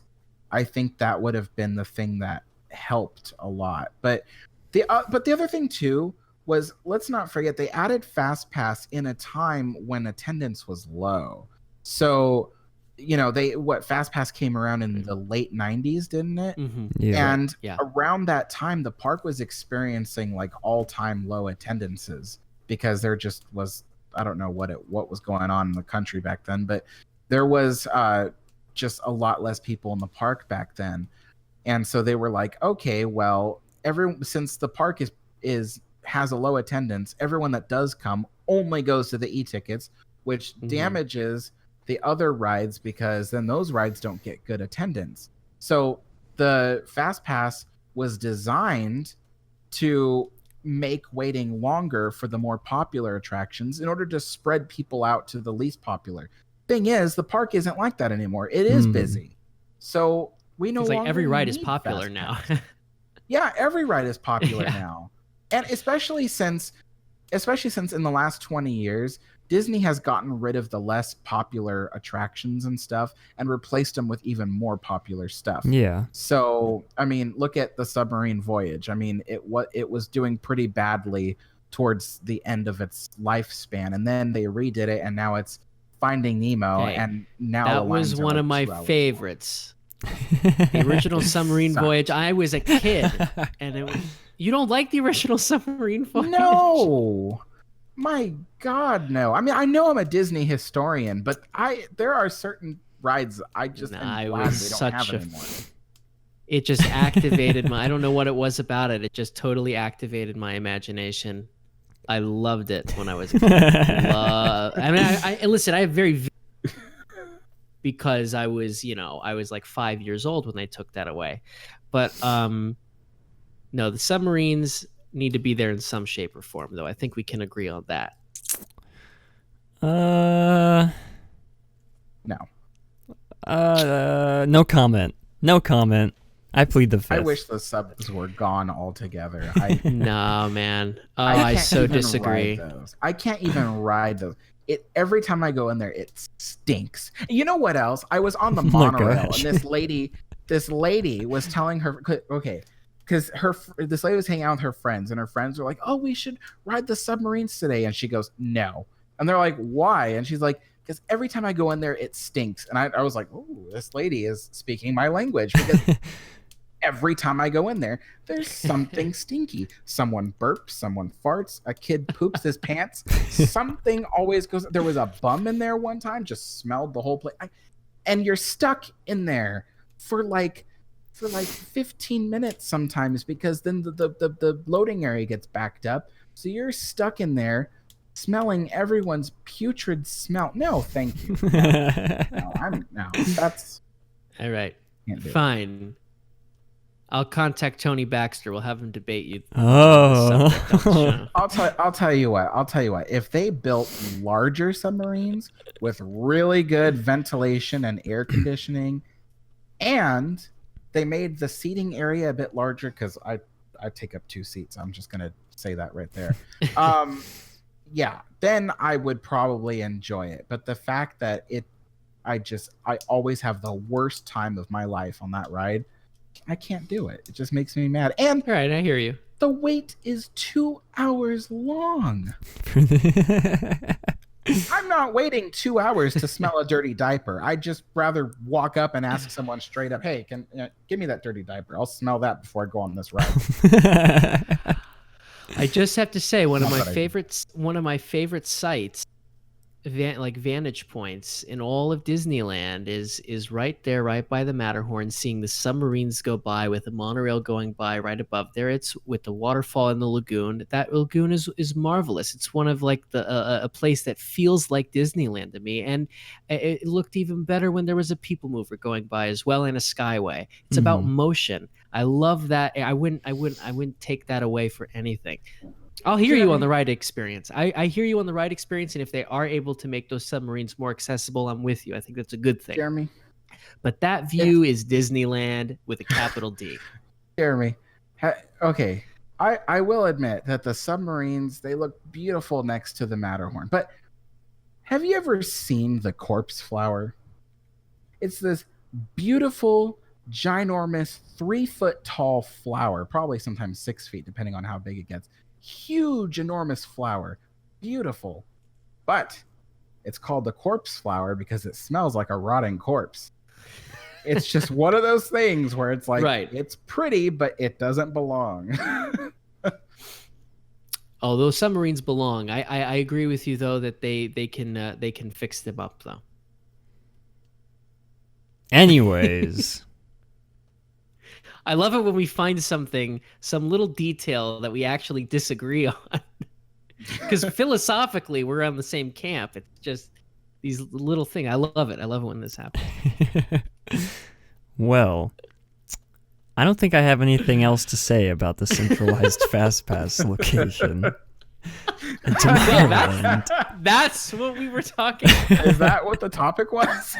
I think that would have been the thing that helped a lot. But the other thing too was, let's not forget, they added Fastpass in a time when attendance was low. So, Fastpass came around in the late 90s, didn't it? Yeah. And around that time, the park was experiencing like all-time low attendances, because there just was, I don't know what was going on in the country back then, but there was just a lot less people in the park back then. And so they were like, okay, well, since the park has a low attendance. Everyone that does come only goes to the e-tickets, which damages the other rides because then those rides don't get good attendance. So the Fastpass was designed to make waiting longer for the more popular attractions in order to spread people out to the least popular. Thing is, the park isn't like that anymore. It is busy. So we no longer every ride is need popular now. Yeah, every ride is popular now. And especially since in the last 20 years, Disney has gotten rid of the less popular attractions and stuff and replaced them with even more popular stuff. Yeah. So, I mean, look at the submarine voyage. I mean, it was doing pretty badly towards the end of its lifespan, and then they redid it, and now it's Finding Nemo, and now that was one of my favorites. The original submarine voyage. I was a kid, and you don't like the original submarine voyage? No. My God, no. I mean, I know I'm a Disney historian, but there are certain rides I just it was such a. It just activated my. I don't know what it was about it. It just totally activated my imagination. I loved it when I was a kid. I mean, I listen. I have very because I was like 5 years old when they took that away, but no, the submarines need to be there in some shape or form, though. I think we can agree on that. No. No comment. No comment. I plead the fifth. I wish the subs were gone altogether. No, man. Oh, I so disagree. I can't even ride those. Every time I go in there, it stinks. You know what else? I was on the monorail, and this lady was telling her, okay, because this lady was hanging out with her friends, and her friends were like, "Oh, we should ride the submarines today," and she goes, "No," and they're like, "Why?" And she's like, "Because every time I go in there, it stinks." And I was like, "Oh, this lady is speaking my language," because every time I go in there, there's something stinky. Someone burps, someone farts, a kid poops his pants. Something always goes. There was a bum in there one time, just smelled the whole place. And you're stuck in there for like 15 minutes sometimes, because then the loading area gets backed up. So you're stuck in there smelling everyone's putrid smell. No, thank you. No, that's all right. Fine. I'll contact Tony Baxter. We'll have him debate you. Oh. I'll tell you what. If they built larger submarines with really good ventilation and air conditioning, and they made the seating area a bit larger, because I take up 2 seats. I'm just gonna say that right there. Yeah, then I would probably enjoy it. But the fact that I always have the worst time of my life on that ride. I can't do it. It just makes me mad. And all right, I hear you. The wait is 2 hours long. I'm not waiting 2 hours to smell a dirty diaper. I'd just rather walk up and ask someone straight up, "Hey, give me that dirty diaper. I'll smell that before I go on this ride." I just have to say, one of my favorite sites, vantage points in all of Disneyland is right there, right by the Matterhorn, seeing the submarines go by with the monorail going by right above there. It's with the waterfall in the lagoon. That lagoon is marvelous. It's one of like a place that feels like Disneyland to me, and it looked even better when there was a people mover going by as well, and a skyway. It's about motion. I love that. I wouldn't take that away for anything. I'll hear you on the ride experience. I hear you on the ride experience, and if they are able to make those submarines more accessible, I'm with you. I think that's a good thing. Jeremy. But that view is Disneyland with a capital D. Jeremy, okay, I will admit that the submarines, they look beautiful next to the Matterhorn. But have you ever seen the corpse flower? It's this beautiful, ginormous, 3-foot tall flower, probably sometimes 6 feet, depending on how big it gets. Huge, enormous flower. Beautiful. But it's called the corpse flower because it smells like a rotting corpse. It's just one of those things where it's like, right, it's pretty, but it doesn't belong. Oh, those submarines belong. I agree with you, though, that they can fix them up, though. I love it when we find something, some little detail that we actually disagree on. Because philosophically, we're on the same camp. It's just these little things. I love it. I love it when this happens. Well, I don't think I have anything else to say about the centralized Fastpass location. That's what we were talking about. Is that what the topic was?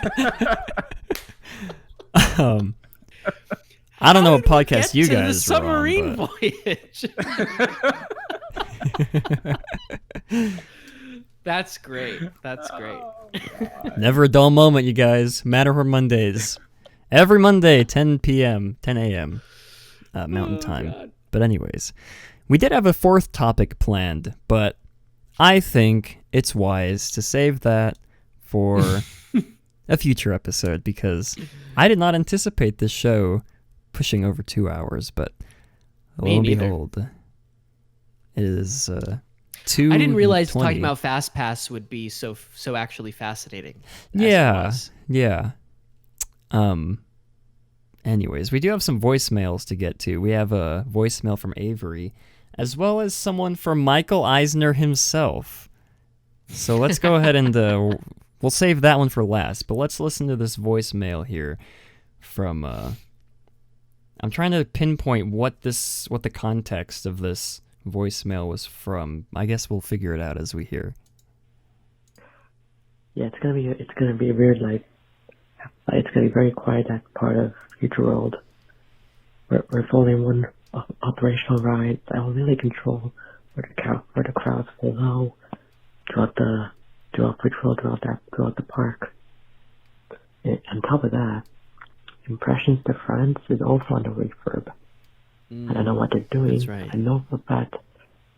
I don't know what podcast you guys the submarine were on, voyage. That's great. That's great. Never a dull moment, you guys. Matterhorn Mondays. Every Monday, 10 p.m., 10 a.m. Mountain Time. God. But anyways, we did have a fourth topic planned, but I think it's wise to save that for a future episode because I did not anticipate this show pushing over 2 hours, but lo and behold, it is 2. I didn't realize talking about Fastpass would be so actually fascinating. Yeah. Anyways, we do have some voicemails to get to. We have a voicemail from Avery, as well as someone from Michael Eisner himself. So let's go ahead and we'll save that one for last. But let's listen to this voicemail here from. I'm trying to pinpoint what the context of this voicemail was from. I guess we'll figure it out as we hear. Yeah, it's gonna be weird. Like it's gonna be very quiet at part of Future World. We're only one operational ride that will really control where the crowds flow throughout Future World, throughout the park. And on top of that, Impressions de France is also on the refurb. I don't know what they're doing. That's right. I know for a fact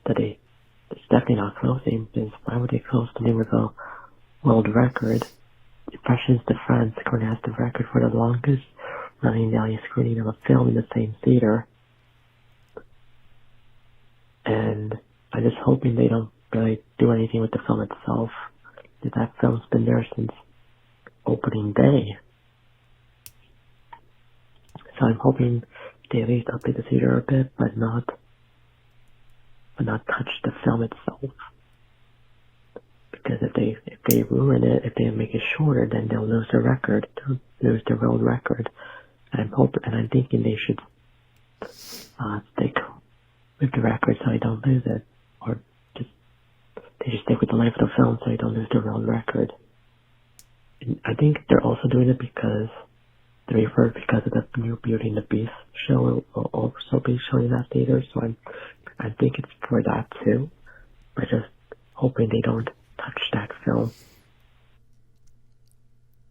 that it's definitely not closing, because why would they close the name of a world record? Impressions de France currently has the record for the longest running daily screening of a film in the same theater. And I'm just hoping they don't really do anything with the film itself. That film's been there since opening day. So I'm hoping they at least update the theater a bit, but not touch the film itself. Because if they ruin it, if they make it shorter, then they'll lose the record, they'll lose the world record. And I'm thinking they should stick with the record so they don't lose it, or they should stick with the life of the film so they don't lose the world record. And I think they're also doing it because of the new Beauty and the Beast show will also be showing in that theater. So I think it's for that too. But just hoping they don't touch that film.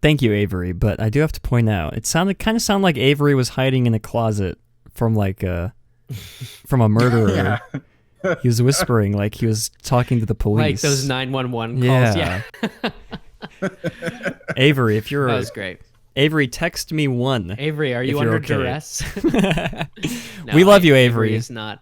Thank you, Avery, but I do have to point out, it kind of sounded like Avery was hiding in a closet from a murderer. Yeah. He was whispering like he was talking to the police. Like those 911 calls. Yeah. Avery, if you're... That was great. Avery, text me one. Avery, are you under duress? No, we love you, Avery. Is not.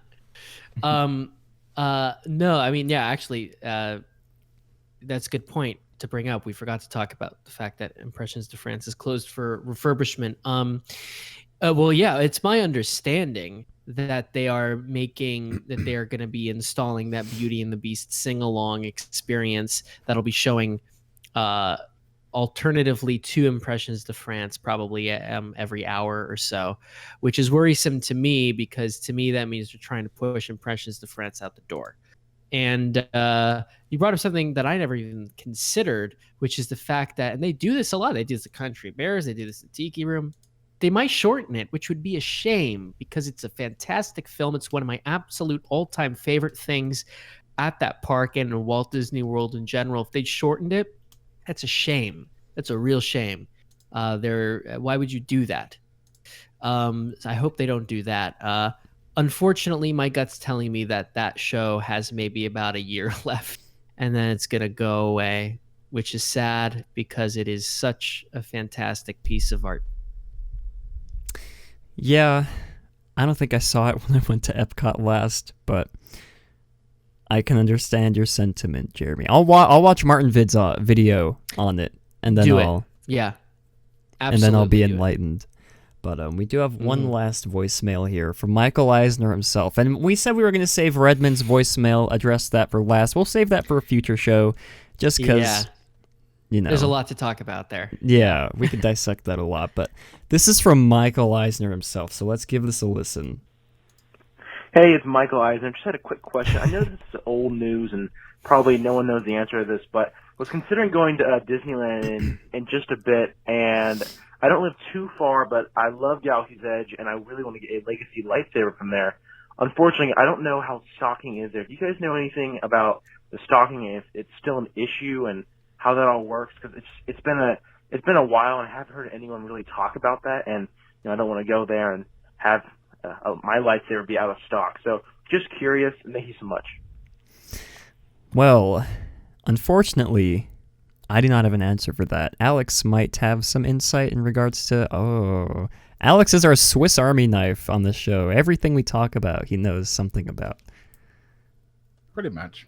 No, I mean, yeah, actually, that's a good point to bring up. We forgot to talk about the fact that Impressions de France is closed for refurbishment. Well, yeah, it's my understanding that they are going to be installing that Beauty and the Beast sing-along experience that'll be showing alternatively to Impressions de France probably every hour or so, which is worrisome to me because to me that means they're trying to push Impressions de France out the door. And you brought up something that I never even considered, which is the fact that, and they do this a lot, they do this at Country Bears, they do this at Tiki Room, they might shorten it, which would be a shame because it's a fantastic film. It's one of my absolute all-time favorite things at that park and in Walt Disney World in general. If they shortened it, that's a shame. That's a real shame. Why would you do that? I hope they don't do that. Unfortunately, my gut's telling me that show has maybe about a year left, and then it's going to go away, which is sad because it is such a fantastic piece of art. Yeah, I don't think I saw it when I went to Epcot last, but I can understand your sentiment, Jeremy. I'll watch Martin Vid's video on it, and then Yeah, absolutely. And then I'll be enlightened. But we do have one last voicemail here from Michael Eisner himself. And we said we were going to save Redmond's voicemail, address that for last. We'll save that for a future show just because, there's a lot to talk about there. Yeah, we could dissect that a lot. But this is from Michael Eisner himself, so let's give this a listen. Hey, it's Michael Eisner. Just had a quick question. I know this is old news and probably no one knows the answer to this, but was considering going to Disneyland in just a bit, and I don't live too far, but I love Galaxy's Edge, and I really want to get a Legacy lightsaber from there. Unfortunately, I don't know how stocking is there. Do you guys know anything about the stocking, if it's still an issue, and how that all works? Because it's been a while, and I haven't heard anyone really talk about that, and I don't want to go there and have my lightsaber be out of stock. So just curious, and thank you so much. Well, unfortunately, I do not have an answer for that. Alex might have some insight in regards to... Alex is our Swiss Army knife on this show. Everything we talk about, he knows something about. Pretty much.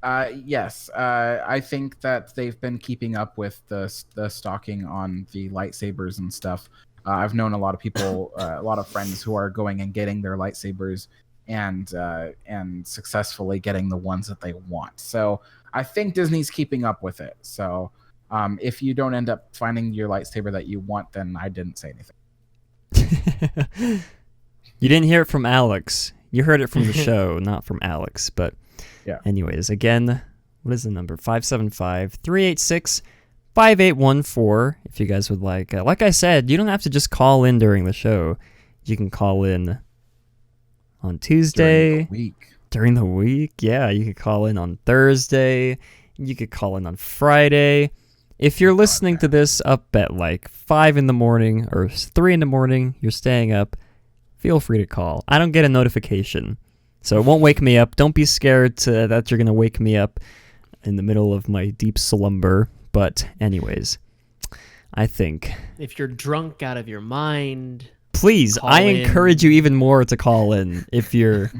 Yes, I think that they've been keeping up with the stocking on the lightsabers and stuff. I've known a lot of people, a lot of friends who are going and getting their lightsabers and successfully getting the ones that they want. So I think Disney's keeping up with it. So if you don't end up finding your lightsaber that you want, then I didn't say anything. You didn't hear it from Alex. You heard it from the show, not from Alex. But anyways, again, what is the number? 575-386-5814. If you guys would like. Like I said, you don't have to just call in during the show. You can call in on Tuesday. During the week. Yeah, you could call in on Thursday. You could call in on Friday. If you're listening to this up at like 5 in the morning or 3 in the morning, you're staying up, feel free to call. I don't get a notification, so it won't wake me up. Don't be scared that you're going to wake me up in the middle of my deep slumber. But anyways, I think... If you're drunk out of your mind... Please, I encourage you even more to call in if you're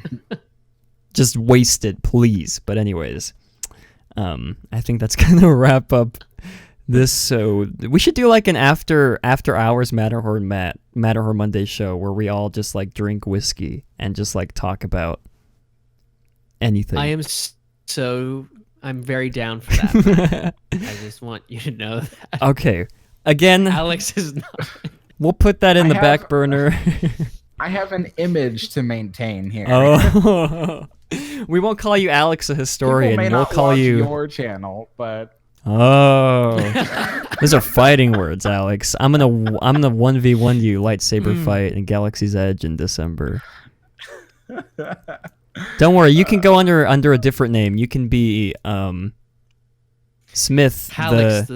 just wasted, please. But anyways, I think that's going to wrap up this. So we should do like an after hours Matterhorn Mondays show where we all just like drink whiskey and just like talk about anything. I'm very down for that. I just want you to know that. Okay. Again, Alex is not. We'll put that in the back burner. I have an image to maintain here. Oh. We won't call you Alex a historian. People may we'll not call watch you your channel, but those are fighting words, Alex. I'm gonna 1v1 you lightsaber fight in Galaxy's Edge in December. Don't worry, you can go under a different name. You can be Smith. Alex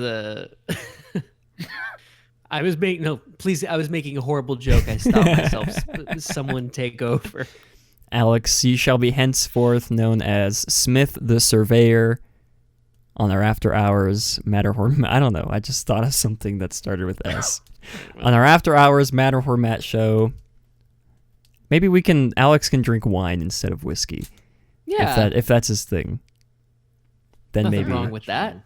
I was making a horrible joke. I stopped myself. Someone take over. Alex, you shall be henceforth known as Smith the Surveyor on our After Hours Matterhorn. I don't know. I just thought of something that started with S. On our After Hours Matterhorn Matt show. Maybe Alex can drink wine instead of whiskey. Yeah. If that's his thing. Then Nothing maybe wrong with that.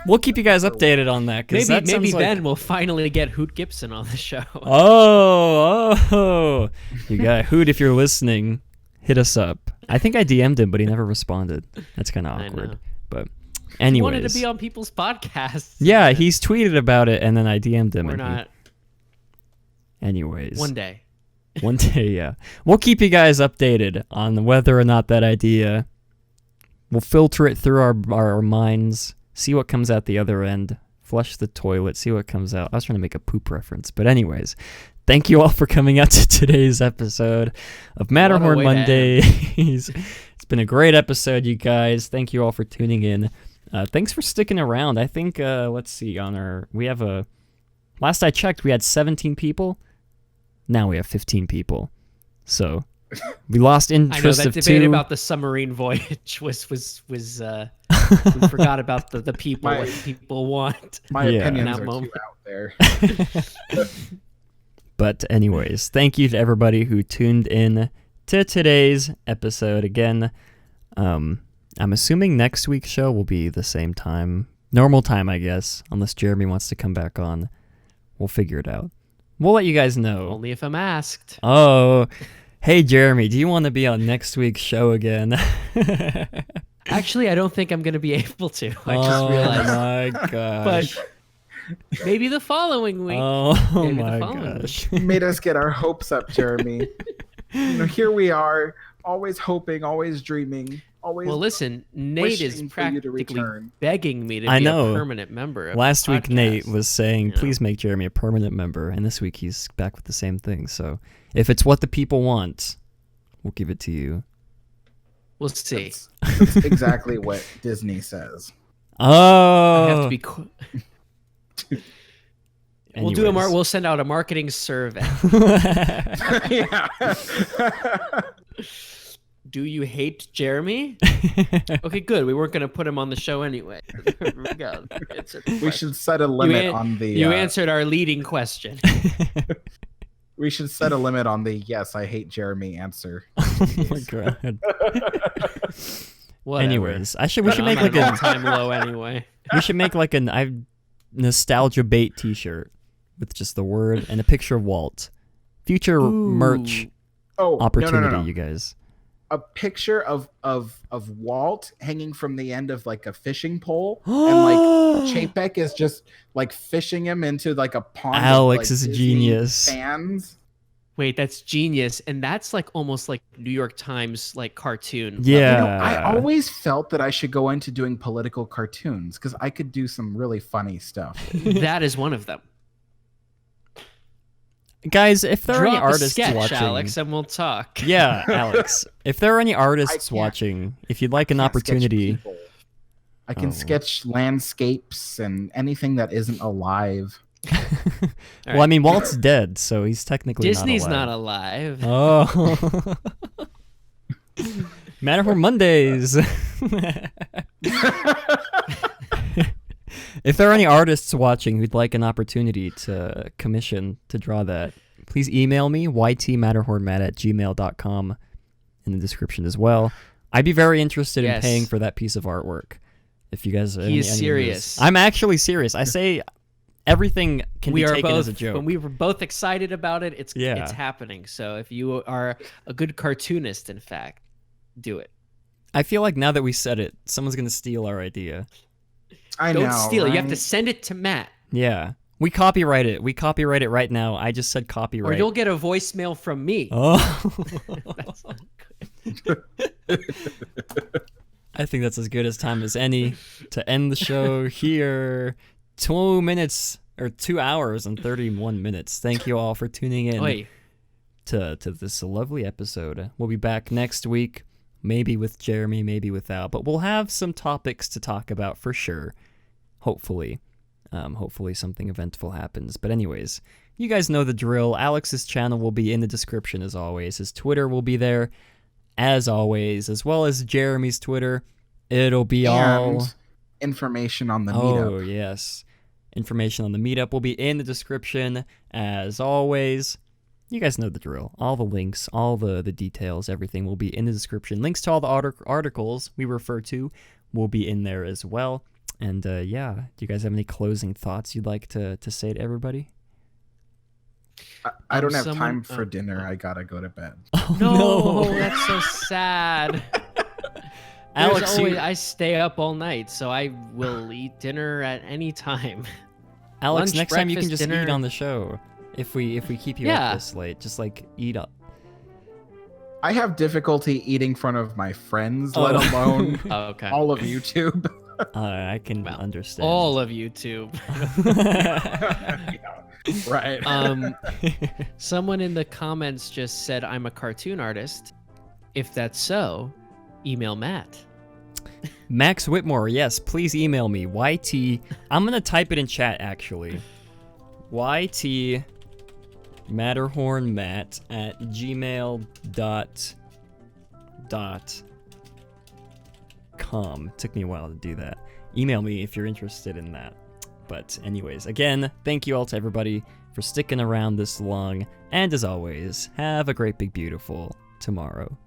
We'll keep you guys updated on that. Maybe then we'll finally get Hoot Gibson on the show. Oh, you got Hoot. If you're listening, hit us up. I think I DM'd him, but he never responded. That's kind of awkward. But anyways, he wanted to be on people's podcasts. Yeah, he's tweeted about it, and then I DM'd him. We're not. Anyways, one day, yeah, we'll keep you guys updated on whether or not that idea. We'll filter it through our minds. See what comes out the other end. Flush the toilet. See what comes out. I was trying to make a poop reference. But anyways, thank you all for coming out to today's episode of Matterhorn Mondays. It's been a great episode, you guys. Thank you all for tuning in. Thanks for sticking around. I think, let's see, last I checked, we had 17 people. Now we have 15 people. So... we lost interest I know that of debate two. about the submarine voyage was we forgot about the people, what people want. My opinions are too out there. But anyways, thank you to everybody who tuned in to today's episode. Again, I'm assuming next week's show will be the same time, Normal time, I guess, unless Jeremy wants to come back on. We'll figure it out. We'll let you guys know. Only if I'm asked. Oh, hey Jeremy, do you want to be on next week's show again? Actually, I don't think I'm going to be able to. I just realized. Oh my gosh. But maybe the following week. Oh maybe my the following gosh. week. Made us get our hopes up, Jeremy. Here we are, always hoping, always dreaming, always. Well, listen, Nate is wishing for you to practically return. begging me to I be know. a permanent member. Of Last the week, Nate podcast. was saying, please make Jeremy a permanent member. And this week, he's back with the same thing. So if it's what the people want, we'll give it to you. We'll see. That's exactly what Disney says. Oh. I have to be. We'll do We'll send out a marketing survey. Yeah. Do you hate Jeremy? Okay, good. We weren't going to put him on the show anyway. There we go. We should set a limit on the. You answered our leading question. We should set a limit on the yes, I hate Jeremy answer. Oh my god. Whatever. Anyways, we should make like a time low anyway. We should make like an nostalgia bait T-shirt with just the word and a picture of Walt. Future merch opportunity, no. you guys. A picture of Walt hanging from the end of like a fishing pole, and like Chapek is just like fishing him into like a pond. Alex of, is Disney genius. Fans. Wait, that's genius, and that's like almost like New York Times like cartoon. Yeah, I always felt that I should go into doing political cartoons because I could do some really funny stuff. That is one of them. Guys, if there are any Drop a artists sketch, watching, Alex, and we'll talk. Yeah, Alex. If there are any artists watching, if you'd like an opportunity, I can sketch landscapes and anything that isn't alive. Well, I mean, Walt's dead, so he's technically Disney's not alive. Oh. Matterhorn Mondays. If there are any artists watching who'd like an opportunity to commission to draw that, please email me, ytmatterhornmat@gmail.com, in the description as well. I'd be very interested in paying for that piece of artwork. If you guys are He's serious. I'm actually serious. I say everything can be taken as a joke. When we were both excited about it, it's happening. So if you are a good cartoonist, in fact, do it. I feel like now that we said it, someone's going to steal our idea. Don't steal it. You have to send it to Matt. Yeah. We copyright it. We copyright it right now. I just said copyright. Or you'll get a voicemail from me. Oh. That's not good. I think that's as good as time as any to end the show here. 2 minutes or 2 hours and 31 minutes. Thank you all for tuning in to this lovely episode. We'll be back next week. Maybe with Jeremy, maybe without, but we'll have some topics to talk about for sure. Hopefully. Hopefully something eventful happens. But anyways, you guys know the drill. Alex's channel will be in the description as always. His Twitter will be there as always, as well as Jeremy's Twitter. It'll be all information on the meetup. Oh, yes. Information on the meetup will be in the description as always. You guys know the drill. All the links, all the details, everything will be in the description. Links to all the articles we refer to will be in there as well. And yeah, do you guys have any closing thoughts you'd like to say to everybody? I don't have time for dinner. I gotta go to bed. Oh, no, that's so sad. Alex, I stay up all night, so I will eat dinner at any time. Alex, Lunch, next time you can breakfast, just dinner. eat on the show. If we keep you up this late, just like eat up. I have difficulty eating in front of my friends, let alone all of YouTube. I can understand. All of YouTube. Right. Someone in the comments just said, I'm a cartoon artist. If that's so, email Matt. Max Whitmore, yes, please email me. YT. I'm going to type it in chat, actually. YT matterhornmat@gmail.com. Took me a while to do that. Email me if you're interested in that. But anyways, again, thank you all to everybody for sticking around this long. And as always, have a great, big, beautiful tomorrow.